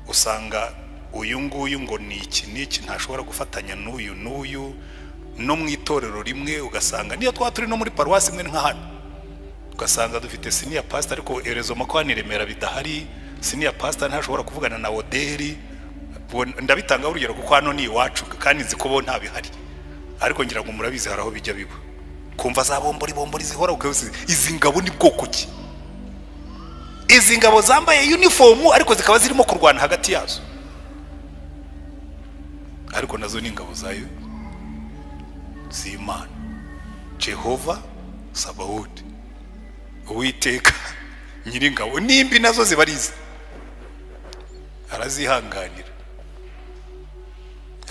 usanga uyu nguyu ngo niki ntashobora gufatanya n'uyu no mu itorero rimwe, ugasanga niyo turi no muri paruwasi imwe nka hano, ugasanga dufite senior pastor ariko erezo makwani Remera bidahari, senior pastor ntashobora kuvugana na Oderi. Ndabitanga urugero kuko hano ni iwacu kandi nzi ko bo nta bihari, ariko ngira ngo murabizi haraho bijya biba kumva za bombori zihora ukose. Izi ngabo ni bwoko ki? Izi ngabo zambaye uniform ariko zikaba zirimo kurwana hagati yazo, ariko nazo ni ingabo zayo z'Imana. Jehova Sabaoth, Uwiteka Nyiringabo, nimbi nazo zibarize arazihanganira.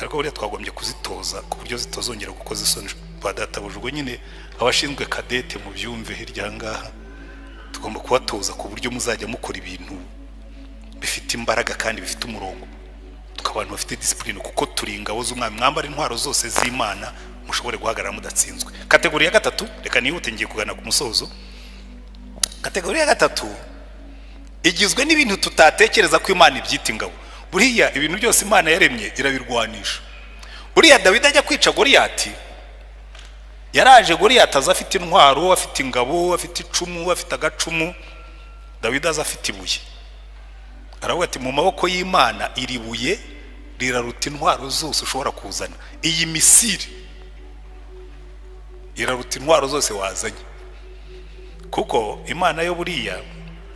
Ariko buriya twagombye kuzitoza ku buryo zitozongera gukoza isoni badatabujwe. Nyine abashinzwe kadete mu byumve hirya ngaha, tugomba kubatoza ku buryo muzajya mukora ibintu bifite imbaraga kandi bifite umurongo, tukabantu bafite discipline, kuko turi ingabo z'umwami. Mwambara intwaro zose z'Imana mushobore guhagarara mudatsinzwe. Kategori ya gatatu, reka nihute ngiye kugana ku musozo. Kategori ya gatatu igizwe n'ibintu tutatekereza ko Imana ibyita ingabo. Buriya ibintu byose Imana yaremye irabirwanisha. Buriya Dawidi ajya kwica Goliyati, yaraje Goliyati aza afite intwaro, afite ingabo, afite icumu, afite agacumu. Dawidi aza afite ibuye, aravuga ati mu maboko y'Imana iri buye riraruta intwaro zose ushobora kuzana. Iyi misiri iraruta intwaro zose wazanye. Kuko Imana yo buriya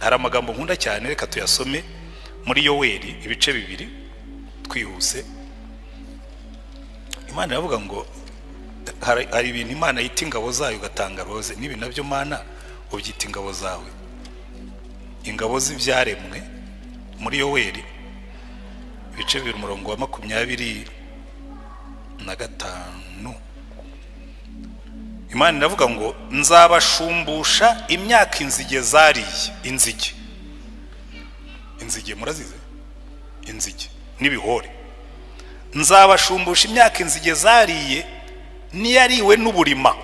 hari amagambo nkunda cyane, reka tuyasome muri Yoweri ibice 2 twihuse. Imana yavuga ngo hari ibintu Imana yita ingabo zayo gatanga roze, nibi nabyo Mana ubyita ingabo zawe, ingabo z'ibyaremwe. Muri Yoweri ibice 2 umurongo wa 25, Imana iravuga ngo nzabashumbusha imyaka inzige zariye. Inzige murazize? Inzige n'ibihore. Nzabashumbusha imyaka inzige zariye niyariwe n'uburima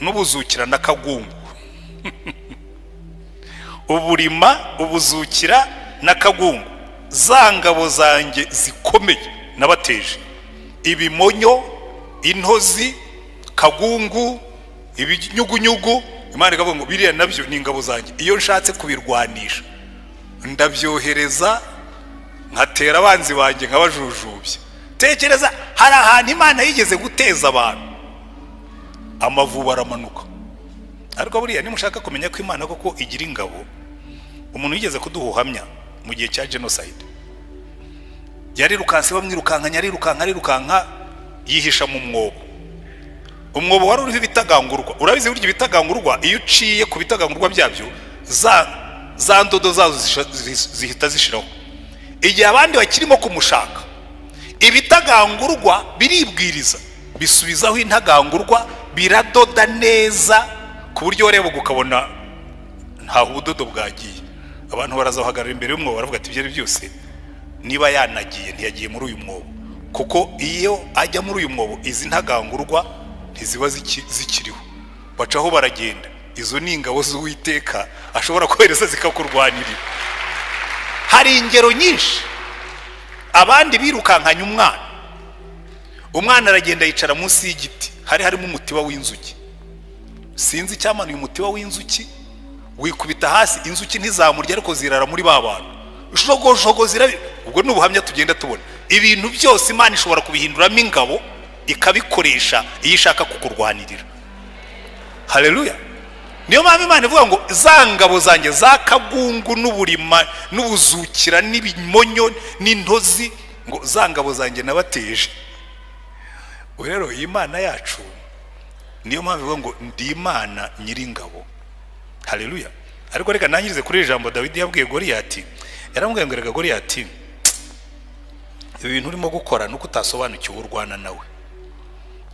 n'ubuzukira n'akagungu. Uburima, ubuzukira n'akagungu, za ngabo zanjye zikomeye nabateje. Ibimonyo, intozi, kagungu, ibinyugunyugu Imana ikavuga ngo biriya nabyo ni ingabo zanjye, iyo nshatse kubirwanisha ndabyohereza nkatera abanzi banjye nkabajujubye. Tekereza, hari ahantu Imana yigeze guteza abantu amavuba aramanuka. Ariko buriya nimushaka kumenya ko Imana koko igira ingabo, umuntu yigeze kuduha ubuhamya mu gihe cya genocide. Yarirukanse bamwirukankanya, arirukanka yihisha mu mwobo. Umwobo wari uriho ibitagangurwa. Urabizi burya ibitagangurwa iyo uciye ku bitagangurwa byabyo za ndodo zazo zihita zishiraho. Igihe abandi bakirimo kumushaka, ibitagangurwa biribwiriza bisubizaho intagangurwa, biradoda neza ku buryo wareba ukabona nta ubudodo bwagiye. Abantu baraza bahagarara imbere y'umwobo baravuga ati ibyo byose niba yanagiye ntiyagiye muri uyu mwobo, kuko iyo ajya muri uyu mwobo izi ntagangurwa ntiziba zikiriho, bacaho baragenda. Izo ni ingabo z'Uwiteka ashobora kohereza zikakurwanirira. Hari ingero nyinshi. Abandi birukankanya umwana aragenda yicara munsi y'igiti, harimo umutiba w'inzuki. Sinzi icyamanuye umutiba w'inzuki, wikubita hasi, inzuki ntizamurya ariko zirara muri ba bantu. Jogo zirabi. Ubwo ni ubuhamya tugenda tubona. Ibintu byose Imana ishobora kubihinduramo ingabo ikabikoresha iyo ishaka kukurwanirira. Haleluya. Niyo mpamvu Imana ivuga ngo za ngabo zanjye za kagungu n'uburima n'ubuzukira n'ibimonyo n'intozi, ngo za ngabo zanjye nabateje. Rero Imana yacu niyo mpamvu ivuga ngo ndi Imana nyiringabo. Haleluya. Ariko reka nangirize kuri ijambo Dawidi yabwiye Goliyati. Yaramubwiye ngo rega Goliyati, ibi bintu urimo gukora nuko utasobanukiwe urwana nawe.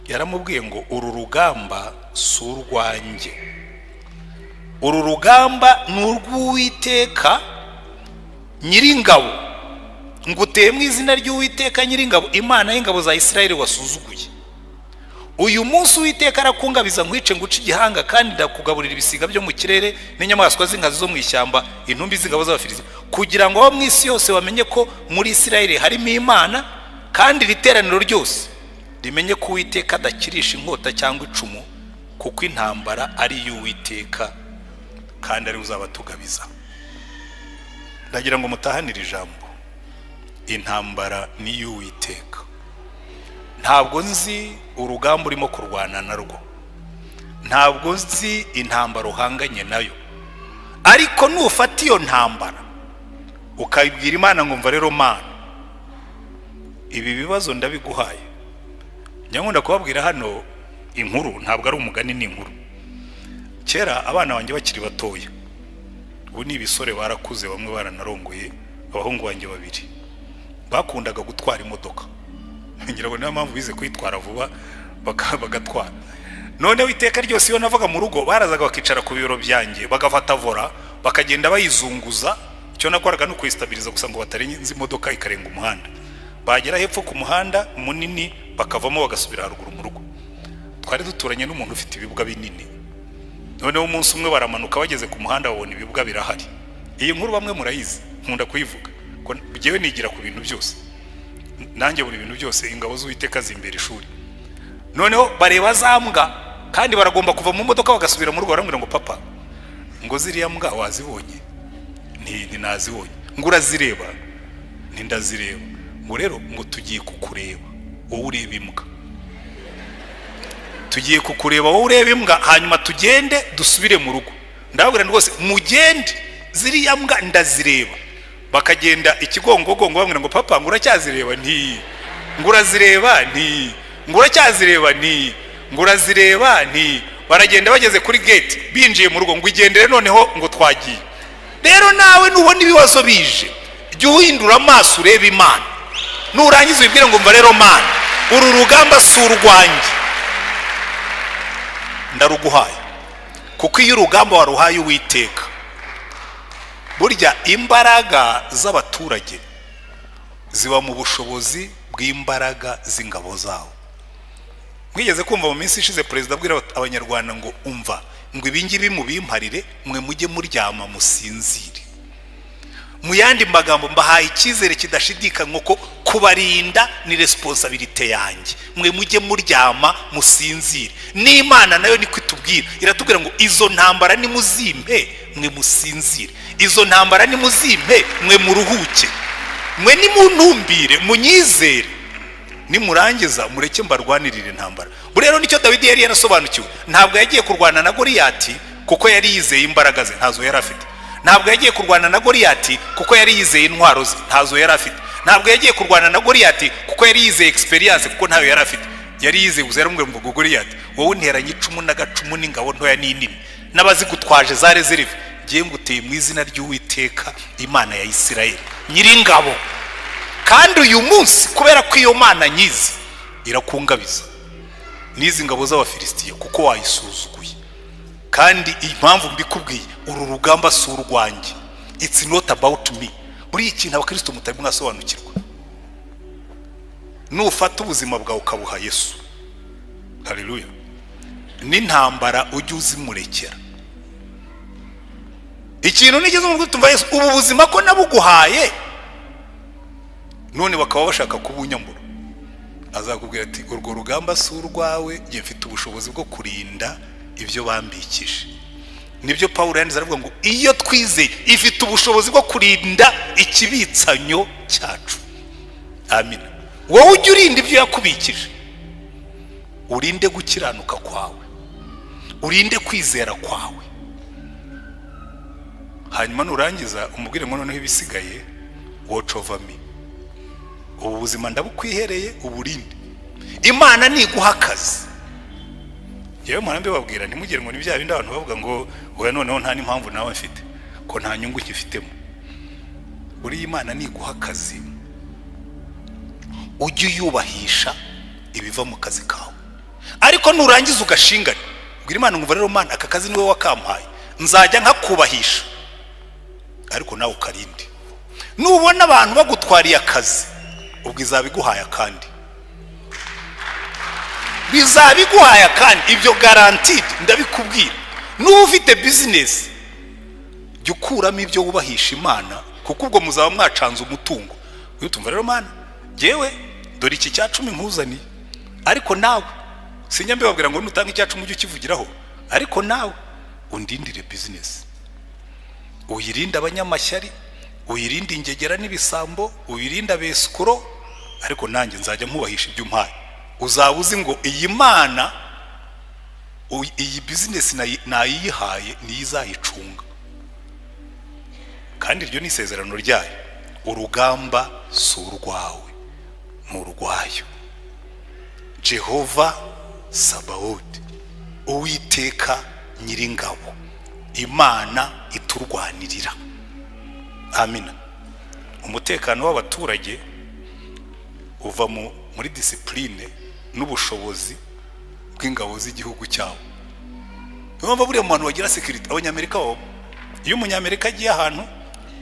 Yaramubwiye ngo uru rugamba si urwanjye, uru rugamba ni urw'Uwiteka nyiringabo, nguteye mu izina ry'Uwiteka nyiringabo, Imana y'ingabo za Isirayeli wasuzuguye. Uyu munsi Uwiteka arakungabiza nkwice nguce igihanga, kandi ndakugaburira ibisiga byo mu kirere n'inyamaswa z'inkazi zo mu ishyamba, intumbi z'ingabo z'Abafilisiti, kugira ngo abo mu isi yose bamenye ko muri Isirayeli harimo Imana, kandi iteraniro ryose rimenye ko Uwiteka adakirisha inkota cyangwa icumu, kuko intambara ari y'Uwiteka kandi ari uzabatugabiza. Ndagira ngo mutahanire ijambo, intambara ni y'Uwiteka. Ntabwo nzi urugamba urimo kurwana narwo, ntabwo nzi intambara uhanganye nayo, ariko nufata iyo ntambara ukabibwira Imana ngo mva rero Mana, ibi bibazo ndabiguhaye. Nyangunda kubabwira hano inkuru, ntabwo ari umugani, ni inkuru. Kera abana banjye bakiri batoya, ubu ni ibisore barakuze, bamwe baranarongoye, abahungu banjye babiri bakundaga gutwara imodoka. Ngira ngo niyo mpamvu bize kwitwara vuba bagatwara. Noneho iteka ryose iyo navaga mu rugo barazaga bakicara ku biro byanjye, bagafata vora bakagenda bayizunguza. Cyo nakoraga no kuyistabiliza gusa ngo batarenze imodoka ikarenga umuhanda. Bagera hepfo ku muhanda munini bakavamo bagasubira haruguru mu rugo. Twari duturanye n'umuntu ufite ibibwa binini. Noneho umunsi umwe baramanuka, bageze ku muhanda babona ibibwa birahari. Iyi nkuru bamwe murayizi, nkunda kuyivuga ko jewe nigira ku bintu byose. Nanjye buri bintu byose ingabo z'Uwiteka zimbere ishuri. Noneho bareba zambwa, kandi baragomba kuva mu modoka bagasubira mu rugo. Barambwira ngo papa, ngo ziriya mbwa wazibonye? Nti nazibonye. Ngo urazireba? Nti ndazireba. Ngo rero ngo tugiye kukureba wowe ureba imbwa, tugiye kukureba wowe ureba imbwa, hanyuma tugende dusubire mu rugo. Ndababwira rwose mugende, ziriya mbwa ndazireba. Bakagenda ikigongogongo bamwira ngo papa, ngo uracyazireba? Nti ngo urazireba? Nti ngo uracyazireba? Nti ngo urazireba? Nti baragenda bageze kuri gate binjiye mu rugo, ngo igendere noneho ngo twagiye. Rero nawe nubona ibibazo bije, jya uhindura amaso ureba Imana. Nurangiza ubibwire ngo mva rero Mana, uru rugamba si urwanjye, ndaruguhaye. Kuko iyo urugamba waruhaye Uwiteka, burya imbaraga z'abaturage ziba mu bushobozi bw'imbaraga z'ingabo zawo. Mwigeze kumva mu minsi ishize perezida abwira abanyarwanda ngo umva, ngo ibingibi mubimparire, mwe mujye muryama musinzire. mu yandi magambo mbahaye icyizere kidashidikanywa ko kubarinda ni responsibility yanjye. Mwe mujye muryama musinzire. N'Imana nayo niko itubwira, iratubwira ngo izo ntambara ni muzimpe mwe musinzire, izo ntambara ni muzimpe mwe muruhuke, mwe ni muntumbire munyizere, nimurangiza mureke mbarwanirire intambara. Rero nicyo Dawidi yari yarasobanukiwe. Ntabwo yagiye kurwana na Goliyati kuko yari yizeye imbaraga ze, ntazo yari afite. Ntabwo yagiye kurwana na Goliyati kuko yari yizeye intwaro ze, ntazo yari afite. Ntabwo yagiye kurwana na Goliyati kuko yari yizeye experience, kuko ntayo yari afite. Yari yizeye gusa yaramubwira ngo Goliyati, wowe unteranye icumu n'agacumu n'ingabo ntoya n'inini n'abazigutwaje za reserve, ngiye nguteye mu izina ry'Uwiteka Imana ya Isirayeli nyiringabo. Kandi uyu munsi kubera ko iyo Mana nyizi irakungabiza n'izi ngabo z'Abafilisitiya kuko wayisuzuguye. Kandi impamvu mbikubwiye, uru rugamba si urwanjye, it's not about me. Buri ikintu abakristo mutari mwasobanukirwa, nufata ubuzima bwawe ukabuha Yesu, haleluya, n'intambara ujye uzimurekera. Ikintu nigeze mu gutumva Yesu, ubu buzima ko nabuguhaye none bakaba bashaka kubunyambura, azakubwira ati urwo rugamba si urwawe, ngiye mfite ubushobozi bwo kurinda ibyo bambikije. Nibyo Paulo yanditse aravuga ngo iyo twizeye ifite ubushobozi bwo kurinda ikibitsanyo cyacu. Amina. Wowe ujye urinda ibyo yakubikije, urinde gukiranuka kwawe, urinde kwizera kwawe, hanyuma nurangiza umubwire ngo noneho ibisigaye watch over me. Ubu buzima ndabukwihereye uburinde. Imana niguha akazi, yewe murambe babwira ntimugire ngo ni bya bindi abantu bavuga ngo oya noneho nta n'impamvu nawe mfite ko nta nyungu nkifitemo. Buri Imana niguha akazi ujye uyubahisha ibiva mu kazi kawe, ariko nurangiza ugashingana ubwira Imana ngo rero Mana aka kazi niwe wakampaye, nzajya nkakubahisha ariko nawe ukarinde. Nubona abantu bagutwariye akazi ubwo izabiguhaya kandi bizabiguhaya kandi ibyo guaranteed ndabikubwira. N'ufite business jya ukuramo ibyo wubahisha Imana, kuko ubwo muzaba mwacanze umutungo. Utumva rero Mana jewe dore iki cya 10 nkuzaniye, ariko nawe sinya mbibabwira ngo nutanga icya 10 ujye ukivugiraho, ariko nawe undindire business, uyirinde abanyamashyari, uyirinde ingegera n'ibisambo, uyirinde abesukuro, ariko nanjye nzajya nkubahisha ibyo umpaye. Uzaba uzi ngo iyi Mana iyi business nayihaye niyizayicunga, kandi iryo ni isezerano ryayo. Urugamba si urwawe n'urwayo. Jehova Sabaoth, Uwiteka nyiringabo, Imana iturwanirira. Amina. Umutekano w'abaturage uva muri discipline n'ubushobozi bw'ingabo z'igihugu cyawo. Niyo buriya umuntu wagira security. Abanyamerika bo, iyo umunyamerika agiye ahantu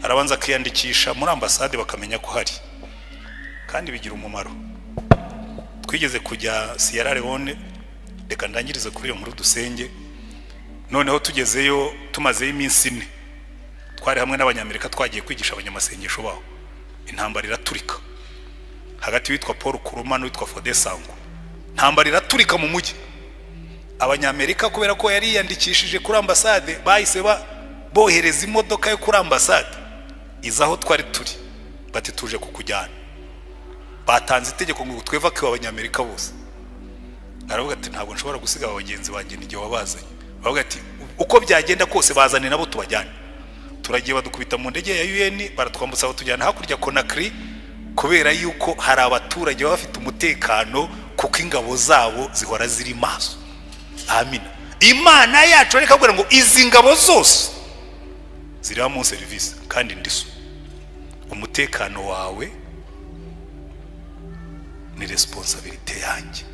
arabanza akiyandikisha muri ambasade bakamenya ko hari, kandi bigira umumaro. Twigeze kujya Sierra Leone, reka ndangirize kuri iyo nkuru dusenge. Noneho tugezeyo tumazeyo iminsi 4, twari hamwe n'abanyamerika twagiye kwigisha abanyamasengesho baho. Intambara iraturika hagati witwa Paul Kuruma n'uwitwa Fode Sango. Intambara iraturika mu mujyi. Abanyamerika kubera ko yari yandikishije kuri ambasade bahise bohereza imodoka yo kuri ambasade izaho twari turi, bati tuje kukujyana. Batanze itegeko ngo tweva ko abanyamerika bose. Aravuga ati ntabwo nshobora gusiga abagenzi banjye n'igihe wabazanye. Bavuga ati uko byagenda kose bazane nabo tubajyane. Turagiye badukubita mu ndege ya UN, baratwambutsa batujyana hakurya Conakry, kubera yuko hari abaturage bafite umutekano kuko ingabo zabo zihora ziri maso. Amina. Imana yacu ariko akubwira ngo izi ngabo zose ziri mu service kandi ndiso. Umutekano wawe ni responsibility yanjye,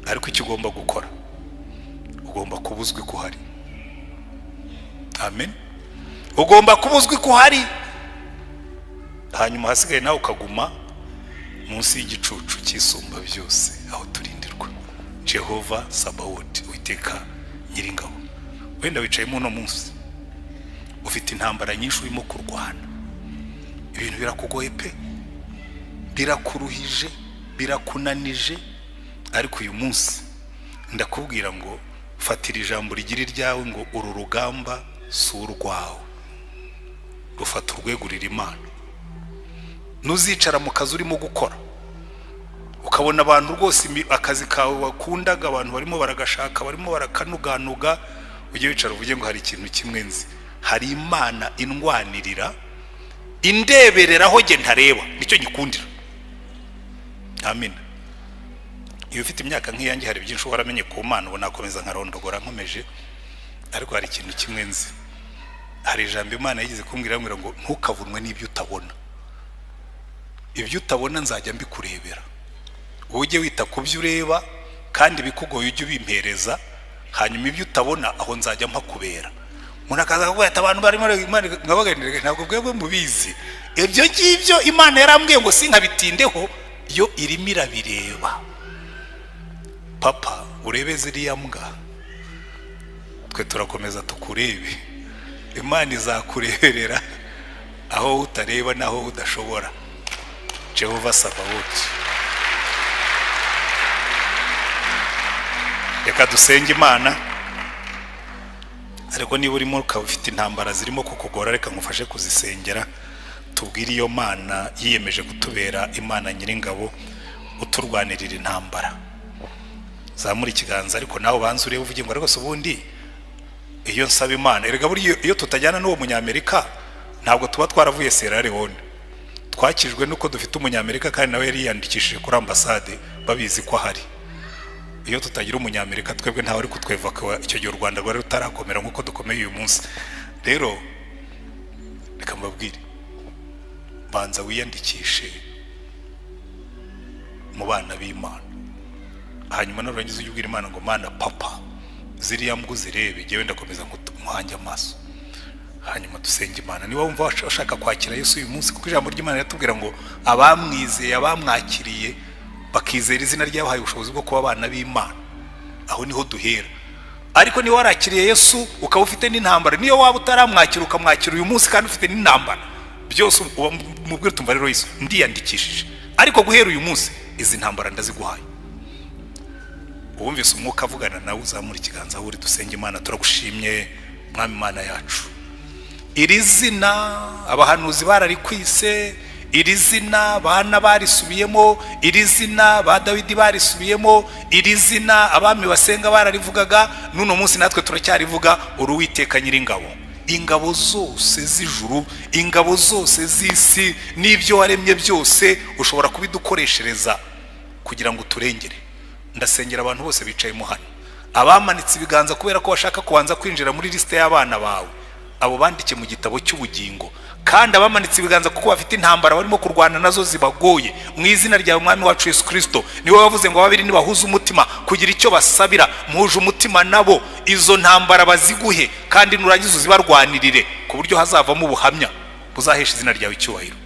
ariko icyo ugomba gukora ugomba kubuzwi ko hari. Amen. Ugomba kubuzwi ko hari, hanyuma hasigaye nawe ukaguma munsi y'igicucu cy'isumba byose aho turindirwa. Jehova Sabaoth, Uwiteka nyiringabo. Wenda wicaye mu no munsi ufite intambara nyinshi urimo kurwana, ibintu birakugoye pe, birakuruhije, birakunanije, ariko uyu munsi ndakubwira ngo fatira ijambo rigira iryawe ngo uru rugamba si urwawe, rufata urwegurira Imana. Nuzicara mu kazi urimo gukora ukabona abantu rwose akazi kawe wakundaga abantu barimo baragashaka, barimo barakanuganuga, ujye wicara uvuge ngo hari ikintu kimwe nzi, hari Imana indwanirira indebereraho nge ntareba, nicyo nyikundira. Amen. Iyo ufite imyaka nk'iyanjye hari byinshi waramenye ku Mana, ubona nakomeza nkarondogora nkomeje, ariko hari ikintu kimwe nzi, hari ijambo Imana yigeze kumbwira ngo ntukavunwe n'ibyo utabona. Ibyo utabona nzajya mbikurebera, ujye wita ku byo ureba kandi bikugoye ujye ubimpereza, hanyuma ibyo utabona aho nzajya mpakubera. Murakaza kuvuga ati abantu barimo Imana ngabaganira, ntabwo bwebwe mubizi ibyo ngibyo Imana yarambwiye ngo sinkabitindeho, yo irimo irabireba. Papa urebe ziriya mbwa, twe turakomeza tukurebe, Imana izakureberera aho utareba naho udashobora. Jehova Sabaoth. Reka dusenge Imana, ariko niba urimo ukaba ufite intambara zirimo kukugora, reka ngufashe kuzisengera. Tubwire iyo Mana yiyemeje kutubera Imana nyiringabo, uturwanirira intambara. Zamura ikiganza ariko nawe banze urebe uvuge ngo rwose ubundi iyo nsaba Imana, erega buri iyo tutajyana n'uwo munyamerika ntabwo tuba twaravuye Sierra Leone. Twakijwe nuko dufite umunyamerika kandi nawe yari yandikishije kuri ambasade babizi ko hari. Iyo tutagira umunyamerika twebwe ntawe ari kutwevaka, icyo gihe u Rwanda rwari rutarakomera nkuko dukomeye uyu munsi. Rero reka mbabwire, banza wiyandikishe mu bana b'Imana, hanyuma narangiza ujye ubwira Imana ngo Mana papa ziriya mbwa zirebe, jewe ndakomeza nkuhanje amaso, hanyuma dusenge Imana. Niba wumva washaka kwakira Yesu uyu munsi, kuko ijambo ry'Imana riratubwira ngo abamwizeye, abamwakiriye bakizera izina ryabahaye ubushobozi bwo kuba abana b'Imana, aho niho duhera. Ariko niba warakiriye Yesu ukaba ufite n'intambara, niyo waba utaramwakira ukamwakira uyu munsi kandi ufite n'intambara, byose mubwire tumva rero Yesu ndiyandikishije, ariko guhera uyu munsi izi ntambara ndaziguhaye. Uwumvise umwuka avugana nawe uzamura ikiganza aho uri, dusenge Imana. Turagushimye Mwami Imana yacu, iri zina abahanuzi bararikwise, iri zina bana barisubiyemo, iri zina ba Dawidi barisubiyemo, iri zina abami basenga bararivugaga, nuno munsi natwe turacyarivuga, uri Uwiteka nyiringabo. Ingabo zose z'ijuru, ingabo zose z'isi, n'ibyo waremye byose ushobora kubidukoreshereza kugira ngo turengere. Ndasengera abantu bose bicaye mu hano, abamanitse ibiganza kubera ko bashaka kubanza kwinjira muri liste y'abana bawe, abo bandike mu gitabo cy'ubugingo. Kandi abamanitse ibiganza kuko bafite intambara barimo kurwana nazo zibagoye, mu izina rya Umwami wacu Yesu Kristo, niwe wavuze ngo babiri nibahuza umutima kugira icyo basabira, muhuje umutima nabo, izo ntambara baziguhe kandi nurangiza uzibarwanirire ku buryo hazavamo ubuhamya buzahesha izina ryawe icyubahiro.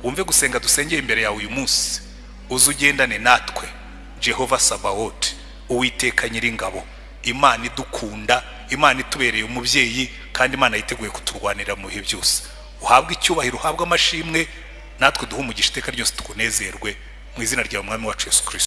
Wumve gusenga dusengeye imbere yawe uyu munsi, uzugendane natwe. Jehova Sabaoth, Uwiteka nyiringabo, Imana idukunda, Imana itubereye umubyeyi, kandi Imana yiteguye kuturwanira mu bihe byose. Uhabwe icyubahiro, uhabwe amashimwe, natwe duhe umugisha iteka ryose tukunezerwe, mu izina rya Umwami wacu Yesu Kristo.